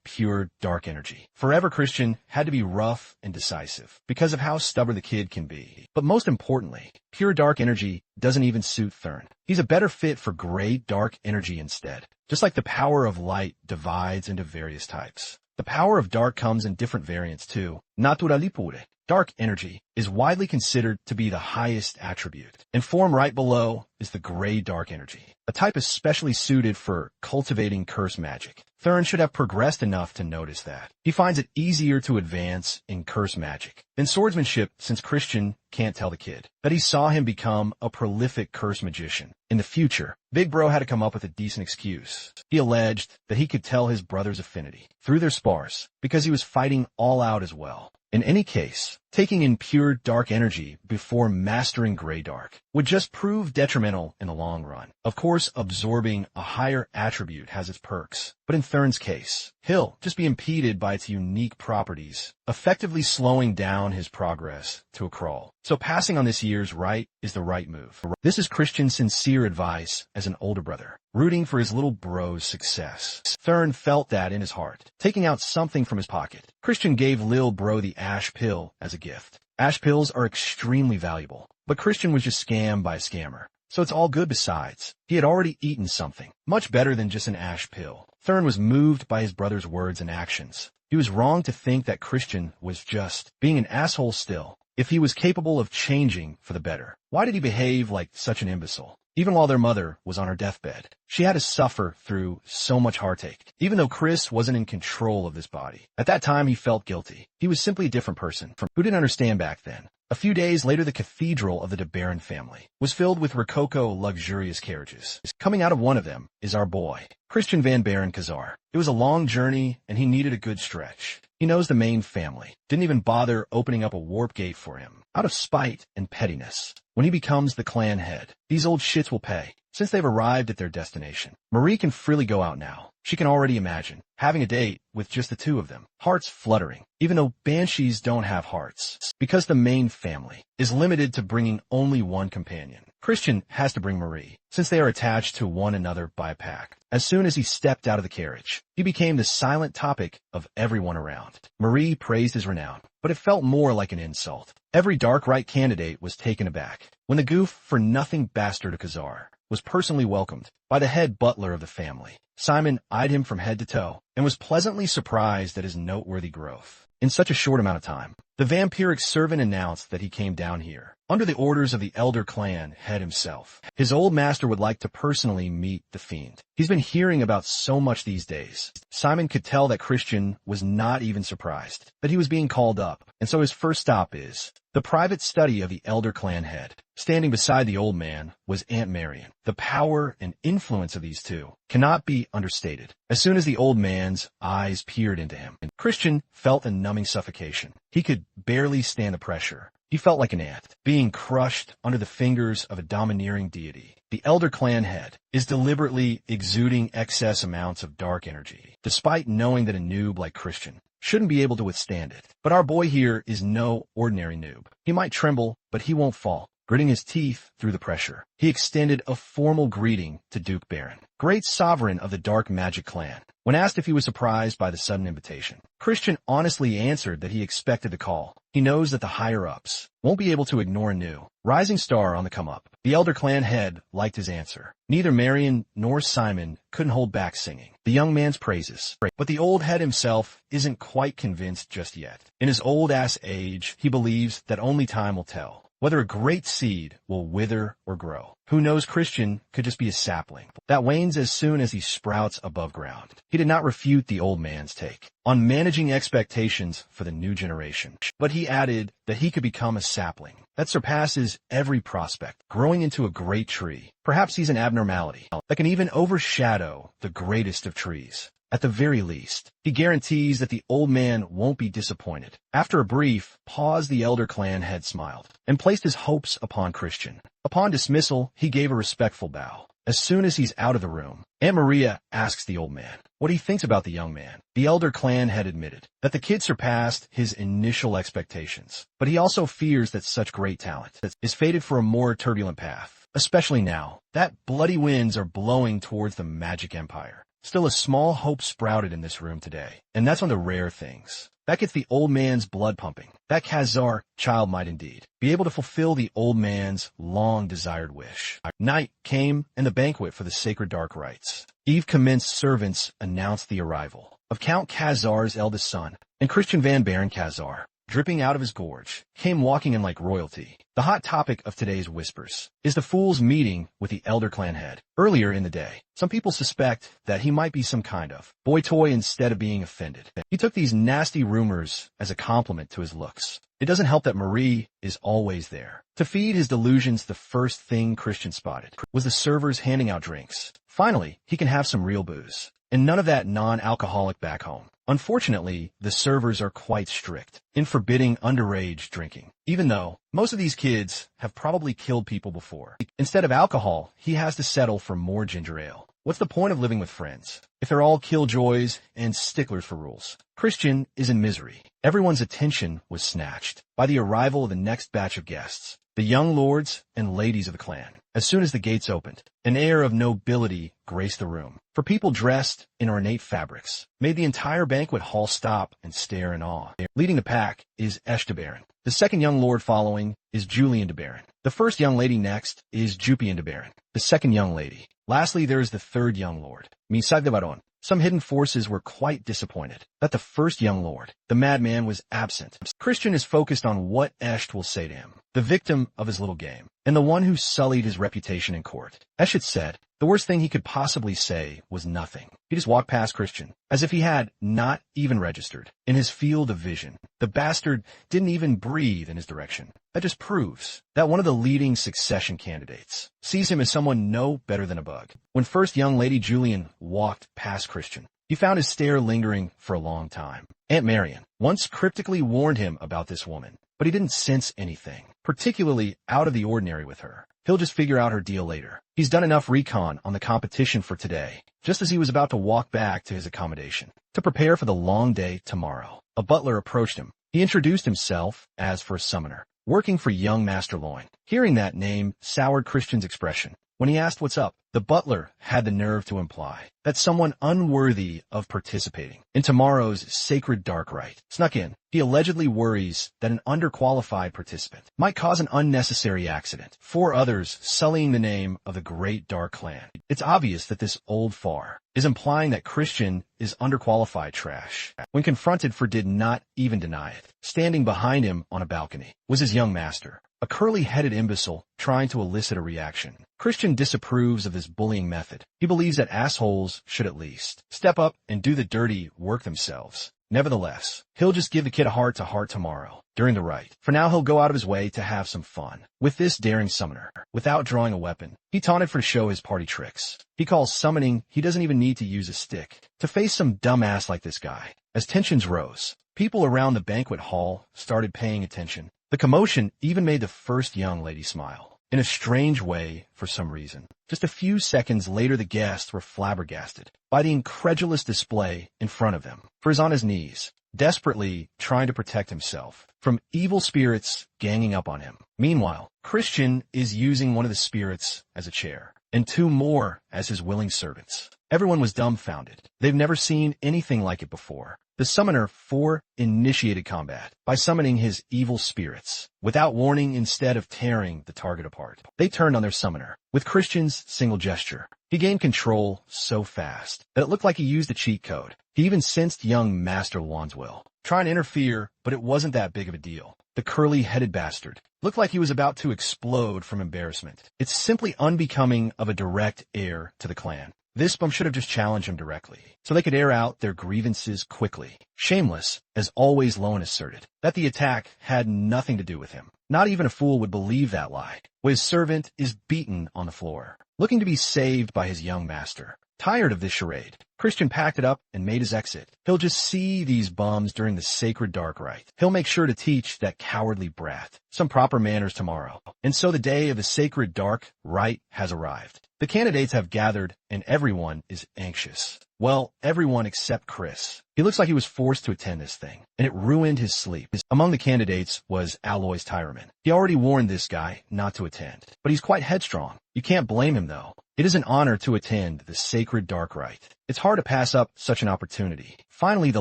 pure dark energy. Forever Christian had to be rough and decisive because of how stubborn the kid can be. But most importantly, pure dark energy doesn't even suit Thurin. He's a better fit for gray dark energy instead. Just like the power of light divides into various types, the power of dark comes in different variants too. Naturali pure. Dark energy is widely considered to be the highest attribute, and form right below is the gray dark energy, a type especially suited for cultivating curse magic. Thurin should have progressed enough to notice that. He finds it easier to advance in curse magic than swordsmanship, since Christian can't tell the kid that he saw him become a prolific curse magician. In the future, Big Bro had to come up with a decent excuse. He alleged that he could tell his brother's affinity through their spars because he was fighting all out as well. In any case, taking in pure dark energy before mastering gray dark would just prove detrimental in the long run. Of course, absorbing a higher attribute has its perks, but in Thurin's case, he'll just be impeded by its unique properties, effectively slowing down his progress to a crawl. So passing on this year's rite is the right move. This is Christian's sincere advice as an older brother, rooting for his little bro's success. Thurin felt that in his heart. Taking out something from his pocket, Christian gave Lil Bro the ash pill as a gift. Ash pills are extremely valuable, but Christian was just scammed by a scammer, so it's all good. Besides, he had already eaten something much better than just an ash pill. Thurin was moved by his brother's words and actions. He was wrong to think that Christian was just being an asshole still. If he was capable of changing for the better, why did he behave like such an imbecile? Even while their mother was on her deathbed, she had to suffer through so much heartache, even though Chris wasn't in control of this body. At that time, he felt guilty. He was simply a different person who didn't understand back then. A few days later, the cathedral of the De Baron family was filled with Rococo luxurious carriages. Coming out of one of them is our boy, Christian Van Baron Kazar. It was a long journey, and he needed a good stretch. He knows the main family didn't even bother opening up a warp gate for him, out of spite and pettiness. When he becomes the clan head, these old shits will pay, since they've arrived at their destination. Marie can freely go out now. She can already imagine having a date with just the two of them, hearts fluttering, even though banshees don't have hearts, because the main family is limited to bringing only one companion. Christian has to bring Marie, since they are attached to one another by a pact. As soon as he stepped out of the carriage, he became the silent topic of everyone around. Marie praised his renown, but it felt more like an insult. Every dark right candidate was taken aback when the goof-for-nothing bastard of Khazar was personally welcomed by the head butler of the family. Simon eyed him from head to toe and was pleasantly surprised at his noteworthy growth. In such a short amount of time, the vampiric servant announced that he came down here under the orders of the elder clan head himself. His old master would like to personally meet the fiend. He's been hearing about so much these days. Simon could tell that Christian was not even surprised that he was being called up, and so his first stop is the private study of the elder clan head. Standing beside the old man was Aunt Marion. The power and influence of these two cannot be understated. As soon as the old man's eyes peered into him, Christian felt a numbing suffocation. He could barely stand the pressure. He felt like an ant, being crushed under the fingers of a domineering deity. The elder clan head is deliberately exuding excess amounts of dark energy, despite knowing that a noob like Christian shouldn't be able to withstand it. But our boy here is no ordinary noob. He might tremble, but he won't fall. Gritting his teeth through the pressure, he extended a formal greeting to Duke Baron, great sovereign of the dark magic clan. When asked if he was surprised by the sudden invitation, Christian honestly answered that he expected the call. He knows that the higher-ups won't be able to ignore a new rising star on the come-up. The elder clan head liked his answer. Neither Marion nor Simon couldn't hold back singing the young man's praises. But the old head himself isn't quite convinced just yet. In his old-ass age, he believes that only time will tell whether a great seed will wither or grow. Who knows, Christian could just be a sapling that wanes as soon as he sprouts above ground. He did not refute the old man's take on managing expectations for the new generation, but he added that he could become a sapling that surpasses every prospect, growing into a great tree. Perhaps he's an abnormality that can even overshadow the greatest of trees. At the very least, he guarantees that the old man won't be disappointed. After a brief pause, the elder clan head smiled and placed his hopes upon Christian. Upon dismissal, he gave a respectful bow. As soon as he's out of the room, Aunt Maria asks the old man what he thinks about the young man. The elder clan head admitted that the kid surpassed his initial expectations, but he also fears that such great talent is fated for a more turbulent path, especially now that bloody winds are blowing towards the magic empire. Still, a small hope sprouted in this room today, and that's on the rare things. That gets the old man's blood pumping. That Khazar child might indeed be able to fulfill the old man's long-desired wish. Night came, and the banquet for the sacred dark rites. Eve commenced. Servants announced the arrival of Count Khazar's eldest son, and Christian Van Baron Khazar, dripping out of his gorge, came walking in like royalty. The hot topic of today's whispers is the fool's meeting with the elder clan head. Earlier in the day, some people suspect that he might be some kind of boy toy instead of being offended. He took these nasty rumors as a compliment to his looks. It doesn't help that Marie is always there. To feed his delusions, the first thing Christian spotted was the servers handing out drinks. Finally, he can have some real booze, and none of that non-alcoholic back home. Unfortunately, the servers are quite strict in forbidding underage drinking, even though most of these kids have probably killed people before. Instead of alcohol, he has to settle for more ginger ale. What's the point of living with friends if they're all killjoys and sticklers for rules? Christian is in misery. Everyone's attention was snatched by the arrival of the next batch of guests, the young lords and ladies of the clan. As soon as the gates opened, an air of nobility graced the room, for people dressed in ornate fabrics made the entire banquet hall stop and stare in awe. Leading the pack is Esh de Baron. The second young lord following is Julian de Baron. The first young lady next is Jupian de Baron, the second young lady. Lastly, there is the third young lord, Misag de Baron. Some hidden forces were quite disappointed that the first young lord, the madman, was absent. Christian is focused on what Esht will say to him, the victim of his little game, and the one who sullied his reputation in court. Esht said the worst thing he could possibly say was nothing. He just walked past Christian, as if he had not even registered in his field of vision. The bastard didn't even breathe in his direction. That just proves that one of the leading succession candidates sees him as someone no better than a bug. When first young lady Julian walked past Christian, He found his stare lingering for a long time. Aunt Marion once cryptically warned him about this woman, but he didn't sense anything particularly out of the ordinary with her. He'll just figure out her deal later. He's done enough recon on the competition for today, just as he was about to walk back to his accommodation to prepare for the long day tomorrow. A butler approached him. He introduced himself as first summoner, working for young Master Loin. Hearing that name soured Christian's expression. When he asked what's up, the butler had the nerve to imply that someone unworthy of participating in tomorrow's sacred dark rite snuck in. He allegedly worries that an underqualified participant might cause an unnecessary accident, 4 others sullying the name of the Great Dark Clan. It's obvious that this old far is implying that Christian is underqualified trash. When confronted, Fur did not even deny it. Standing behind him on a balcony was his young master, a curly-headed imbecile trying to elicit a reaction. Christian disapproves of this bullying method. He believes that assholes should at least step up and do the dirty work themselves. Nevertheless, he'll just give the kid a heart-to-heart tomorrow during the rite. For now, he'll go out of his way to have some fun with this daring summoner. Without drawing a weapon, he taunted Fur to show his party tricks. He calls summoning he doesn't even need to use a stick to face some dumbass like this guy. As tensions rose, people around the banquet hall started paying attention. The commotion even made the first young lady smile in a strange way for some reason. Just a few seconds later, the guests were flabbergasted by the incredulous display in front of them. Fur is on his knees, desperately trying to protect himself from evil spirits ganging up on him. Meanwhile, Christian is using one of the spirits as a chair and 2 more as his willing servants. Everyone was dumbfounded. They've never seen anything like it before. The summoner 4 initiated combat by summoning his evil spirits without warning. Instead of tearing the target apart, they turned on their summoner with Christian's single gesture. He gained control so fast that it looked like he used a cheat code. He even sensed young Master Luan's will, trying to interfere, but it wasn't that big of a deal. The curly-headed bastard looked like he was about to explode from embarrassment. It's simply unbecoming of a direct heir to the clan. This bum should have just challenged him directly, so they could air out their grievances quickly. Shameless, as always, Loan asserted that the attack had nothing to do with him. Not even a fool would believe that lie. His servant is beaten on the floor, looking to be saved by his young master. Tired of this charade, Christian packed it up and made his exit. He'll just see these bums during the sacred dark rite. He'll make sure to teach that cowardly brat some proper manners tomorrow. And so the day of the sacred dark rite has arrived. The candidates have gathered, and everyone is anxious. Well, everyone except Chris. He looks like he was forced to attend this thing, and it ruined his sleep. Among the candidates was Aloy's Tyraman. He already warned this guy not to attend, but he's quite headstrong. You can't blame him, though. It is an honor to attend the sacred dark rite. It's hard to pass up such an opportunity. Finally, the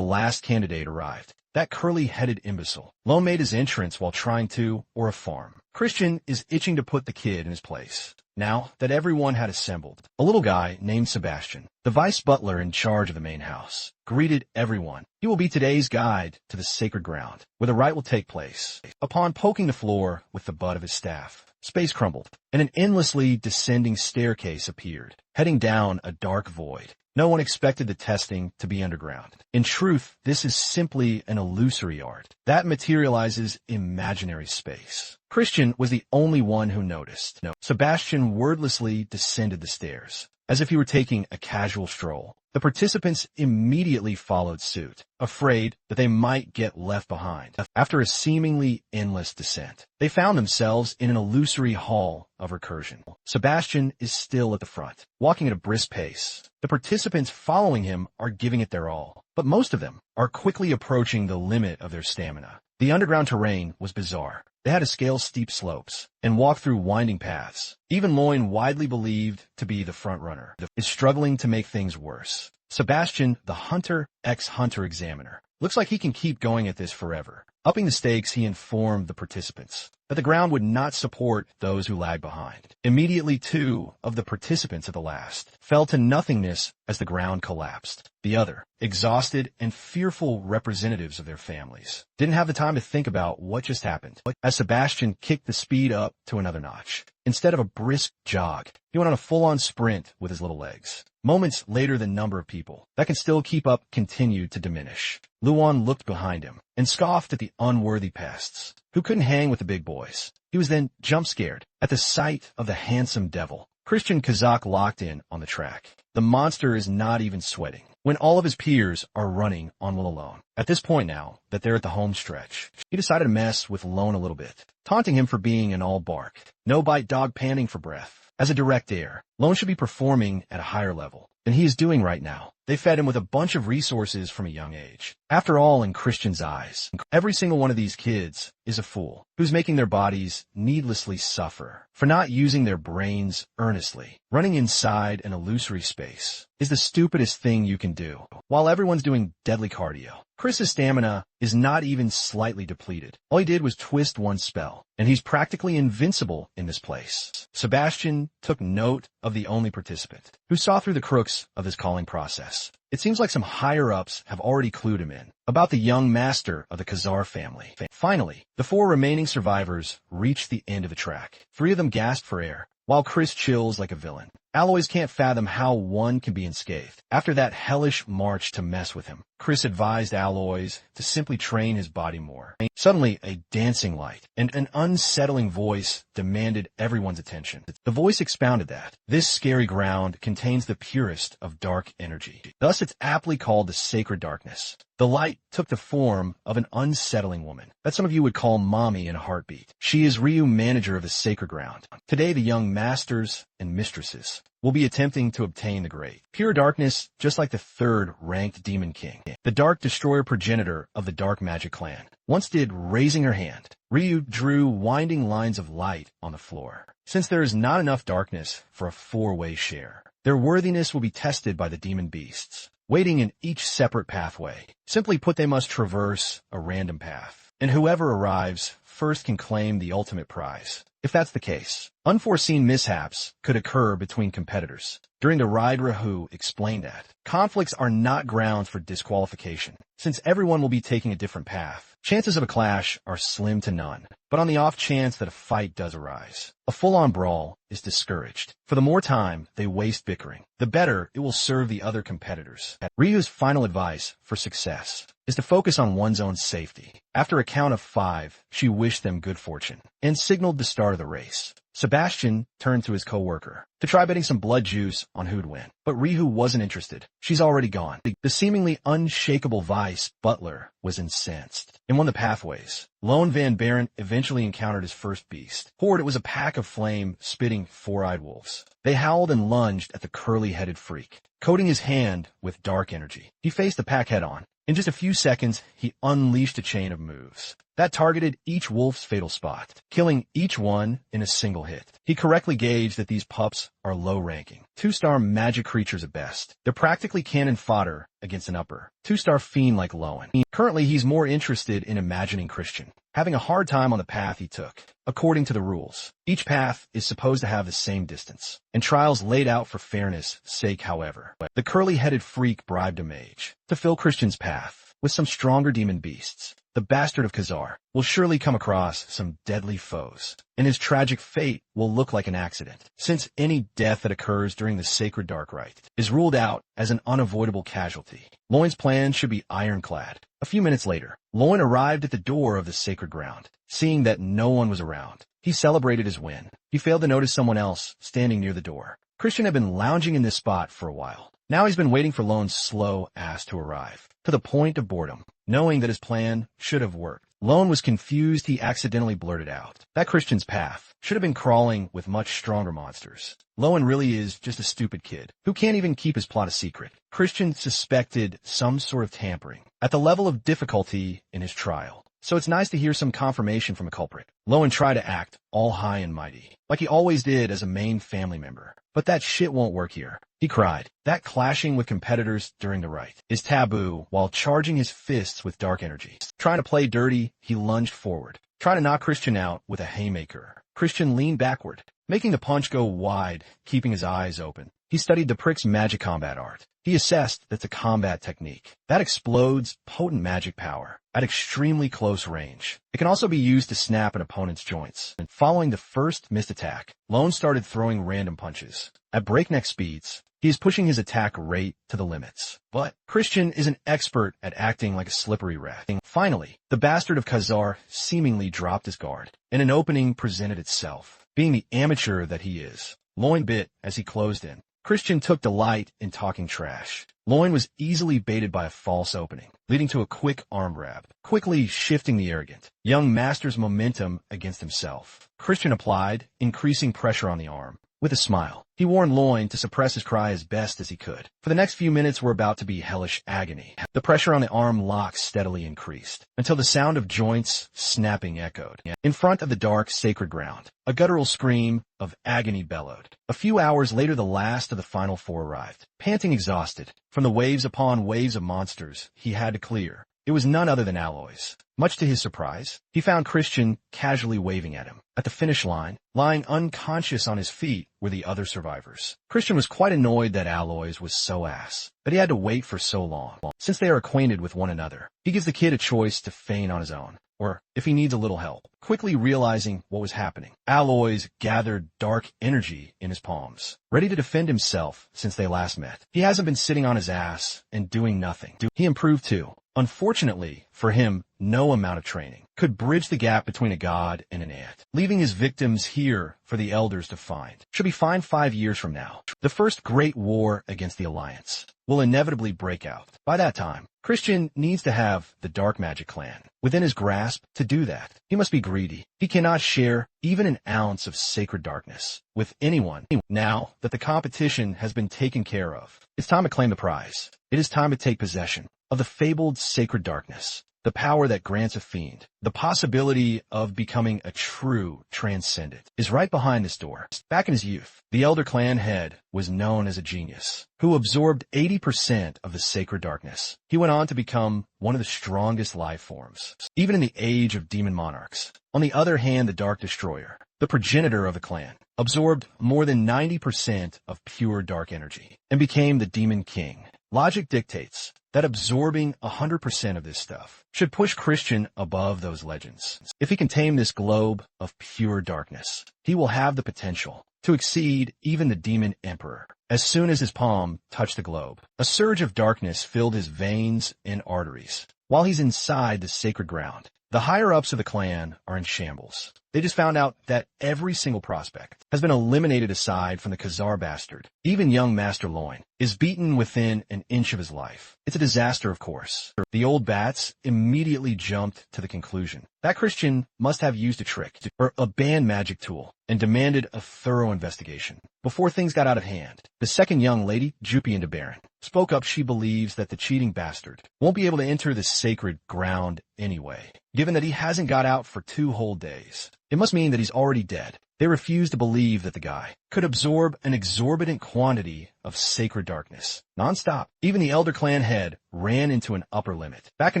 last candidate arrived. That curly-headed imbecile. Lo made his entrance while trying to, or a farm. Christian is itching to put the kid in his place. Now that everyone had assembled, a little guy named Sebastian, the vice butler in charge of the main house, greeted everyone. He will be today's guide to the sacred ground, where the rite will take place. Upon poking the floor with the butt of his staff, space crumbled, and an endlessly descending staircase appeared, heading down a dark void. No one expected the testing to be underground. In truth, this is simply an illusory art that materializes imaginary space. Christian was the only one who noticed. Sebastian wordlessly descended the stairs, as if he were taking a casual stroll. The participants immediately followed suit, afraid that they might get left behind. After a seemingly endless descent, they found themselves in an illusory hall of recursion. Sebastian is still at the front, walking at a brisk pace. The participants following him are giving it their all, but most of them are quickly approaching the limit of their stamina. The underground terrain was bizarre. They had to scale steep slopes and walk through winding paths. Even Loin, widely believed to be the front runner, is struggling to make things worse. Sebastian, the hunter, ex-hunter examiner, looks like he can keep going at this forever. Upping the stakes, he informed the participants that the ground would not support those who lag behind. Immediately, 2 of the participants at the last fell to nothingness as the ground collapsed. The other, exhausted and fearful representatives of their families, didn't have the time to think about what just happened, as Sebastian kicked the speed up to another notch. Instead of a brisk jog, he went on a full-on sprint with his little legs. Moments later, the number of people that can still keep up continued to diminish. Luan looked behind him and scoffed at the unworthy pests who couldn't hang with the big boys. He was then jump-scared at the sight of the handsome devil. Christian Kazakh locked in on the track. The monster is not even sweating. when all of his peers are running on Will alone. At this point now that they're at the home stretch, he decided to mess with Lone a little bit, taunting him for being an all-bark, no-bite dog panting for breath. As a direct heir, Lone should be performing at a higher level than he is doing right now. They fed him with a bunch of resources from a young age. After all, in Christian's eyes, every single one of these kids is a fool who's making their bodies needlessly suffer for not using their brains earnestly. Running inside an illusory space is the stupidest thing you can do. While everyone's doing deadly cardio, Chris's stamina is not even slightly depleted. All he did was twist one spell, and he's practically invincible in this place. Sebastian took note of the only participant who saw through the crooks of his calling process. It seems like some higher-ups have already clued him in about the young master of the Khazar family. Finally, the 4 remaining survivors reached the end of the track. 3 of them gasped for air, while Chris chills like a villain. Aloys can't fathom how one can be unscathed. After that hellish march to mess with him, Chris advised Aloys to simply train his body more. Suddenly, a dancing light and an unsettling voice demanded everyone's attention. The voice expounded that this scary ground contains the purest of dark energy. Thus, it's aptly called the sacred darkness. The light took the form of an unsettling woman that some of you would call Mommy in a heartbeat. She is Ryu, manager of the sacred ground. Today, the young masters and mistresses will be attempting to obtain the great pure darkness, just like the 3rd ranked demon king, the dark destroyer progenitor of the dark magic clan, once did, raising her hand. Ryu drew winding lines of light on the floor. Since there is not enough darkness for a 4-way share, their worthiness will be tested by the demon beasts, waiting in each separate pathway. Simply put, they must traverse a random path, and whoever arrives first can claim the ultimate prize. If that's the case, unforeseen mishaps could occur between competitors. During the ride, Rahu explained that conflicts are not grounds for disqualification. Since everyone will be taking a different path, chances of a clash are slim to none. But on the off chance that a fight does arise, a full-on brawl is discouraged. For the more time they waste bickering, the better it will serve the other competitors. Ryu's final advice for success is to focus on one's own safety. After a count of 5, she wished them good fortune and signaled the start of the race. Sebastian turned to his co-worker to try betting some blood juice on who'd win, but Ryu wasn't interested. She's already gone. The seemingly unshakable vice butler was incensed. In one of the pathways, Lone Van Baron eventually encountered his first beast. Horde, it was a pack of flame-spitting 4-eyed wolves. They howled and lunged at the curly-headed freak, coating his hand with dark energy. He faced the pack head-on. In just a few seconds, he unleashed a chain of moves that targeted each wolf's fatal spot, killing each one in a single hit. He correctly gauged that these pups are low-ranking, 2-star magic creatures at best. They're practically cannon fodder against an upper 2-star fiend like Lowen. Currently, he's more interested in imagining Christian having a hard time on the path he took. According to the rules, each path is supposed to have the same distance, and trials laid out for fairness' sake. However, the curly-headed freak bribed a mage to fill Christian's path with some stronger demon beasts. The bastard of Khazar will surely come across some deadly foes, and his tragic fate will look like an accident, since any death that occurs during the sacred dark rite is ruled out as an unavoidable casualty. Lowen's plan should be ironclad. A few minutes later, Lowen arrived at the door of the sacred ground. Seeing that no one was around, he celebrated his win. He failed to notice someone else standing near the door. Christian had been lounging in this spot for a while. Now he's been waiting for Lowen's slow ass to arrive, to the point of boredom. Knowing that his plan should have worked, Lowen was confused. He accidentally blurted out that Christian's path should have been crawling with much stronger monsters. Lowen really is just a stupid kid who can't even keep his plot a secret. Christian suspected some sort of tampering at the level of difficulty in his trial, so it's nice to hear some confirmation from a culprit. Lowen tried to act all high and mighty, like he always did as a main family member. But that shit won't work here. He cried that clashing with competitors during the rite is taboo while charging his fists with dark energy. Trying to play dirty, he lunged forward, trying to knock Christian out with a haymaker. Christian leaned backward, making the punch go wide, keeping his eyes open. He studied the prick's magic combat art. He assessed that's a combat technique that explodes potent magic power at extremely close range. It can also be used to snap an opponent's joints. And following the first missed attack, Lone started throwing random punches. At breakneck speeds, he is pushing his attack rate to the limits. But Christian is an expert at acting like a slippery rat. Finally, the bastard of Khazar seemingly dropped his guard, and an opening presented itself. Being the amateur that he is, Loin bit as he closed in. Christian took delight in talking trash. Loin was easily baited by a false opening, leading to a quick arm grab, quickly shifting the arrogant young master's momentum against himself. Christian applied, increasing pressure on the arm. With a smile, he warned Loin to suppress his cry as best as he could. For the next few minutes were about to be hellish agony. The pressure on the arm lock steadily increased, until the sound of joints snapping echoed. In front of the dark, sacred ground, a guttural scream of agony bellowed. A few hours later, the last of the final four arrived. Panting exhausted, from the waves upon waves of monsters he had to clear, it was none other than Aloys. Much to his surprise, he found Christian casually waving at him. At the finish line, lying unconscious on his feet, were the other survivors. Christian was quite annoyed that Aloys was so ass, that he had to wait for so long. Since they are acquainted with one another, he gives the kid a choice to feign on his own, or if he needs a little help. Quickly realizing what was happening, Aloys gathered dark energy in his palms, ready to defend himself since they last met. He hasn't been sitting on his ass and doing nothing. He improved too. Unfortunately, for him, no amount of training could bridge the gap between a god and an ant, leaving his victims here for the elders to find. Should be fine 5 years from now. The first great war against the Alliance will inevitably break out. By that time, Christian needs to have the Dark Magic clan within his grasp to do that. He must be greedy. He cannot share even an ounce of sacred darkness with anyone. Now that the competition has been taken care of, it's time to claim the prize. It is time to take possession of the fabled sacred darkness, the power that grants a fiend. The possibility of becoming a true transcendent is right behind this door. Back in his youth, the Elder Clan head was known as a genius who absorbed 80% of the sacred darkness. He went on to become one of the strongest life forms, even in the age of demon monarchs. On the other hand, the Dark Destroyer, the progenitor of the clan, absorbed more than 90% of pure dark energy and became the Demon King. Logic dictates that absorbing 100% of this stuff should push Christian above those legends. If he can tame this globe of pure darkness, he will have the potential to exceed even the Demon Emperor. As soon as his palm touched the globe, a surge of darkness filled his veins and arteries. While he's inside the sacred ground, the higher-ups of the clan are in shambles. They just found out that every single prospect has been eliminated aside from the Khazar bastard. Even young Master Loin is beaten within an inch of his life. It's a disaster, of course. The old bats immediately jumped to the conclusion that Christian must have used a trick or a banned magic tool and demanded a thorough investigation. Before things got out of hand, the second young lady, Jupian de Baron, spoke up. She believes that the cheating bastard won't be able to enter the sacred ground anyway, given that he hasn't got out for 2 whole days. It must mean that he's already dead. They refuse to believe that the guy could absorb an exorbitant quantity of sacred darkness, non-stop. Even the Elder Clan head ran into an upper limit. Back in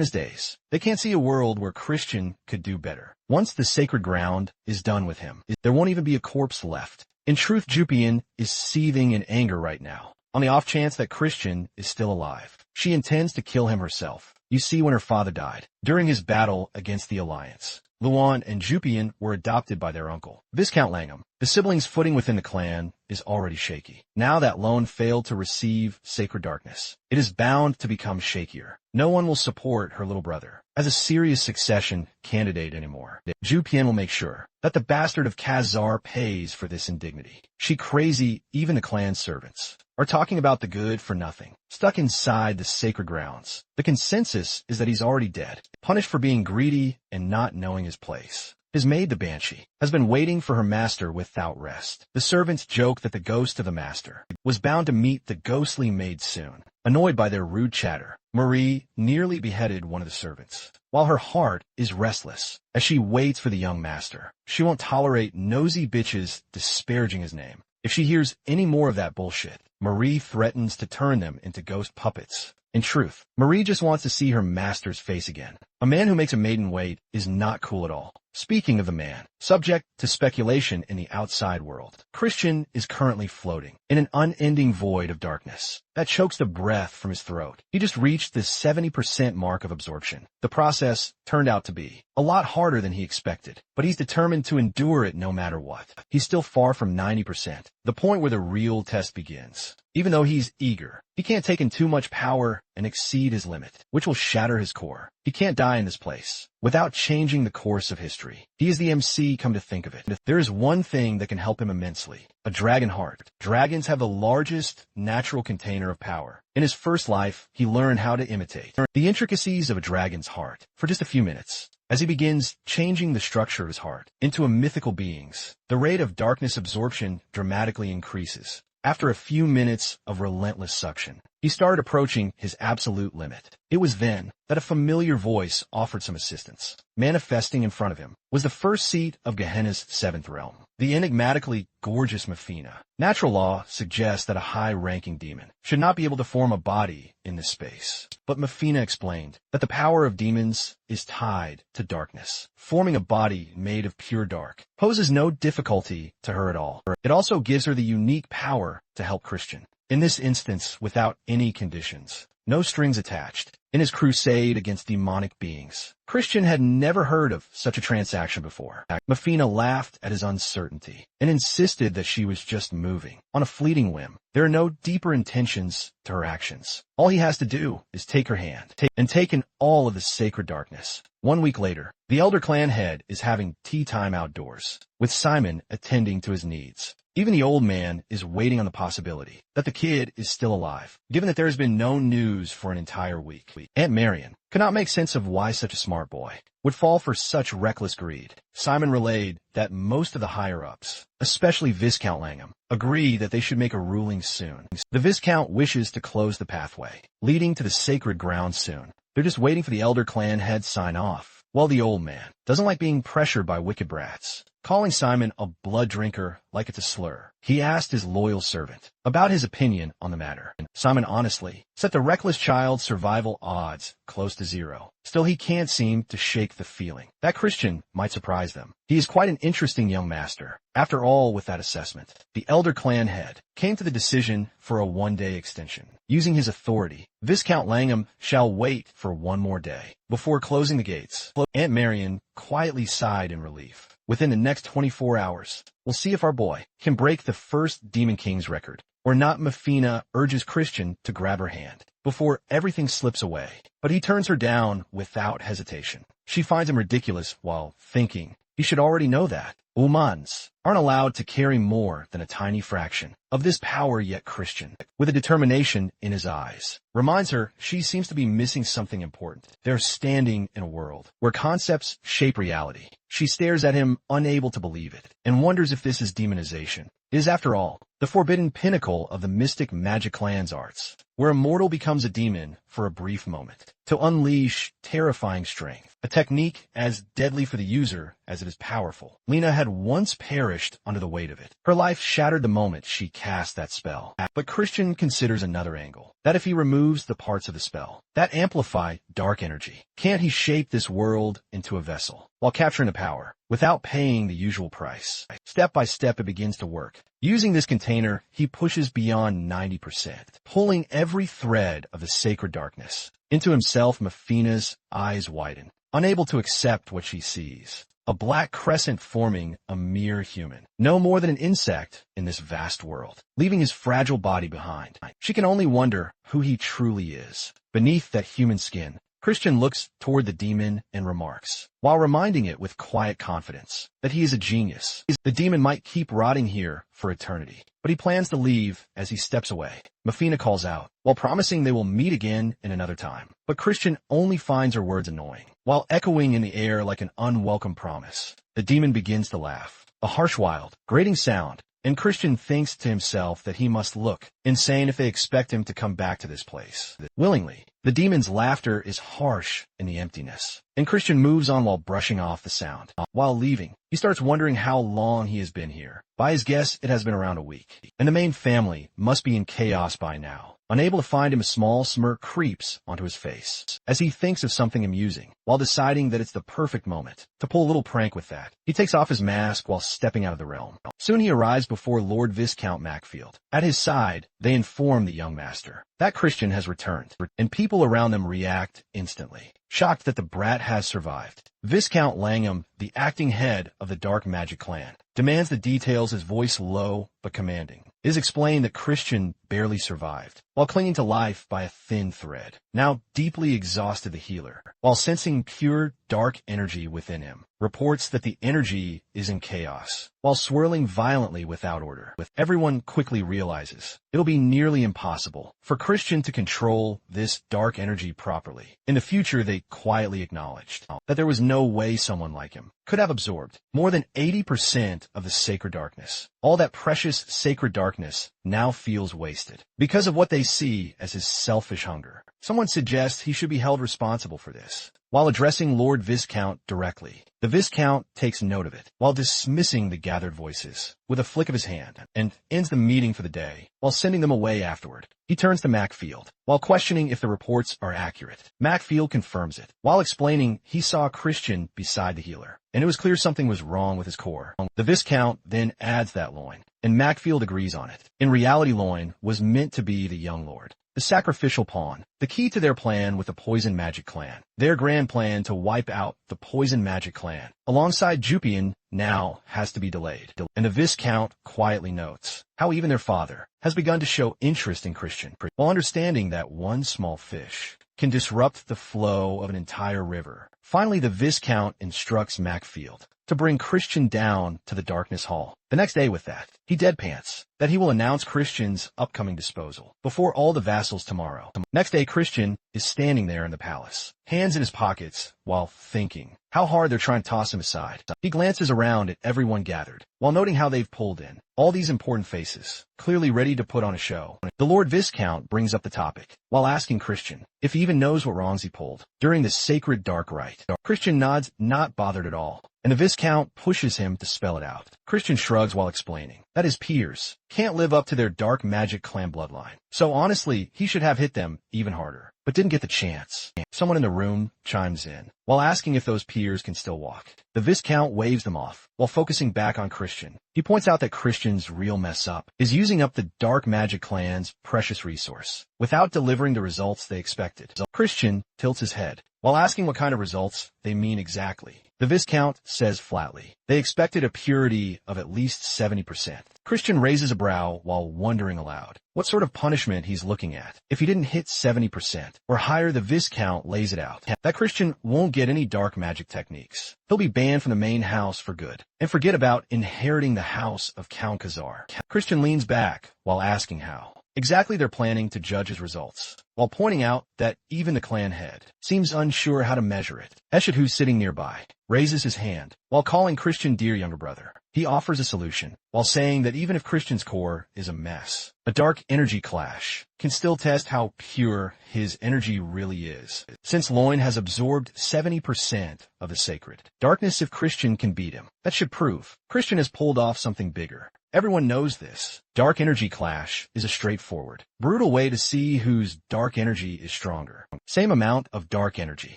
his days, they can't see a world where Christian could do better. Once the sacred ground is done with him, there won't even be a corpse left. In truth, Jupian is seething in anger right now. On the off chance that Christian is still alive, she intends to kill him herself. You see, when her father died during his battle against the Alliance, Luan and Jupian were adopted by their uncle, Viscount Langham. The siblings' footing within the clan is already shaky. Now that Lone failed to receive sacred darkness, it is bound to become shakier. No one will support her little brother as a serious succession candidate anymore. Jupian will make sure that the bastard of Khazar pays for this indignity. She crazy, even the clan servants are talking about the good for nothing, stuck inside the sacred grounds. The consensus is that he's already dead, punished for being greedy and not knowing his place. His maid, the Banshee, has been waiting for her master without rest. The servants joke that the ghost of the master was bound to meet the ghostly maid soon. Annoyed by their rude chatter, Marie nearly beheaded one of the servants, while her heart is restless as she waits for the young master. She won't tolerate nosy bitches disparaging his name. If she hears any more of that bullshit, Marie threatens to turn them into ghost puppets. In truth, Marie just wants to see her master's face again. A man who makes a maiden wait is not cool at all. Speaking of the man, subject to speculation in the outside world, Christian is currently floating in an unending void of darkness that chokes the breath from his throat. He just reached the 70% mark of absorption. The process turned out to be a lot harder than he expected, but he's determined to endure it no matter what. He's still far from 90%, the point where the real test begins. Even though he's eager, he can't take in too much power and exceed his limit, which will shatter his core. He can't die in this place without changing the course of history. He is the MC see, come to think of it, there is one thing that can help him immensely: a dragon heart. Dragons have the largest natural container of power. In his first life, he learned how to imitate the intricacies of a dragon's heart for just a few minutes. As he begins changing the structure of his heart into a mythical being's, the rate of darkness absorption dramatically increases. After a few minutes of relentless suction, he started approaching his absolute limit. It was then that a familiar voice offered some assistance. Manifesting in front of him was the first seat of Gehenna's seventh realm, the enigmatically gorgeous Mafina. Natural law suggests that a high-ranking demon should not be able to form a body in this space. But Mafina explained that the power of demons is tied to darkness. Forming a body made of pure dark poses no difficulty to her at all. It also gives her the unique power to help Christian. In this instance, without any conditions, no strings attached. In his crusade against demonic beings, Christian had never heard of such a transaction before. Mafina laughed at his uncertainty and insisted that she was just moving on a fleeting whim. There are no deeper intentions to her actions. All he has to do is take her hand and take in all of the sacred darkness. 1 week later, the elder clan head is having tea time outdoors, with Simon attending to his needs. Even the old man is waiting on the possibility that the kid is still alive, given that there has been no news for an entire week. Aunt Marion could not make sense of why such a smart boy would fall for such reckless greed. Simon relayed that most of the higher-ups, especially Viscount Langham, agree that they should make a ruling soon. The Viscount wishes to close the pathway leading to the sacred ground soon. They're just waiting for the elder clan head sign off, while the old man doesn't like being pressured by wicked brats. Calling Simon a blood drinker like it's a slur, he asked his loyal servant about his opinion on the matter. Simon honestly set the reckless child's survival odds close to zero. Still, he can't seem to shake the feeling that Christian might surprise them. He is quite an interesting young master. After all, with that assessment, the elder clan head came to the decision for a one-day extension. Using his authority, Viscount Langham shall wait for one more day before closing the gates. Aunt Marion quietly sighed in relief. Within the next 24 hours, we'll see if our boy can break the first Demon King's record, or not. Mafina urges Christian to grab her hand before everything slips away, but he turns her down without hesitation. She finds him ridiculous while thinking he should already know that humans aren't allowed to carry more than a tiny fraction of this power. Yet Christian, with a determination in his eyes, reminds her she seems to be missing something important. They're standing in a world where concepts shape reality. She stares at him, unable to believe it, and wonders if this is demonization. It is, after all, the forbidden pinnacle of the mystic magic clan's arts, where a mortal becomes a demon for a brief moment, to unleash terrifying strength, a technique as deadly for the user as it is powerful. Lena had once perished under the weight of it. Her life shattered the moment she cast that spell. But Christian considers another angle, that if he removes the parts of the spell that amplify dark energy, can't he shape this world into a vessel while capturing the power without paying the usual price? Step by step, it begins to work. Using this container, he pushes beyond 90%, pulling every thread of the sacred darkness into himself. Mafina's eyes widen, unable to accept what she sees. A black crescent forming a mere human, no more than an insect in this vast world, leaving his fragile body behind. She can only wonder who he truly is. Beneath that human skin, Christian looks toward the demon and remarks, while reminding it with quiet confidence, that he is a genius. The demon might keep rotting here for eternity, but he plans to leave as he steps away. Mafina calls out, while promising they will meet again in another time. But Christian only finds her words annoying, while echoing in the air like an unwelcome promise. The demon begins to laugh, a harsh, wild, grating sound, and Christian thinks to himself that he must look insane if they expect him to come back to this place willingly. The demon's laughter is harsh in the emptiness, and Christian moves on while brushing off the sound. While leaving, he starts wondering how long he has been here. By his guess, it has been around a week, and the main family must be in chaos by now. Unable to find him, a small smirk creeps onto his face as he thinks of something amusing, while deciding that it's the perfect moment to pull a little prank with that. He takes off his mask while stepping out of the realm. Soon he arrives before Lord Viscount Macfield. At his side, they inform the young master that Christian has returned, and people around them react instantly, shocked that the brat has survived. Viscount Langham, the acting head of the dark magic clan, demands the details, his voice low but commanding. It is explained that Christian barely survived, while clinging to life by a thin thread. Now deeply exhausted, the healer, while sensing pure dark energy within him, reports that the energy is in chaos, while swirling violently without order. Everyone quickly realizes it'll be nearly impossible for Christian to control this dark energy properly. In the future, they quietly acknowledged that there was no way someone like him could have absorbed more than 80% of the sacred darkness. All that precious sacred darkness now feels wasted because of what they see as his selfish hunger. Someone suggests he should be held responsible for this. While addressing Lord Viscount directly, the Viscount takes note of it, while dismissing the gathered voices with a flick of his hand, and ends the meeting for the day, while sending them away afterward. He turns to Macfield, while questioning if the reports are accurate. Macfield confirms it, while explaining he saw Christian beside the healer, and it was clear something was wrong with his core. The Viscount then adds that Loin, and Macfield agrees on it. In reality, Loin was meant to be the young lord, the sacrificial pawn, the key to their plan with the Poison Magic Clan. Their grand plan to wipe out the Poison Magic Clan, alongside Jupian, now has to be delayed. And the Viscount quietly notes how even their father has begun to show interest in Christian, while understanding that one small fish can disrupt the flow of an entire river. Finally, the Viscount instructs Macfield to bring Christian down to the Darkness Hall. The next day with that, he deadpants that he will announce Christian's upcoming disposal before all the vassals tomorrow. Next day, Christian is standing there in the palace, hands in his pockets, while thinking how hard they're trying to toss him aside. He glances around at everyone gathered, while noting how they've pulled in all these important faces, clearly ready to put on a show. The Lord Viscount brings up the topic, while asking Christian if he even knows what wrongs he pulled during the sacred dark rite. Christian nods, not bothered at all, and the Viscount pushes him to spell it out. Christian shrugs while explaining that his peers can't live up to their dark magic clan bloodline, so honestly, he should have hit them even harder, but didn't get the chance. Someone in the room chimes in, while asking if those peers can still walk. The Viscount waves them off, while focusing back on Christian. He points out that Christian's real mess up is using up the dark magic clan's precious resource, without delivering the results they expected. Christian tilts his head, while asking what kind of results they mean exactly. The Viscount says flatly they expected a purity of at least 70%. Christian raises a brow while wondering aloud what sort of punishment he's looking at if he didn't hit 70% or higher. The Viscount lays it out that Christian won't get any dark magic techniques. He'll be banned from the main house for good and forget about inheriting the house of Count Khazar. Christian leans back while asking how exactly they're planning to judge his results, while pointing out that even the clan head seems unsure how to measure it. Eshet, who's sitting nearby, raises his hand while calling Christian dear younger brother. He offers a solution while saying that even if Christian's core is a mess, a dark energy clash can still test how pure his energy really is, since Loin has absorbed 70% of the sacred darkness. If Christian can beat him, that should prove Christian has pulled off something bigger. Everyone knows this. Dark energy clash is a straightforward, brutal way to see whose dark energy is stronger. Same amount of dark energy.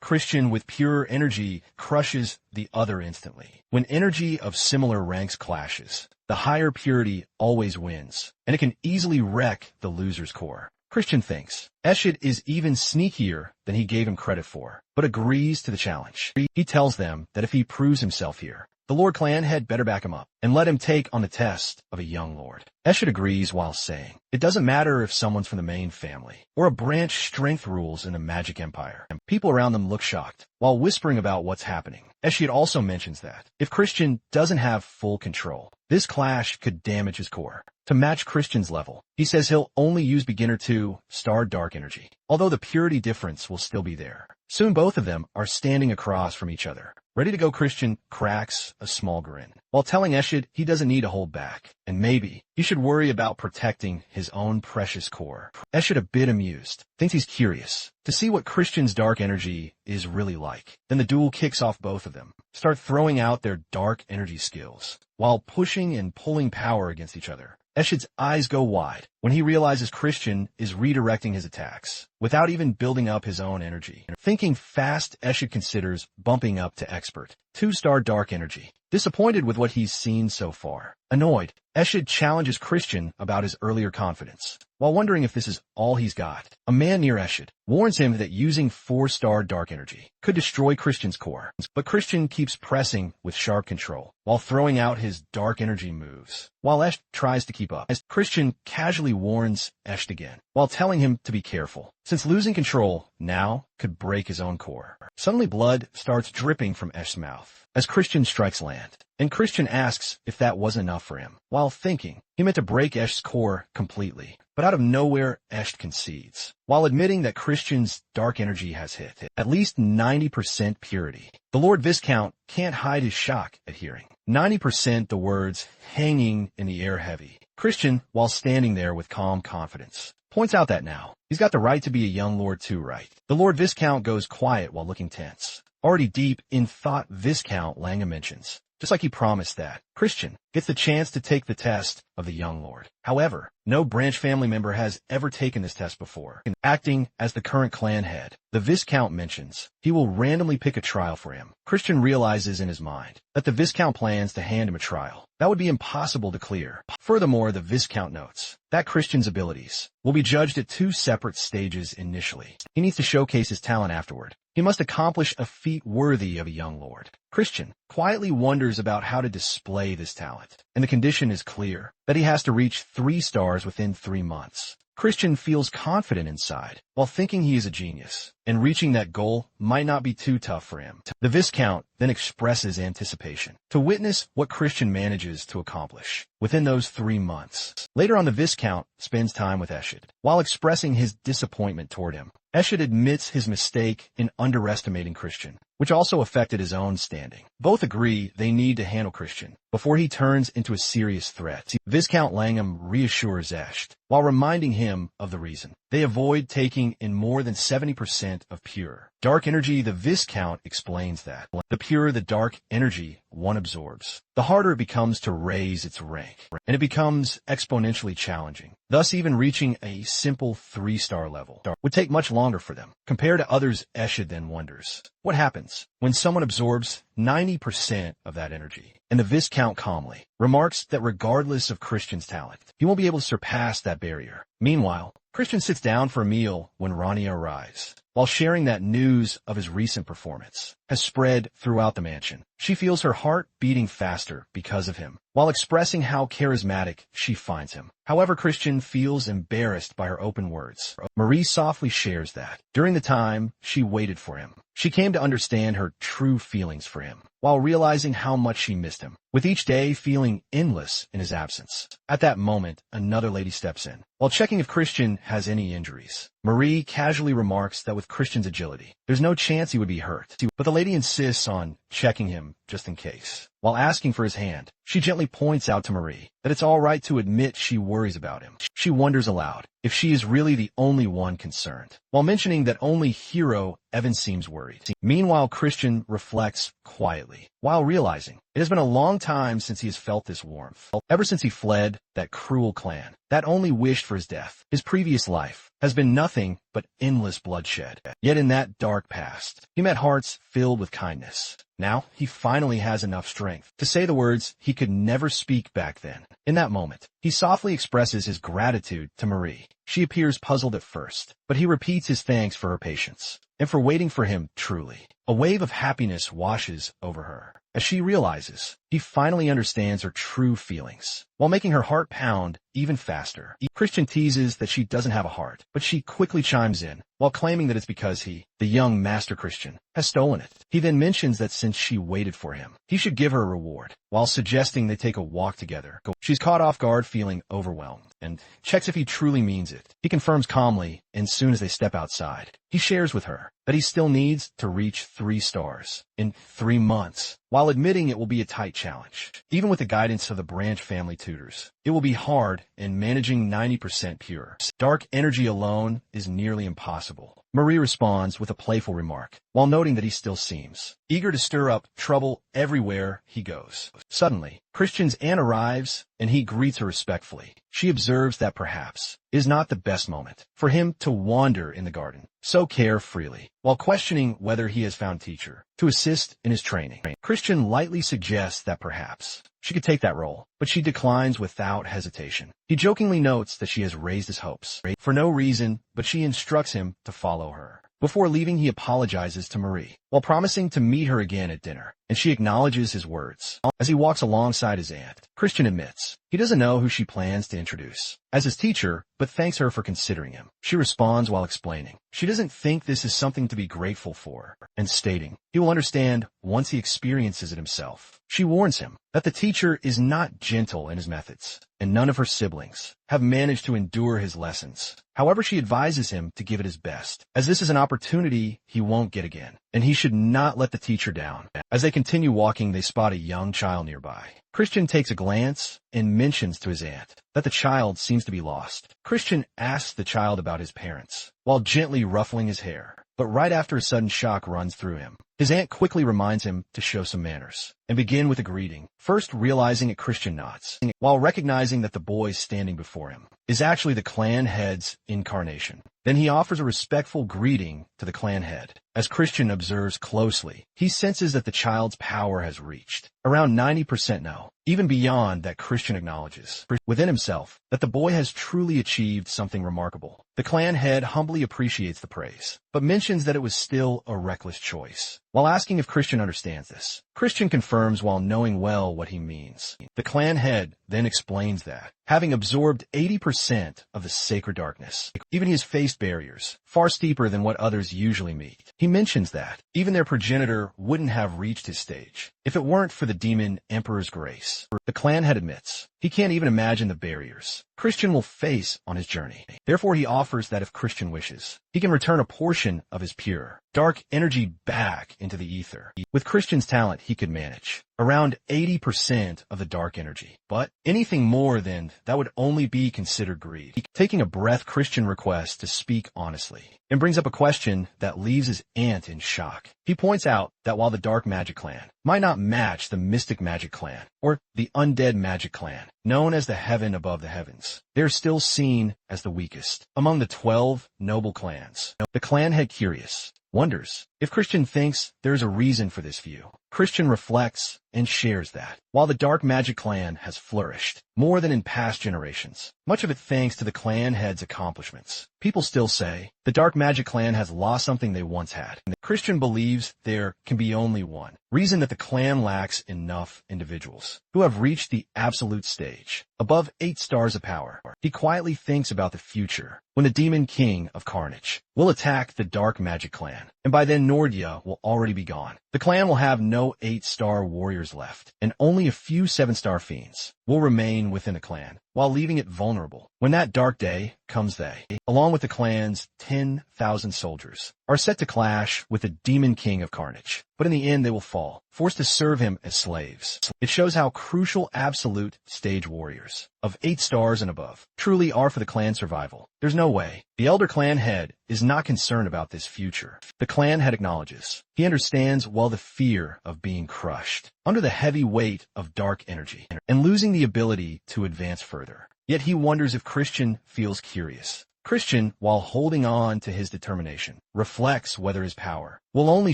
Christian with pure energy crushes the other instantly. When energy of similar ranks clashes, the higher purity always wins, and it can easily wreck the loser's core. Christian thinks Eshet is even sneakier than he gave him credit for, but agrees to the challenge. He tells them that if he proves himself here, the Lord Clan head better back him up and let him take on the test of a young lord. Eshet agrees while saying it doesn't matter if someone's from the main family or a branch. Strength rules in the magic empire. People around them look shocked while whispering about what's happening. Eshet also mentions that if Christian doesn't have full control, this clash could damage his core. To match Christian's level, he says he'll only use beginner 2 star dark energy, although the purity difference will still be there. Soon both of them are standing across from each other, ready to go. Christian cracks a small grin, while telling Eshet he doesn't need to hold back, and maybe he should worry about protecting his own precious core. Eshet, a bit amused, thinks he's curious to see what Christian's dark energy is really like. Then the duel kicks off. Both of them start throwing out their dark energy skills, while pushing and pulling power against each other. Eshet's eyes go wide when he realizes Christian is redirecting his attacks without even building up his own energy. Thinking fast, Eshet considers bumping up to expert 2 star dark energy. Disappointed with what he's seen so far, annoyed, Eshet challenges Christian about his earlier confidence. while wondering if this is all he's got. A man near Eshid warns him that using 4-star dark energy could destroy Christian's core, but Christian keeps pressing with sharp control while throwing out his dark energy moves. While Esht tries to keep up, as Christian casually warns Esht again, while telling him to be careful, since losing control now could break his own core. Suddenly blood starts dripping from Esht's mouth as Christian strikes land, and Christian asks if that wasn't enough for him, while thinking he meant to break Esht's core completely. But out of nowhere, Esht concedes, while admitting that Christian's dark energy has hit at least 90% purity. The Lord Viscount can't hide his shock at hearing 90%, the words hanging in the air heavy. Christian, while standing there with calm confidence, points out that now he's got the right to be a young lord too, right? The Lord Viscount goes quiet while looking tense. Already deep in thought, Viscount Langa mentions, just like he promised, that Christian gets the chance to take the test of the young lord. However, no branch family member has ever taken this test before. Acting as the current clan head, the Viscount mentions he will randomly pick a trial for him. Christian realizes in his mind that the Viscount plans to hand him a trial that would be impossible to clear. Furthermore, the Viscount notes that Christian's abilities will be judged at 2 separate stages initially. He needs to showcase his talent afterward. He must accomplish a feat worthy of a young lord. Christian quietly wonders about how to display this talent, and the condition is clear that he has to reach 3 stars within 3 months. Christian feels confident inside, while thinking he is a genius, and reaching that goal might not be too tough for him. The Viscount then expresses anticipation to witness what Christian manages to accomplish within those 3 months. Later on, the Viscount spends time with Eshid, while expressing his disappointment toward him. Eshid admits his mistake in underestimating Christian, which also affected his own standing. Both agree they need to handle Christian before he turns into a serious threat. Viscount Langham reassures Esht, while reminding him of the reason they avoid taking in more than 70% of pure dark energy. The Viscount explains that the purer the dark energy one absorbs, the harder it becomes to raise its rank, and it becomes exponentially challenging. Thus, even reaching a simple 3-star level would take much longer for them. Compared to others, Eshid then wonders what happens when someone absorbs 90% of that energy. And the Viscount calmly remarks that regardless of Christian's talent, he won't be able to surpass that barrier. Meanwhile, Christian sits down for a meal when Rania arrives. While sharing that news of his recent performance has spread throughout the mansion, she feels her heart beating faster because of him, while expressing how charismatic she finds him. However, Christian feels embarrassed by her open words. Marie softly shares that during the time she waited for him, she came to understand her true feelings for him, while realizing how much she missed him, with each day feeling endless in his absence. At that moment, another lady steps in. While checking if Christian has any injuries, Marie casually remarks that with Christian's agility, there's no chance he would be hurt, but the lady insists on checking him just in case. While asking for his hand, she gently points out to Marie that it's all right to admit she worries about him. She wonders aloud if she is really the only one concerned, while mentioning that only Hero Evan seems worried. Meanwhile, Christian reflects quietly, while realizing it has been a long time since he has felt this warmth. Ever since he fled that cruel clan that only wished for his death, his previous life has been nothing but endless bloodshed. Yet in that dark past, he met hearts filled with kindness. Now he finally has enough strength to say the words he could never speak back then. In that moment, he softly expresses his gratitude to Marie. She appears puzzled at first, but he repeats his thanks for her patience and for waiting for him truly. A wave of happiness washes over her as she realizes he finally understands her true feelings, while making her heart pound even faster. Christian teases that she doesn't have a heart, but she quickly chimes in, while claiming that it's because he, the young Master Christian, has stolen it. He then mentions that since she waited for him, he should give her a reward, while suggesting they take a walk together. She's caught off guard, feeling overwhelmed, and checks if he truly means it. He confirms calmly, and soon as they step outside, he shares with her that he still needs to reach 3 stars in 3 months, while admitting it will be a tight challenge. Even with the guidance of the branch family tutors, it will be hard, and managing 90% pure dark energy alone is nearly impossible. Marie responds with a playful remark, while noting that he still seems eager to stir up trouble everywhere he goes. Suddenly, Christian's aunt arrives, and he greets her respectfully. She observes that perhaps is not the best moment for him to wander in the garden so carefreely, while questioning whether he has found teacher to assist in his training. Christian lightly suggests that perhaps she could take that role, but she declines without hesitation. He jokingly notes that she has raised his hopes for no reason, but she instructs him to follow her. Before leaving, he apologizes to Marie, while promising to meet her again at dinner, and she acknowledges his words. As he walks alongside his aunt, Christian admits he doesn't know who she plans to introduce as his teacher, but thanks her for considering him. She responds while explaining she doesn't think this is something to be grateful for, and stating he will understand once he experiences it himself. She warns him that the teacher is not gentle in his methods, and none of her siblings have managed to endure his lessons. However, she advises him to give it his best, as this is an opportunity he won't get again, and he should not let the teacher down. As they continue walking, they spot a young child nearby. Christian takes a glance and mentions to his aunt that the child seems to be lost. Christian asks the child about his parents, while gently ruffling his hair, but right after a sudden shock runs through him, his aunt quickly reminds him to show some manners and begin with a greeting. First realizing it, Christian nods, while recognizing that the boy standing before him is actually the clan head's incarnation. Then he offers a respectful greeting to the clan head. As Christian observes closely, he senses that the child's power has reached around 90% now, even beyond that. Christian acknowledges within himself that the boy has truly achieved something remarkable. The clan head humbly appreciates the praise, but mentions that it was still a reckless choice. While asking if Christian understands this, Christian confirms while knowing well what he means. The clan head then explains that, having absorbed 80% of the sacred darkness, even he has faced barriers far steeper than what others usually meet. He mentions that even their progenitor wouldn't have reached his stage if it weren't for the demon Emperor's grace. The clan head admits he can't even imagine the barriers Christian will face on his journey. Therefore, he offers that if Christian wishes, he can return a portion of his pure, dark energy back into the ether. With Christian's talent, he could manage around 80% of the dark energy, but anything more than that would only be considered greed. Taking a breath, Christian requests to speak honestly and brings up a question that leaves his aunt in shock. He points out that while the Dark Magic Clan might not match the Mystic Magic Clan or the Undead Magic Clan, known as the Heaven Above the Heavens, they're still seen as the weakest among the 12 noble clans. The clan head, curious, wonders if Christian thinks there's a reason for this view. Christian reflects and shares that while the Dark Magic Clan has flourished more than in past generations, much of it thanks to the clan head's accomplishments, people still say the Dark Magic Clan has lost something they once had. And Christian believes there can be only one reason: that the clan lacks enough individuals who have reached the absolute stage, above 8 stars of power. He quietly thinks about the future when the Demon King of Carnage will attack the Dark Magic Clan, and by then Nordia will already be gone. The clan will have no 8-star warriors left, and only a few 7-star fiends will remain within the clan, while leaving it vulnerable. When that dark day comes, they, along with the clan's 10,000 soldiers, are set to clash with the Demon King of Carnage. But in the end, they will fall, forced to serve him as slaves. It shows how crucial absolute stage warriors of 8 stars and above truly are for the clan's survival. There's no way. The elder clan head is not concerned about this future. The clan head acknowledges he understands well the fear of being crushed under the heavy weight of dark energy and losing the ability to advance further. Yet he wonders if Christian feels curious. Christian, while holding on to his determination, reflects whether his power will only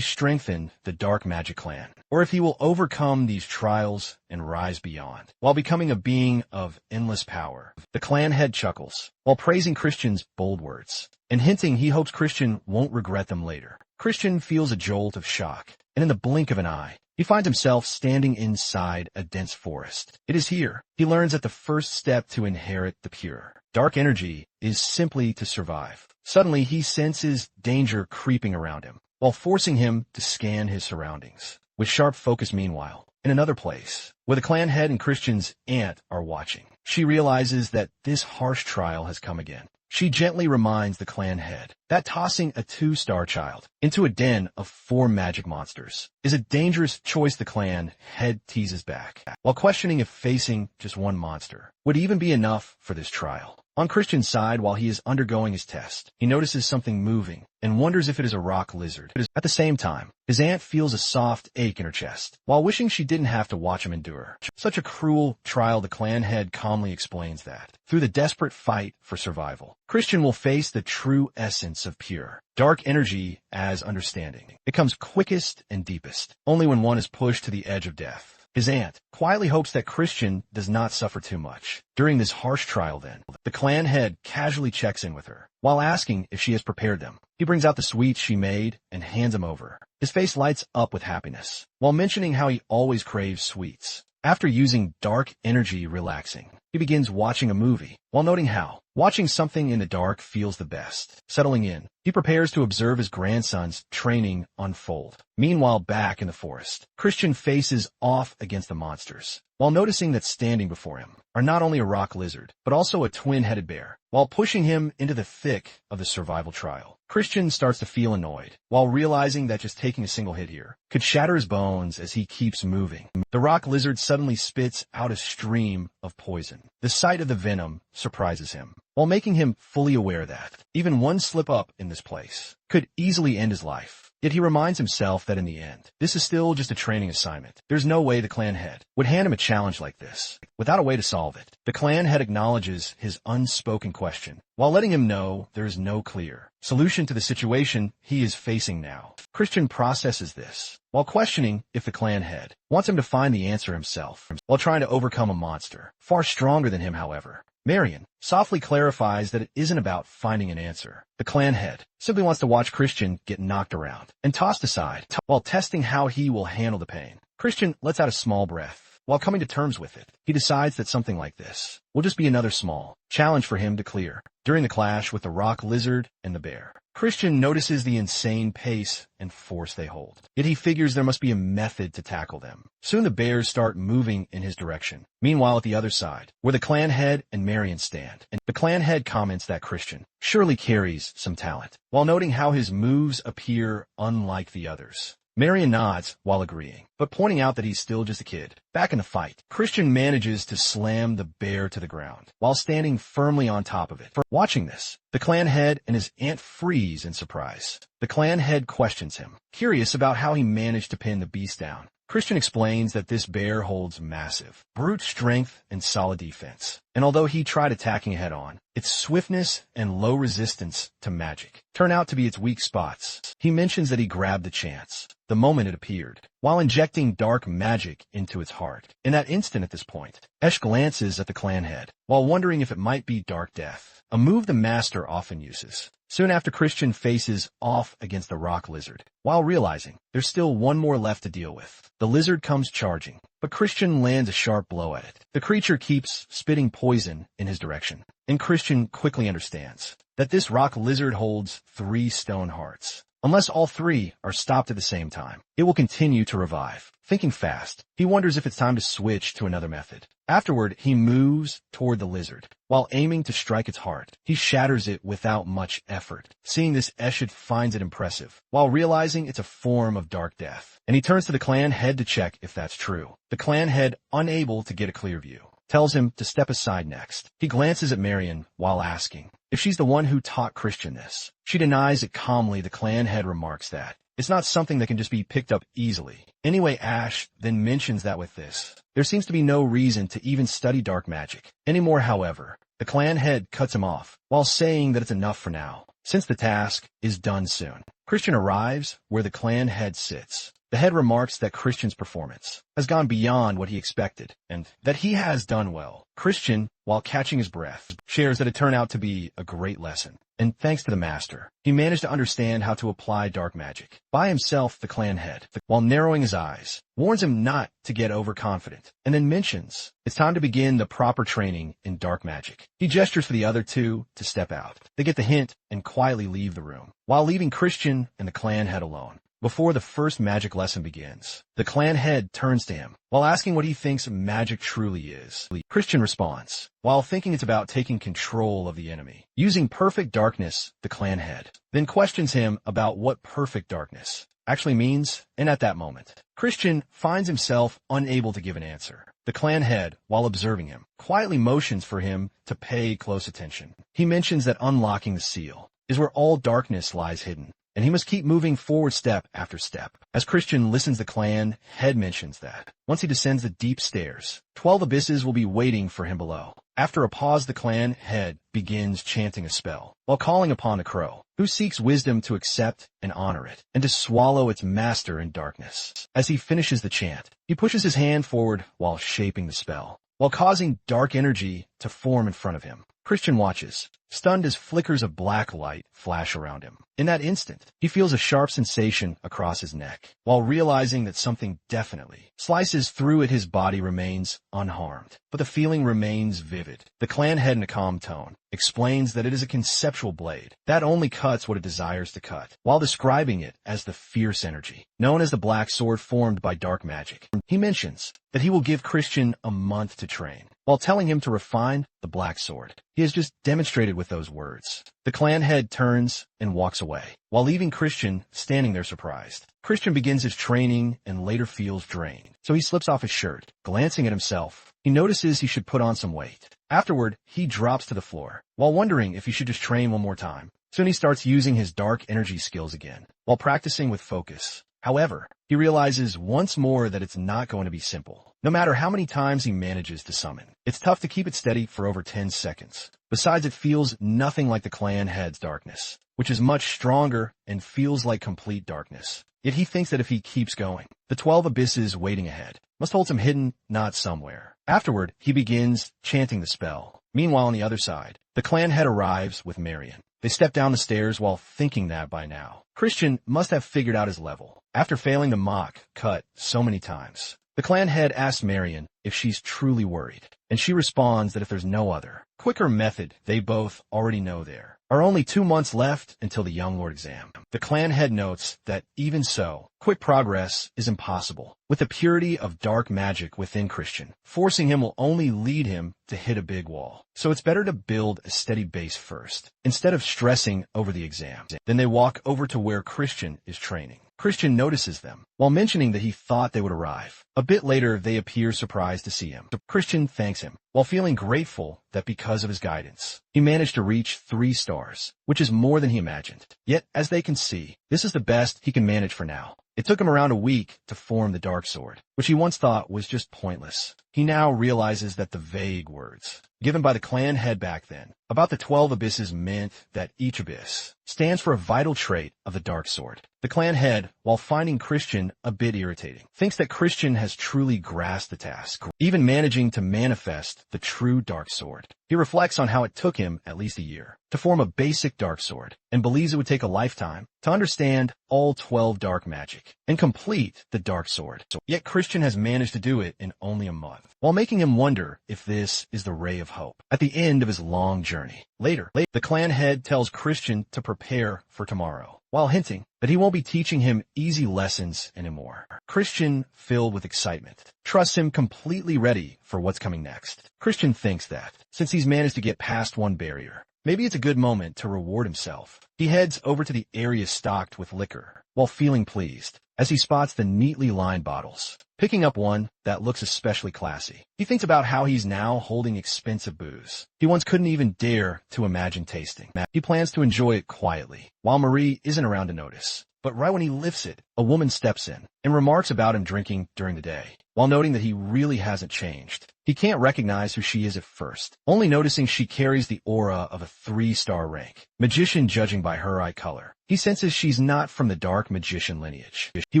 strengthen the Dark Magic Clan, or if he will overcome these trials and rise beyond, while becoming a being of endless power. The clan head chuckles, while praising Christian's bold words, and hinting he hopes Christian won't regret them later. Christian feels a jolt of shock, and in the blink of an eye, he finds himself standing inside a dense forest. It is here he learns that the first step to inherit the pure dark energy is simply to survive. Suddenly, he senses danger creeping around him, while forcing him to scan his surroundings. With sharp focus, meanwhile, in another place, where the clan head and Christian's aunt are watching, she realizes that this harsh trial has come again. She gently reminds the clan head that tossing a 2-star child into a den of 4 magic monsters is a dangerous choice. The clan head teases back, while questioning if facing just one monster would even be enough for this trial. On Christian's side, while he is undergoing his test, he notices something moving and wonders if it is a rock lizard. At the same time, his aunt feels a soft ache in her chest, while wishing she didn't have to watch him endure such a cruel trial. The clan head calmly explains that, through the desperate fight for survival, Christian will face the true essence of pure, dark energy as understanding. It comes quickest and deepest, only when one is pushed to the edge of death. His aunt quietly hopes that Christian does not suffer too much. During this harsh trial then, the clan head casually checks in with her, while asking if she has prepared them. He brings out the sweets she made and hands them over. His face lights up with happiness, while mentioning how he always craves sweets. After using dark energy relaxing, he begins watching a movie, while noting how watching something in the dark feels the best. Settling in, he prepares to observe his grandson's training unfold. Meanwhile, back in the forest, Christian faces off against the monsters, while noticing that standing before him are not only a rock lizard, but also a twin-headed bear. While pushing him into the thick of the survival trial, Christian starts to feel annoyed, while realizing that just taking a single hit here could shatter his bones as he keeps moving. The rock lizard suddenly spits out a stream of poison. The sight of the venom surprises him, while making him fully aware that even one slip up in this place could easily end his life. Yet he reminds himself that in the end, this is still just a training assignment. There's no way the clan head would hand him a challenge like this without a way to solve it. The clan head acknowledges his unspoken question, while letting him know there is no clear solution to the situation he is facing now. Christian processes this, while questioning if the clan head wants him to find the answer himself, while trying to overcome a monster far stronger than him. However, Marion softly clarifies that it isn't about finding an answer. The clan head simply wants to watch Christian get knocked around and tossed aside, while testing how he will handle the pain. Christian lets out a small breath. While coming to terms with it, he decides that something like this will just be another small challenge for him to clear. During the clash with the rock lizard and the bear, Christian notices the insane pace and force they hold. Yet he figures there must be a method to tackle them. Soon the bears start moving in his direction. Meanwhile, at the other side, where the clan head and Marion stand, and the clan head comments that Christian surely carries some talent, while noting how his moves appear unlike the others. Marion nods while agreeing, but pointing out that he's still just a kid. Back in the fight, Christian manages to slam the bear to the ground, while standing firmly on top of it. Watching this, the clan head and his aunt freeze in surprise. The clan head questions him, curious about how he managed to pin the beast down. Christian explains that this bear holds massive, brute strength and solid defense, and although he tried attacking it head-on, its swiftness and low resistance to magic turn out to be its weak spots. He mentions that he grabbed the chance the moment it appeared, while injecting dark magic into its heart. In that instant at this point, Esh glances at the clan head, while wondering if it might be Dark Death, a move the master often uses. Soon after, Christian faces off against the rock lizard, while realizing there's still one more left to deal with. The lizard comes charging, but Christian lands a sharp blow at it. The creature keeps spitting poison in his direction, and Christian quickly understands that this rock lizard holds 3 stone hearts. Unless all 3 are stopped at the same time, it will continue to revive. Thinking fast, he wonders if it's time to switch to another method. Afterward, he moves toward the lizard, while aiming to strike its heart. He shatters it without much effort. Seeing this, Eshid finds it impressive, while realizing it's a form of dark death, and he turns to the clan head to check if that's true. The clan head, unable to get a clear view, tells him to step aside next. He glances at Marion while asking if she's the one who taught Christian this. She denies it calmly. The clan head remarks that it's not something that can just be picked up easily. Anyway, Ash then mentions that with this, there seems to be no reason to even study dark magic anymore. However, the clan head cuts him off, while saying that it's enough for now, since the task is done soon. Christian arrives where the clan head sits. The head remarks that Christian's performance has gone beyond what he expected, and that he has done well. Christian, while catching his breath, shares that it turned out to be a great lesson, and thanks to the master, he managed to understand how to apply dark magic by himself. The clan head, while narrowing his eyes, warns him not to get overconfident, and then mentions it's time to begin the proper training in dark magic. He gestures for the other 2 to step out. They get the hint and quietly leave the room, while leaving Christian and the clan head alone. Before the first magic lesson begins, the clan head turns to him, while asking what he thinks magic truly is. Christian responds, while thinking it's about taking control of the enemy, using perfect darkness. The clan head then questions him about what perfect darkness actually means, and at that moment, Christian finds himself unable to give an answer. The clan head, while observing him, quietly motions for him to pay close attention. He mentions that unlocking the seal is where all darkness lies hidden, and he must keep moving forward step after step. As Christian listens, the clan head mentions that once he descends the deep stairs, 12 abysses will be waiting for him below. After a pause, the clan head begins chanting a spell, while calling upon the crow, who seeks wisdom to accept and honor it, and to swallow its master in darkness. As he finishes the chant, he pushes his hand forward while shaping the spell, while causing dark energy to form in front of him. Christian watches, stunned as flickers of black light flash around him. In that instant, he feels a sharp sensation across his neck, while realizing that something definitely slices through it. His body remains unharmed, but the feeling remains vivid. The clan head, in a calm tone, explains that it is a conceptual blade that only cuts what it desires to cut, while describing it as the fierce energy known as the black sword formed by dark magic. He mentions that he will give Christian a month to train, while telling him to refine the black sword he has just demonstrated with those words. The clan head turns and walks away, while leaving Christian standing there surprised. Christian begins his training and later feels drained, so he slips off his shirt. Glancing at himself, he notices he should put on some weight. Afterward, he drops to the floor, while wondering if he should just train one more time. Soon he starts using his dark energy skills again, while practicing with focus. However, he realizes once more that it's not going to be simple. No matter how many times he manages to summon, it's tough to keep it steady for over 10 seconds. Besides, it feels nothing like the clan head's darkness, which is much stronger and feels like complete darkness. Yet he thinks that if he keeps going, the 12 abysses waiting ahead must hold him hidden, not somewhere. Afterward, he begins chanting the spell. Meanwhile, on the other side, the clan head arrives with Marion. They step down the stairs while thinking that by now, Christian must have figured out his level. After failing to mock cut so many times, the clan head asks Marion if she's truly worried, and she responds that if there's no other, quicker method, they both already know there are only 2 months left until the young lord exam. The clan head notes that even so, quick progress is impossible. With the purity of dark magic within Christian, forcing him will only lead him to hit a big wall. So it's better to build a steady base first, instead of stressing over the exam. Then they walk over to where Christian is training. Christian notices them, while mentioning that he thought they would arrive. A bit later, they appear surprised to see him. Christian thanks him, while feeling grateful that because of his guidance, he managed to reach 3 stars, which is more than he imagined. Yet, as they can see, this is the best he can manage for now. It took him around a week to form the dark sword, which he once thought was just pointless. He now realizes that the vague words given by the clan head back then about the 12 abysses meant that each abyss stands for a vital trait of the dark sword. The clan head, while finding Christian a bit irritating, thinks that Christian has truly grasped the task, even managing to manifest the true dark sword. He reflects on how it took him at least a year to form a basic dark sword, and believes it would take a lifetime to understand all 12 dark magic and complete the dark sword. Yet Christian has managed to do it in only a month, while making him wonder if this is the ray of hope at the end of his long journey. Later, the clan head tells Christian to prepare for tomorrow, while hinting that he won't be teaching him easy lessons anymore. Christian, filled with excitement, trusts him completely ready for what's coming next. Christian thinks that, since he's managed to get past one barrier, maybe it's a good moment to reward himself. He heads over to the area stocked with liquor, while feeling pleased as he spots the neatly lined bottles, picking up one that looks especially classy. He thinks about how he's now holding expensive booze he once couldn't even dare to imagine tasting. He plans to enjoy it quietly, while Marie isn't around to notice. But right when he lifts it, a woman steps in and remarks about him drinking during the day, while noting that he really hasn't changed. He can't recognize who she is at first, only noticing she carries the aura of a 3-star rank magician judging by her eye color. He senses she's not from the dark magician lineage. He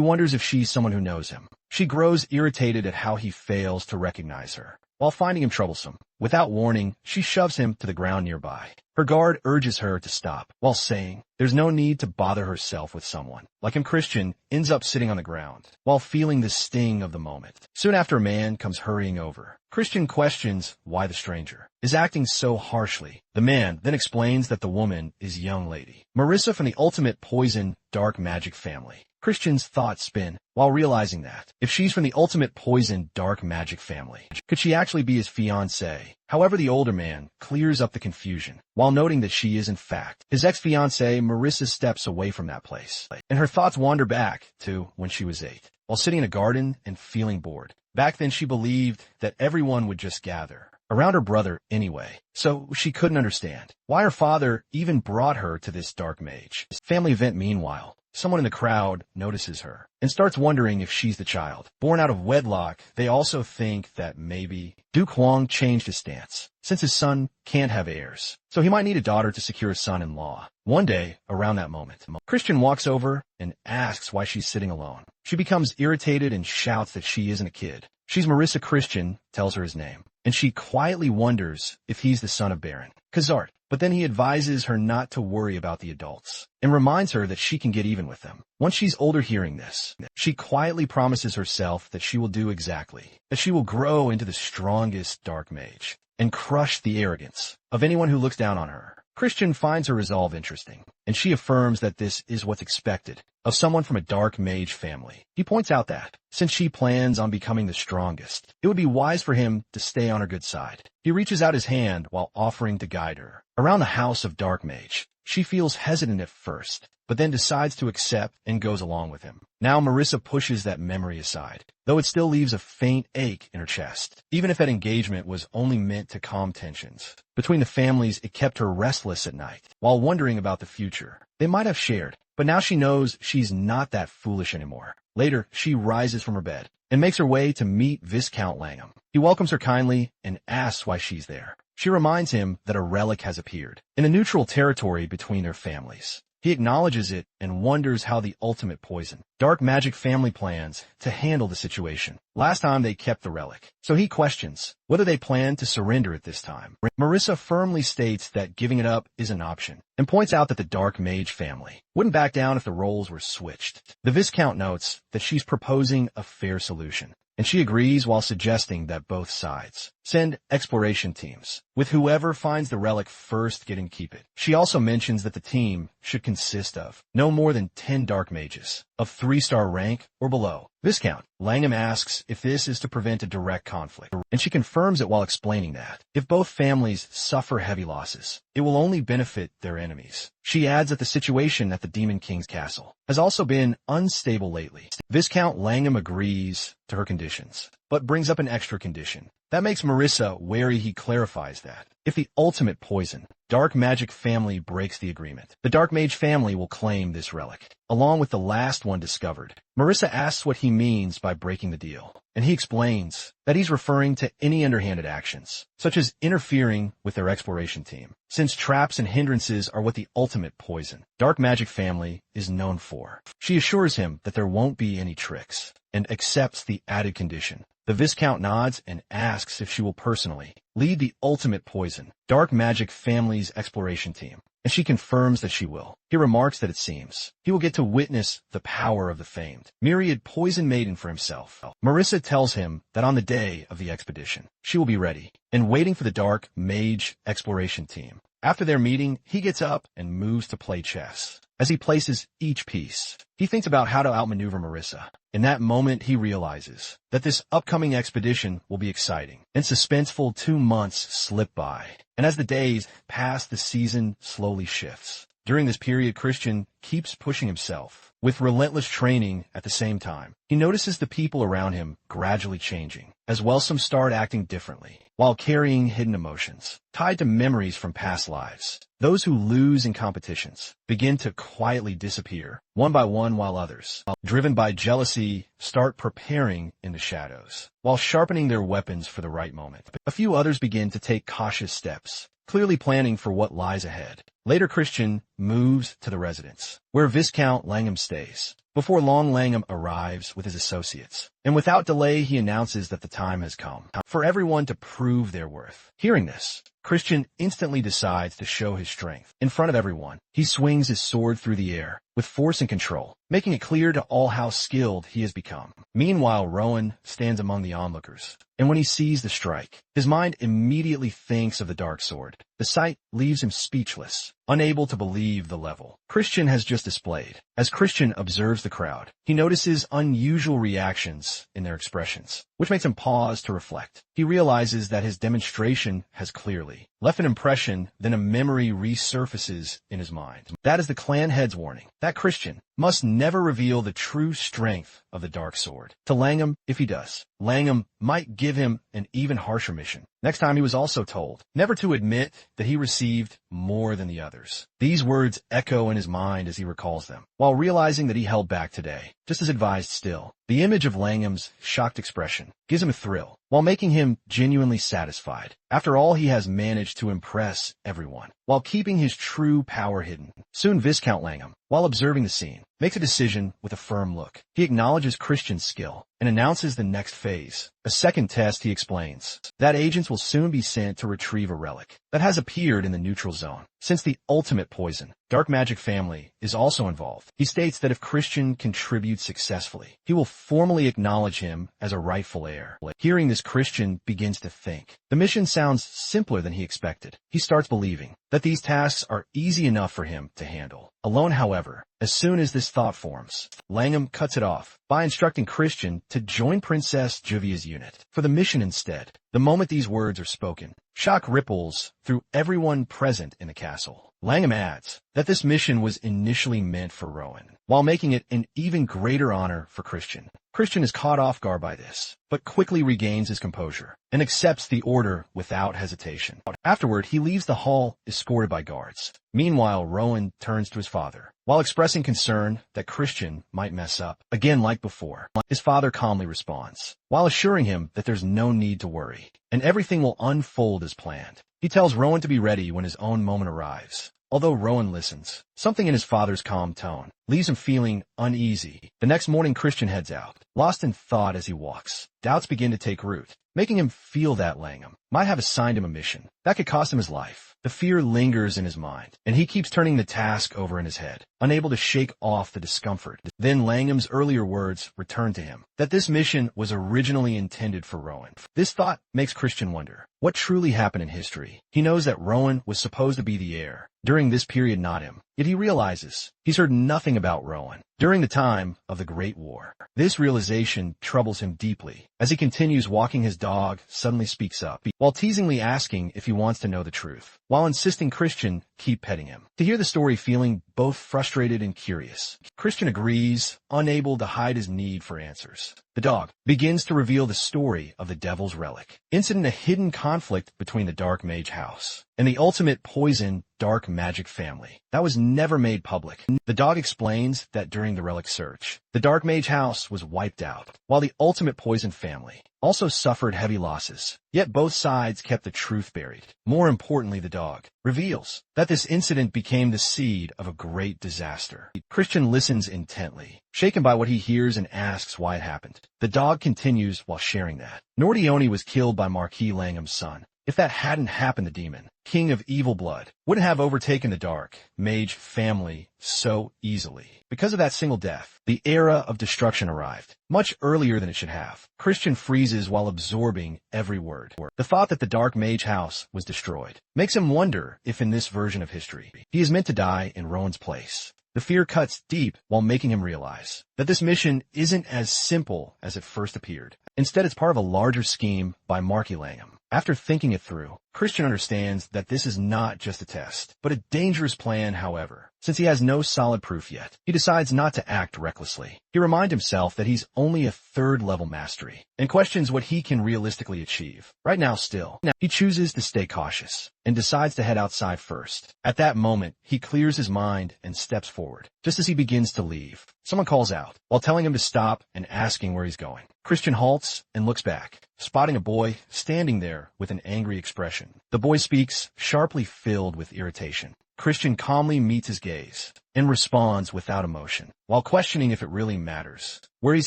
wonders if she's someone who knows him. She grows irritated at how he fails to recognize her, while finding him troublesome. Without warning, she shoves him to the ground nearby. Her guard urges her to stop, while saying there's no need to bother herself with someone. Like him, Christian ends up sitting on the ground, while feeling the sting of the moment. Soon after, a man comes hurrying over. Christian questions why the stranger is acting so harshly. The man then explains that the woman is young lady Marissa from the ultimate poison dark magic family. Christian's thoughts spin while realizing that if she's from the ultimate poison dark magic family, could she actually be his fiancée? However, the older man clears up the confusion while noting that she is in fact his ex-fiancée. Marissa steps away from that place, and her thoughts wander back to when she was 8, while sitting in a garden and feeling bored. Back then she believed that everyone would just gather around her brother anyway, so she couldn't understand why her father even brought her to this dark mage family event. Meanwhile, someone in the crowd notices her and starts wondering if she's the child born out of wedlock. They also think that maybe Duke Huang changed his stance, since his son can't have heirs, so he might need a daughter to secure a son-in-law. One day, around that moment, Christian walks over and asks why she's sitting alone. She becomes irritated and shouts that she isn't a kid. She's Marissa. Christian tells her his name, and she quietly wonders if he's the son of Baron Kazart. But then he advises her not to worry about the adults and reminds her that she can get even with them. Once she's older, hearing this, she quietly promises herself that she will do exactly, that she will grow into the strongest dark mage and crush the arrogance of anyone who looks down on her. Christian finds her resolve interesting, and she affirms that this is what's expected of someone from a dark mage family. He points out that, since she plans on becoming the strongest, it would be wise for him to stay on her good side. He reaches out his hand while offering to guide her around the house of dark mage. She feels hesitant at first, but then decides to accept and goes along with him. Now Marissa pushes that memory aside, though it still leaves a faint ache in her chest. Even if that engagement was only meant to calm tensions between the families, it kept her restless at night while wondering about the future they might have shared. But now she knows she's not that foolish anymore. Later, she rises from her bed and makes her way to meet Viscount Langham. He welcomes her kindly and asks why she's there. She reminds him that a relic has appeared in a neutral territory between their families. He acknowledges it and wonders how the ultimate poison dark magic family plans to handle the situation. Last time they kept the relic, so he questions whether they plan to surrender it this time. Marissa firmly states that giving it up is an option and points out that the dark mage family wouldn't back down if the roles were switched. The Viscount notes that she's proposing a fair solution, and she agrees while suggesting that both sides send exploration teams, with whoever finds the relic first getting to keep it. She also mentions that the team should consist of no more than 10 dark mages of 3-star rank or below. Viscount Langham asks if this is to prevent a direct conflict, and she confirms it while explaining that if both families suffer heavy losses, it will only benefit their enemies. She adds that the situation at the Demon King's castle has also been unstable lately. Viscount Langham agrees to her conditions, but brings up an extra condition. That makes Marissa wary. He clarifies that if the ultimate poison dark magic family breaks the agreement, the dark mage family will claim this relic, along with the last one discovered. Marissa asks what he means by breaking the deal, and he explains that he's referring to any underhanded actions, such as interfering with their exploration team, since traps and hindrances are what the ultimate poison dark magic family is known for. She assures him that there won't be any tricks, and accepts the added condition. The Viscount nods and asks if she will personally lead the ultimate poison dark magic family's exploration team, and she confirms that she will. He remarks that it seems he will get to witness the power of the famed myriad poison maiden for himself. Marissa tells him that on the day of the expedition, she will be ready and waiting for the dark mage exploration team. After their meeting, he gets up and moves to play chess. As he places each piece, he thinks about how to outmaneuver Marissa. In that moment, he realizes that this upcoming expedition will be exciting and suspenseful. 2 months slip by, and as the days pass, the season slowly shifts. During this period, Christian keeps pushing himself with relentless training. At the same time, he notices the people around him gradually changing. As well, some start acting differently while carrying hidden emotions tied to memories from past lives. Those who lose in competitions begin to quietly disappear one by one, while others, driven by jealousy, start preparing in the shadows while sharpening their weapons for the right moment. A few others begin to take cautious steps, clearly planning for what lies ahead. Later, Christian moves to the residence where Viscount Langham stays. Before long, Langham arrives with his associates, and without delay, he announces that the time has come for everyone to prove their worth. Hearing this, Christian instantly decides to show his strength in front of everyone. He swings his sword through the air with force and control, making it clear to all how skilled he has become. Meanwhile, Rowan stands among the onlookers, and when he sees the strike, his mind immediately thinks of the dark sword. The sight leaves him speechless, unable to believe the level Christian has just displayed. As Christian observes the crowd, he notices unusual reactions in their expressions, which makes him pause to reflect. He realizes that his demonstration has clearly left an impression, then a memory resurfaces in his mind. That is the clan head's warning, that Christian must never reveal the true strength of the dark sword to Langham. If he does, Langham might give him an even harsher mission. Next time, he was also told never to admit that he received more than the others. These words echo in his mind as he recalls them, while realizing that he held back today, just as advised still. The image of Langham's shocked expression gives him a thrill, while making him genuinely satisfied. After all, he has managed to impress everyone, while keeping his true power hidden. Soon Viscount Langham, while observing the scene, makes a decision with a firm look. He acknowledges Christian's skill and announces the next phase. A second test, he explains, that agents will soon be sent to retrieve a relic that has appeared in the neutral zone. Since the ultimate poison, dark magic family, is also involved, he states that if Christian contributes successfully, he will formally acknowledge him as a rightful heir. Hearing this, Christian begins to think. The mission sounds simpler than he expected. He starts believing that these tasks are easy enough for him to handle alone. However, as soon as this thought forms, Langham cuts it off by instructing Christian to join Princess Juvia's unit for the mission instead. The moment these words are spoken, shock ripples through everyone present in the castle. Langham adds that this mission was initially meant for Rowan, while making it an even greater honor for Christian. Christian is caught off guard by this, but quickly regains his composure and accepts the order without hesitation. Afterward, he leaves the hall escorted by guards. Meanwhile, Rowan turns to his father, while expressing concern that Christian might mess up. Again, like before, his father calmly responds, while assuring him that there's no need to worry, and everything will unfold as planned. He tells Rowan to be ready when his own moment arrives. Although Rowan listens, something in his father's calm tone leaves him feeling uneasy. The next morning, Christian heads out, lost in thought as he walks. Doubts begin to take root, making him feel that Langham might have assigned him a mission that could cost him his life. The fear lingers in his mind, and he keeps turning the task over in his head, unable to shake off the discomfort. Then Langham's earlier words return to him, that this mission was originally intended for Rowan. This thought makes Christian wonder what truly happened in history. He knows that Rowan was supposed to be the heir during this period, not him. Yet he realizes he's heard nothing about Rowan during the time of the Great War. This realization troubles him deeply. As he continues walking, his dog suddenly speaks up, while teasingly asking if he wants to know the truth, while insisting Christian keep petting him. To hear the story, feeling both frustrated and curious, Christian agrees, unable to hide his need for answers. The dog begins to reveal the story of the Devil's Relic, incident a hidden conflict between the Dark Mage House and the ultimate poison dark magic family that was never made public. The dog explains that during the relic search, the Dark Mage House was wiped out, while the ultimate poison family also suffered heavy losses. Yet both sides kept the truth buried. More importantly, the dog reveals that this incident became the seed of a great disaster. Christian listens intently, shaken by what he hears, and asks why it happened. The dog continues while sharing that Nordione was killed by Marquis Langham's son. If that hadn't happened, the demon, king of evil blood, wouldn't have overtaken the dark mage family so easily. Because of that single death, the era of destruction arrived, much earlier than it should have. Christian freezes while absorbing every word. The thought that the Dark Mage House was destroyed makes him wonder if in this version of history, he is meant to die in Rowan's place. The fear cuts deep while making him realize that this mission isn't as simple as it first appeared. Instead, it's part of a larger scheme by Marquis Langham. After thinking it through, Christian understands that this is not just a test, but a dangerous plan. However, since he has no solid proof yet, he decides not to act recklessly. He reminds himself that he's only a third-level mastery and questions what he can realistically achieve. Right now, still, he chooses to stay cautious and decides to head outside first. At that moment, he clears his mind and steps forward. Just as he begins to leave, someone calls out while telling him to stop and asking where he's going. Christian halts and looks back, spotting a boy standing there with an angry expression. The boy speaks, sharply filled with irritation. Christian calmly meets his gaze and responds without emotion, while questioning if it really matters. Where he's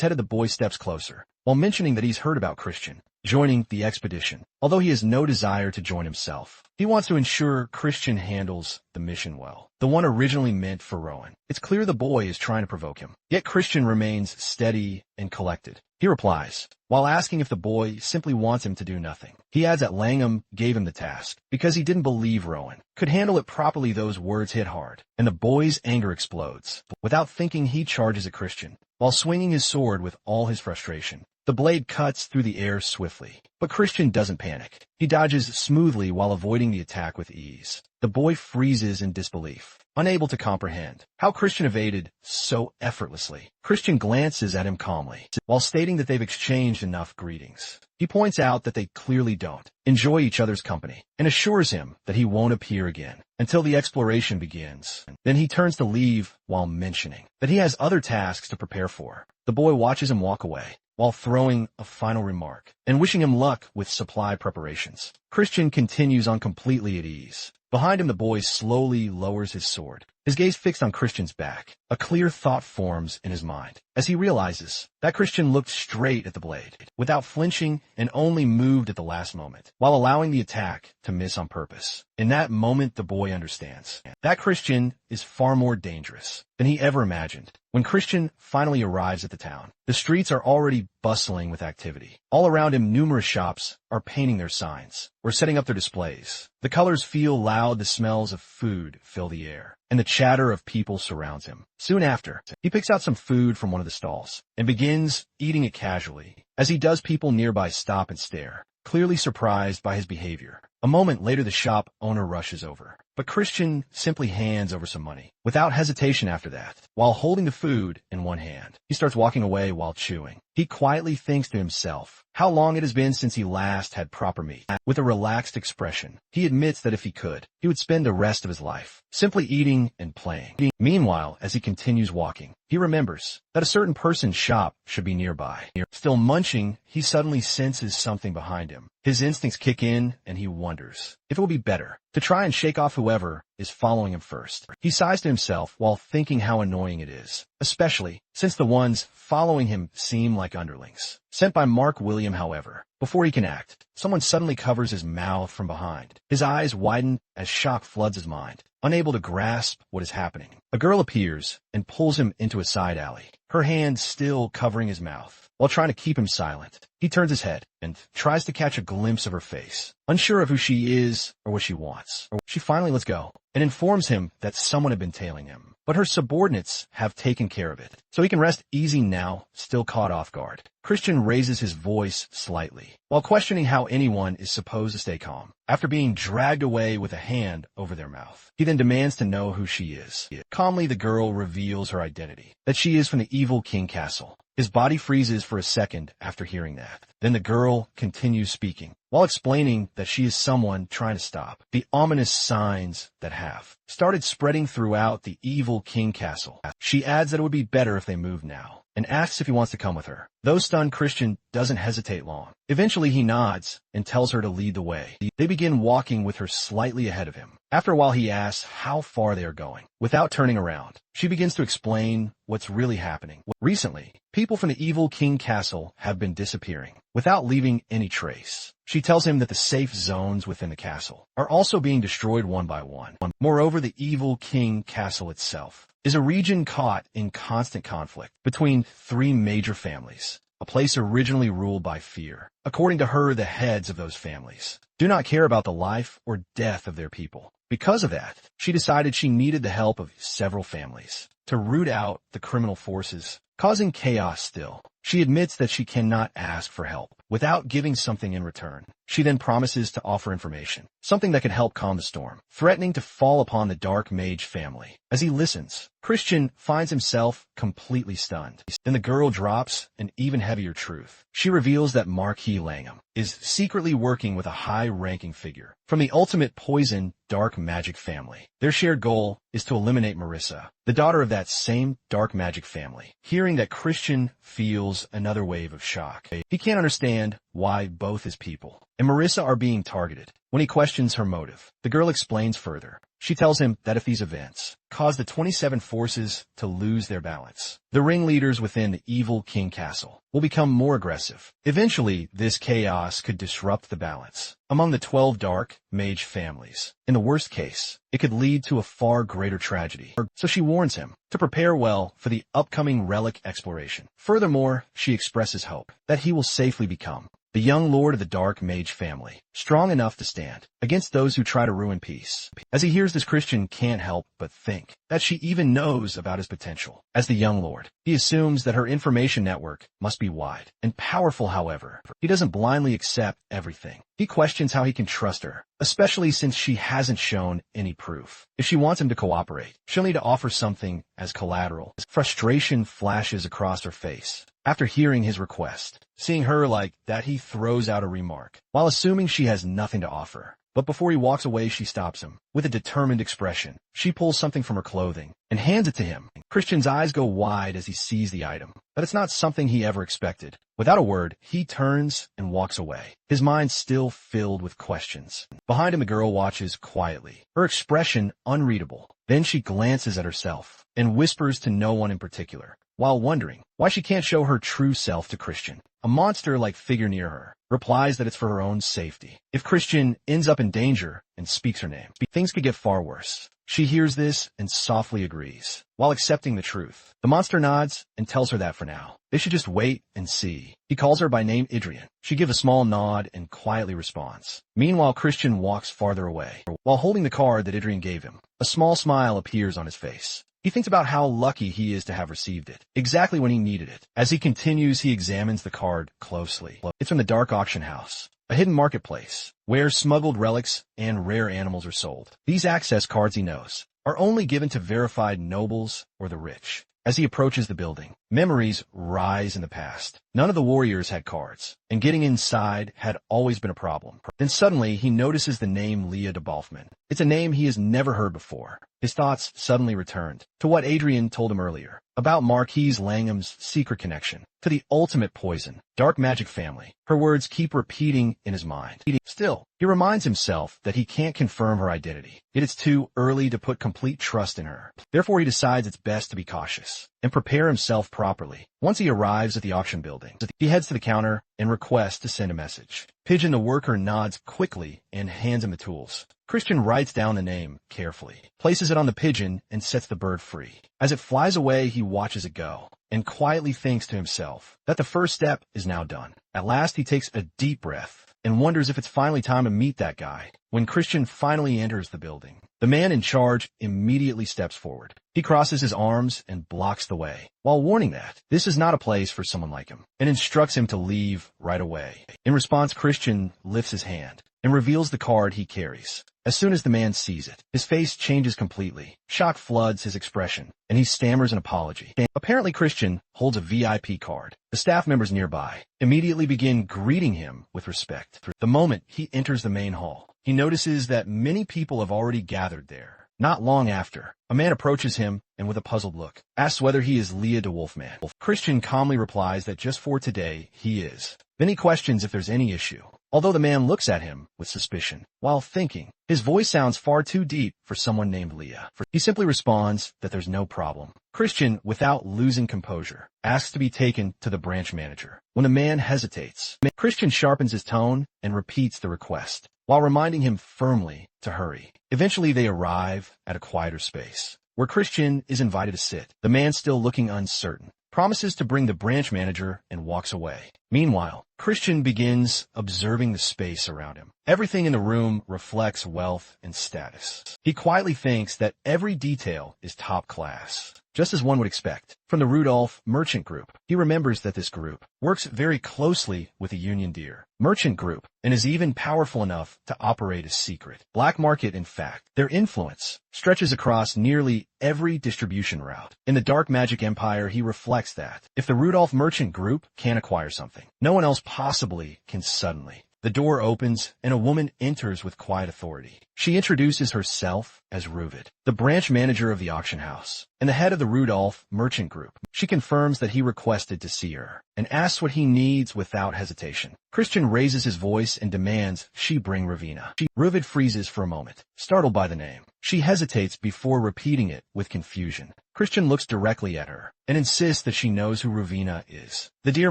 headed, the boy steps closer, while mentioning that he's heard about Christian joining the expedition. Although he has no desire to join himself, he wants to ensure Christian handles the mission well, the one originally meant for Rowan. It's clear the boy is trying to provoke him, yet Christian remains steady and collected. He replies, while asking if the boy simply wants him to do nothing. He adds that Langham gave him the task because he didn't believe Rowan could handle it properly. Those words hit hard, and the boy's anger explodes. Without thinking, he charges at Christian, while swinging his sword with all his frustration. The blade cuts through the air swiftly, but Christian doesn't panic. He dodges smoothly while avoiding the attack with ease. The boy freezes in disbelief, unable to comprehend how Christian evaded so effortlessly. Christian glances at him calmly, while stating that they've exchanged enough greetings. He points out that they clearly don't enjoy each other's company, and assures him that he won't appear again until the exploration begins. Then he turns to leave while mentioning that he has other tasks to prepare for. The boy watches him walk away, while throwing a final remark and wishing him luck with supply preparations. Christian continues on completely at ease. Behind him, the boy slowly lowers his sword, his gaze fixed on Christian's back. A clear thought forms in his mind as he realizes that Christian looked straight at the blade, without flinching, and only moved at the last moment, while allowing the attack to miss on purpose. In that moment, the boy understands that Christian is far more dangerous than he ever imagined. When Christian finally arrives at the town, the streets are already bustling with activity. All around him, numerous shops are painting their signs or setting up their displays. The colors feel loud, the smells of food fill the air, and the chatter of people surrounds him. Soon after, he picks out some food from one of the stalls and begins eating it casually. As he does, people nearby stop and stare, clearly surprised by his behavior. A moment later, the shop owner rushes over, but Christian simply hands over some money without hesitation. After that, while holding the food in one hand, he starts walking away while chewing. He quietly thinks to himself how long it has been since he last had proper meat. With a relaxed expression, he admits that if he could, he would spend the rest of his life simply eating and playing. Meanwhile, as he continues walking, he remembers that a certain person's shop should be nearby. Still munching, he suddenly senses something behind him. His instincts kick in, and he wonders if it would be better to try and shake off whoever is following him first. He sighs to himself while thinking how annoying it is, especially since the ones following him seem like underlings sent by Mark William. However, before he can act, someone suddenly covers his mouth from behind. His eyes widen as shock floods his mind, unable to grasp what is happening. A girl appears and pulls him into a side alley, her hand still covering his mouth, while trying to keep him silent. He turns his head and tries to catch a glimpse of her face, unsure of who she is or what she wants. She finally lets go and informs him that someone had been tailing him, but her subordinates have taken care of it, so he can rest easy now, still caught off guard. Christian raises his voice slightly, while questioning how anyone is supposed to stay calm after being dragged away with a hand over their mouth. He then demands to know who she is. Calmly, the girl reveals her identity, that she is from the evil King Castle. His body freezes for a second after hearing that. Then the girl continues speaking, while explaining that she is someone trying to stop the ominous signs that have started spreading throughout the evil King Castle. She adds that it would be better if they moved now, and asks if he wants to come with her. Though stunned, Christian doesn't hesitate long. Eventually, he nods and tells her to lead the way. They begin walking with her slightly ahead of him. After a while, he asks how far they are going. Without turning around, she begins to explain what's really happening. Recently, people from the evil King Castle have been disappearing without leaving any trace. She tells him that the safe zones within the castle are also being destroyed one by one. Moreover, the evil King Castle itself is a region caught in constant conflict between three major families, a place originally ruled by fear. According to her, the heads of those families do not care about the life or death of their people. Because of that, she decided she needed the help of several families to root out the criminal forces causing chaos. Still, she admits that she cannot ask for help without giving something in return. She then promises to offer information, something that could help calm the storm, threatening to fall upon the Dark Mage family. As he listens, Christian finds himself completely stunned. Then the girl drops an even heavier truth. She reveals that Marquis Langham is secretly working with a high-ranking figure from the ultimate poison dark magic family. Their shared goal is to eliminate Marissa, the daughter of that same dark magic family. Hearing that, Christian feels another wave of shock. He can't understand why both his people and Marissa are being targeted. When he questions her motive, the girl explains further. She tells him that if these events cause the 27 forces to lose their balance, the ringleaders within the evil King Castle will become more aggressive. Eventually, this chaos could disrupt the balance among the 12 dark mage families. In the worst case, it could lead to a far greater tragedy. So she warns him to prepare well for the upcoming relic exploration. Furthermore, she expresses hope that he will safely become the young lord of the dark mage family, strong enough to stand against those who try to ruin peace. As he hears this, Christian can't help but think that she even knows about his potential as the young lord. He assumes that her information network must be wide and powerful. However, he doesn't blindly accept everything. He questions how he can trust her, especially since she hasn't shown any proof. If she wants him to cooperate, she'll need to offer something as collateral. Frustration flashes across her face after hearing his request. Seeing her like that, he throws out a remark, while assuming she has nothing to offer. But before he walks away, she stops him. With a determined expression, she pulls something from her clothing and hands it to him. Christian's eyes go wide as he sees the item, but it's not something he ever expected. Without a word, he turns and walks away, his mind still filled with questions. Behind him, the girl watches quietly, her expression unreadable. Then she glances at herself and whispers to no one in particular, while wondering why she can't show her true self to Christian. A monster-like figure near her replies that it's for her own safety. If Christian ends up in danger and speaks her name, things could get far worse. She hears this and softly agrees, while accepting the truth. The monster nods and tells her that for now, they should just wait and see. He calls her by name Adrian. She gives a small nod and quietly responds. Meanwhile, Christian walks farther away. While holding the card that Adrian gave him, a small smile appears on his face. He thinks about how lucky he is to have received it, exactly when he needed it. As he continues, he examines the card closely. It's from the Dark Auction House, a hidden marketplace where smuggled relics and rare animals are sold. These access cards, he knows, are only given to verified nobles or the rich. As he approaches the building, memories rise in the past. None of the warriors had cards, and getting inside had always been a problem. Then suddenly, he notices the name Leah de Balfman. It's a name he has never heard before. His thoughts suddenly returned to what Adrian told him earlier about Marquise Langham's secret connection to the ultimate poison, dark magic family. Her words keep repeating in his mind. Still, he reminds himself that he can't confirm her identity. Yet it's too early to put complete trust in her. Therefore, he decides it's best to be cautious and prepare himself properly. Once he arrives at the auction building, he heads to the counter and requests to send a message. Pigeon, the worker, nods quickly and hands him the tools. Christian writes down the name carefully, places it on the pigeon, and sets the bird free. As it flies away, he watches it go and quietly thinks to himself that the first step is now done. At last, he takes a deep breath and wonders if it's finally time to meet that guy. When Christian finally enters the building, the man in charge immediately steps forward. He crosses his arms and blocks the way, while warning that this is not a place for someone like him, and instructs him to leave right away. In response, Christian lifts his hand and reveals the card he carries. As soon as the man sees it, his face changes completely. Shock floods his expression, and he stammers an apology. Apparently, Christian holds a VIP card. The staff members nearby immediately begin greeting him with respect. The moment he enters the main hall, he notices that many people have already gathered there. Not long after, a man approaches him and with a puzzled look, asks whether he is Leah de Wolfman. Christian calmly replies that just for today, he is. Then he questions if there's any issue, although the man looks at him with suspicion. While thinking, his voice sounds far too deep for someone named Leah. He simply responds that there's no problem. Christian, without losing composure, asks to be taken to the branch manager. When the man hesitates, Christian sharpens his tone and repeats the request, while reminding him firmly to hurry. Eventually, they arrive at a quieter space, where Christian is invited to sit. The man, still looking uncertain, promises to bring the branch manager and walks away. Meanwhile, Christian begins observing the space around him. Everything in the room reflects wealth and status. He quietly thinks that every detail is top class, just as one would expect from the Rudolph Merchant Group. He remembers that this group works very closely with the Union Deer Merchant Group and is even powerful enough to operate a secret black market. In fact, their influence stretches across nearly every distribution route. In the Dark Magic Empire, he reflects that if the Rudolph Merchant Group can acquire something, no one else possibly can. Suddenly, The door opens, and a woman enters with quiet authority. She introduces herself as Ruvid, the branch manager of the auction house, and the head of the Rudolph Merchant Group. She confirms that he requested to see her, and asks what he needs without hesitation. Christian raises his voice and demands she bring Ravina. Ruvid freezes for a moment, startled by the name. She hesitates before repeating it with confusion. Christian looks directly at her and insists that she knows who Ravina is. The dear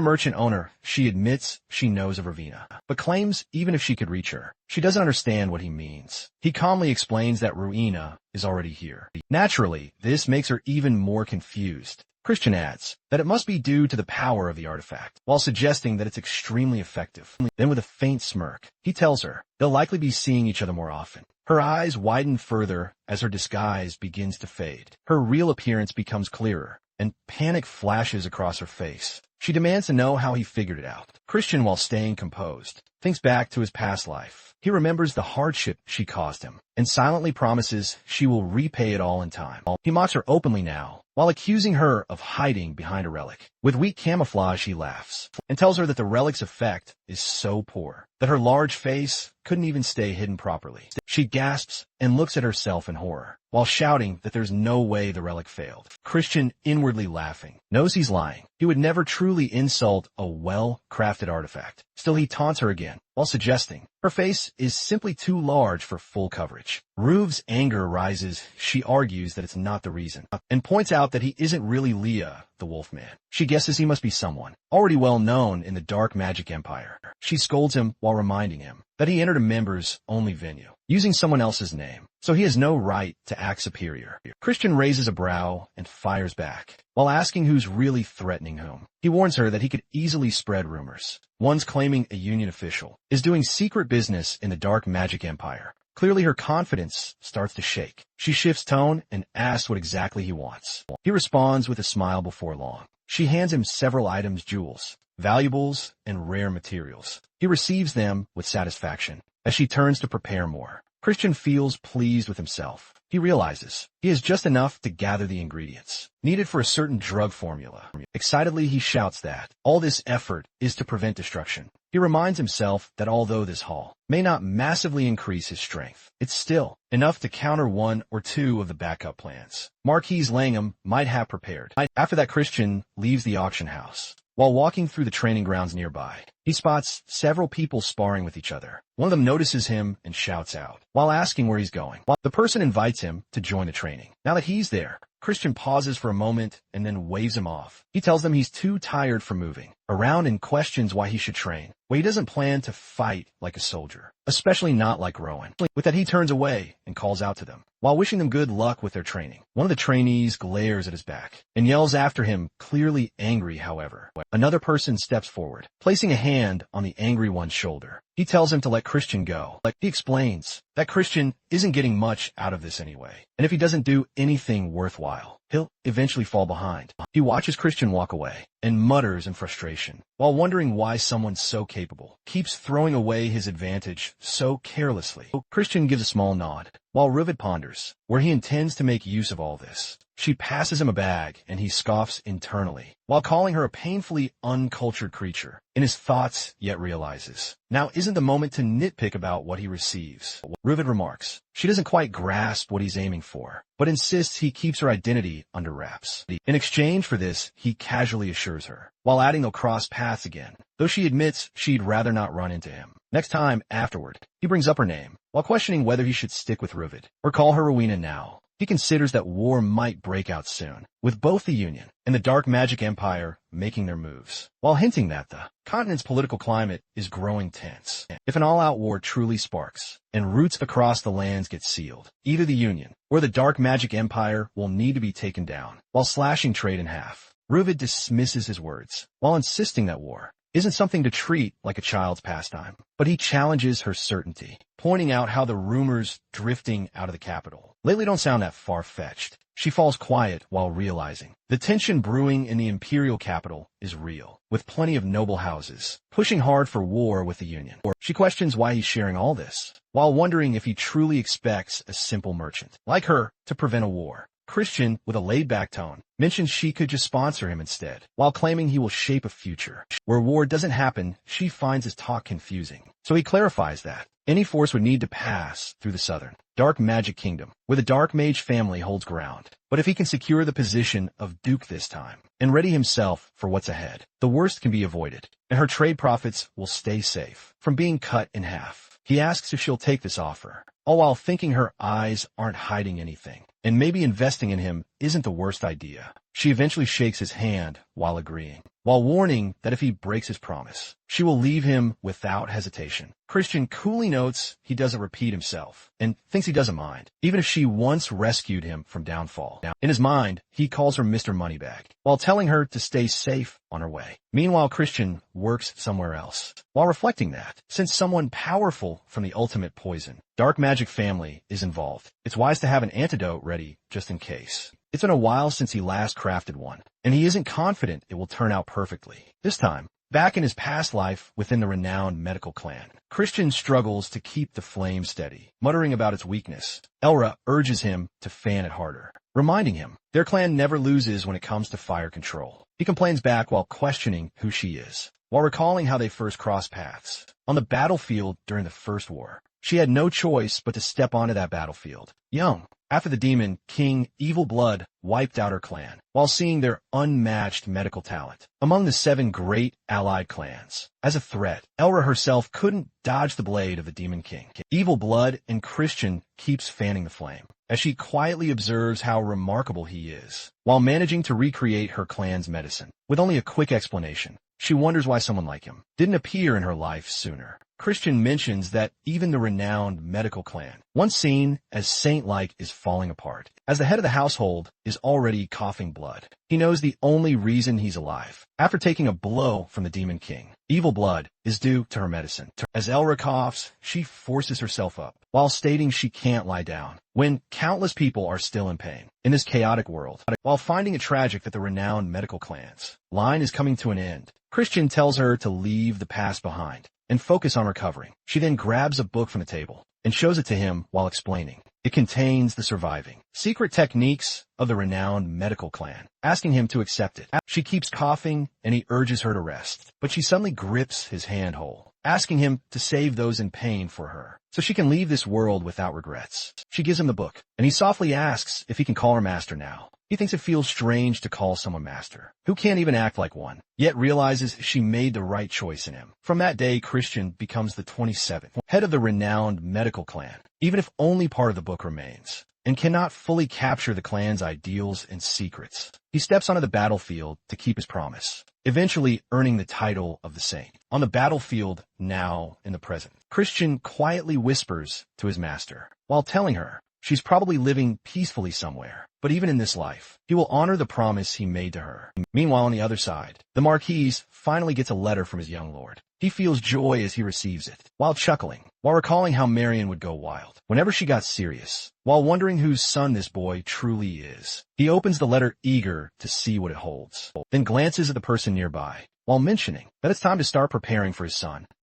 merchant owner, she admits she knows of Ravina, but claims even if she could reach her, she doesn't understand what he means. He calmly explains that Ravina is already here. Naturally, this makes her even more confused. Christian adds that it must be due to the power of the artifact, while suggesting that it's extremely effective. Then with a faint smirk, he tells her they'll likely be seeing each other more often. Her eyes widen further as her disguise begins to fade. Her real appearance becomes clearer, and panic flashes across her face. She demands to know how he figured it out. Christian, while staying composed, thinks back to his past life. He remembers the hardship she caused him, and silently promises she will repay it all in time. He mocks her openly now, while accusing her of hiding behind a relic. With weak camouflage, he laughs, and tells her that the relic's effect is so poor that her large face couldn't even stay hidden properly. She gasps and looks at herself in horror, while shouting that there's no way the relic failed. Christian, inwardly laughing, knows he's lying. He would never truly insult a well-crafted artifact. Still, he taunts her again, while suggesting her face is simply too large for full coverage. Ruv's anger rises. She argues that it's not the reason, and points out that he isn't really Leah, the Wolfman. She guesses he must be someone already well known in the Dark Magic Empire. She scolds him while reminding him that he entered a members-only venue, using someone else's name, so he has no right to act superior. Christian raises a brow and fires back, while asking who's really threatening whom. He warns her that he could easily spread rumors. One's claiming a union official is doing secret business in the Dark Magic Empire. Clearly, her confidence starts to shake. She shifts tone and asks what exactly he wants. He responds with a smile before long. She hands him several items, jewels, valuables, and rare materials. He receives them with satisfaction. As she turns to prepare more, Christian feels pleased with himself. He realizes he has just enough to gather the ingredients needed for a certain drug formula. Excitedly, he shouts that all this effort is to prevent destruction. He reminds himself that although this haul may not massively increase his strength, it's still enough to counter one or two of the backup plans Marquise Langham might have prepared. After that, Christian leaves the auction house. While walking through the training grounds nearby, he spots several people sparring with each other. One of them notices him and shouts out, while asking where he's going. The person invites him to join the training. Now that he's there, Christian pauses for a moment and then waves him off. He tells them he's too tired for moving around and questions why he should train, well, he doesn't plan to fight like a soldier, especially not like Rowan. With that, he turns away and calls out to them, while wishing them good luck with their training. One of the trainees glares at his back and yells after him, clearly angry, however. Another person steps forward, placing a hand on the angry one's shoulder. He tells him to let Christian go. He explains that Christian isn't getting much out of this anyway, and if he doesn't do anything worthwhile, he'll eventually fall behind. He watches Christian walk away and mutters in frustration, while wondering why someone so capable keeps throwing away his advantage so carelessly. Christian gives a small nod, while Ruvid ponders where he intends to make use of all this. She passes him a bag, and he scoffs internally, while calling her a painfully uncultured creature. In his thoughts, yet realizes now isn't the moment to nitpick about what he receives. Ruvid remarks she doesn't quite grasp what he's aiming for, but insists he keeps her identity under wraps. In exchange for this, he casually assures her, while adding they'll cross paths again, though she admits she'd rather not run into him. Next time, afterward, he brings up her name, while questioning whether he should stick with Ruvid or call her Rowena now. He considers that war might break out soon, with both the Union and the Dark Magic Empire making their moves, while hinting that the continent's political climate is growing tense. If an all-out war truly sparks, and routes across the lands get sealed, either the Union or the Dark Magic Empire will need to be taken down, while slashing trade in half. Ruvid dismisses his words, while insisting that war isn't something to treat like a child's pastime. But he challenges her certainty, pointing out how the rumors drifting out of the capital lately don't sound that far-fetched. She falls quiet while realizing the tension brewing in the imperial capital is real, with plenty of noble houses pushing hard for war with the Union. She questions why he's sharing all this, while wondering if he truly expects a simple merchant like her to prevent a war. Christian, with a laid-back tone, mentions she could just sponsor him instead, while claiming he will shape a future. Where war doesn't happen, she finds his talk confusing. So he clarifies that any force would need to pass through the southern, dark magic kingdom, where the dark mage family holds ground. But if he can secure the position of Duke this time, and ready himself for what's ahead, the worst can be avoided, and her trade profits will stay safe from being cut in half. He asks if she'll take this offer, all while thinking her eyes aren't hiding anything, and maybe investing in him isn't the worst idea. She eventually shakes his hand while agreeing, while warning that if he breaks his promise, she will leave him without hesitation. Christian coolly notes he doesn't repeat himself, and thinks he doesn't mind, even if she once rescued him from downfall. Now, in his mind, he calls her Mr. Moneybag, while telling her to stay safe on her way. Meanwhile, Christian works somewhere else, while reflecting that, since someone powerful from the ultimate poison, dark magic family, is involved, it's wise to have an antidote ready just in case. It's been a while since he last crafted one, and he isn't confident it will turn out perfectly. This time, back in his past life within the renowned medical clan, Christian struggles to keep the flame steady, muttering about its weakness. Elra urges him to fan it harder, reminding him their clan never loses when it comes to fire control. He complains back while questioning who she is, while recalling how they first crossed paths on the battlefield during the First War. She had no choice but to step onto that battlefield, young, after the demon King Evil Blood wiped out her clan, while seeing their unmatched medical talent among the 7 great allied clans. As a threat, Elra herself couldn't dodge the blade of the Demon King. Evil Blood, and Christian keeps fanning the flame, as she quietly observes how remarkable he is, while managing to recreate her clan's medicine. With only a quick explanation, she wonders why someone like him didn't appear in her life sooner. Christian mentions that even the renowned medical clan, once seen as saint-like, is falling apart, as the head of the household is already coughing blood. He knows the only reason he's alive, after taking a blow from the Demon King, Evil Blood, is due to her medicine. As Elra coughs, she forces herself up, while stating she can't lie down, when countless people are still in pain. In this chaotic world, while finding it tragic that the renowned medical clan's line is coming to an end, Christian tells her to leave the past behind and focus on recovering. She then grabs a book from the table and shows it to him while explaining. It contains the surviving secret techniques of the renowned medical clan, asking him to accept it. She keeps coughing and he urges her to rest, but she suddenly grips his hand whole, asking him to save those in pain for her, so she can leave this world without regrets. She gives him the book, and he softly asks if he can call her master now. He thinks it feels strange to call someone master, who can't even act like one, yet realizes she made the right choice in him. From that day, Christian becomes the 27th head of the renowned medical clan, even if only part of the book remains, and cannot fully capture the clan's ideals and secrets. He steps onto the battlefield to keep his promise, eventually earning the title of the Saint. On the battlefield, now in the present, Christian quietly whispers to his master, while telling her she's probably living peacefully somewhere, but even in this life, he will honor the promise he made to her. Meanwhile, on the other side, the Marquis finally gets a letter from his young lord. He feels joy as he receives it, while chuckling, while recalling how Marion would go wild whenever she got serious, while wondering whose son this boy truly is. He opens the letter eager to see what it holds, then glances at the person nearby, while mentioning that it's time to start preparing for his son.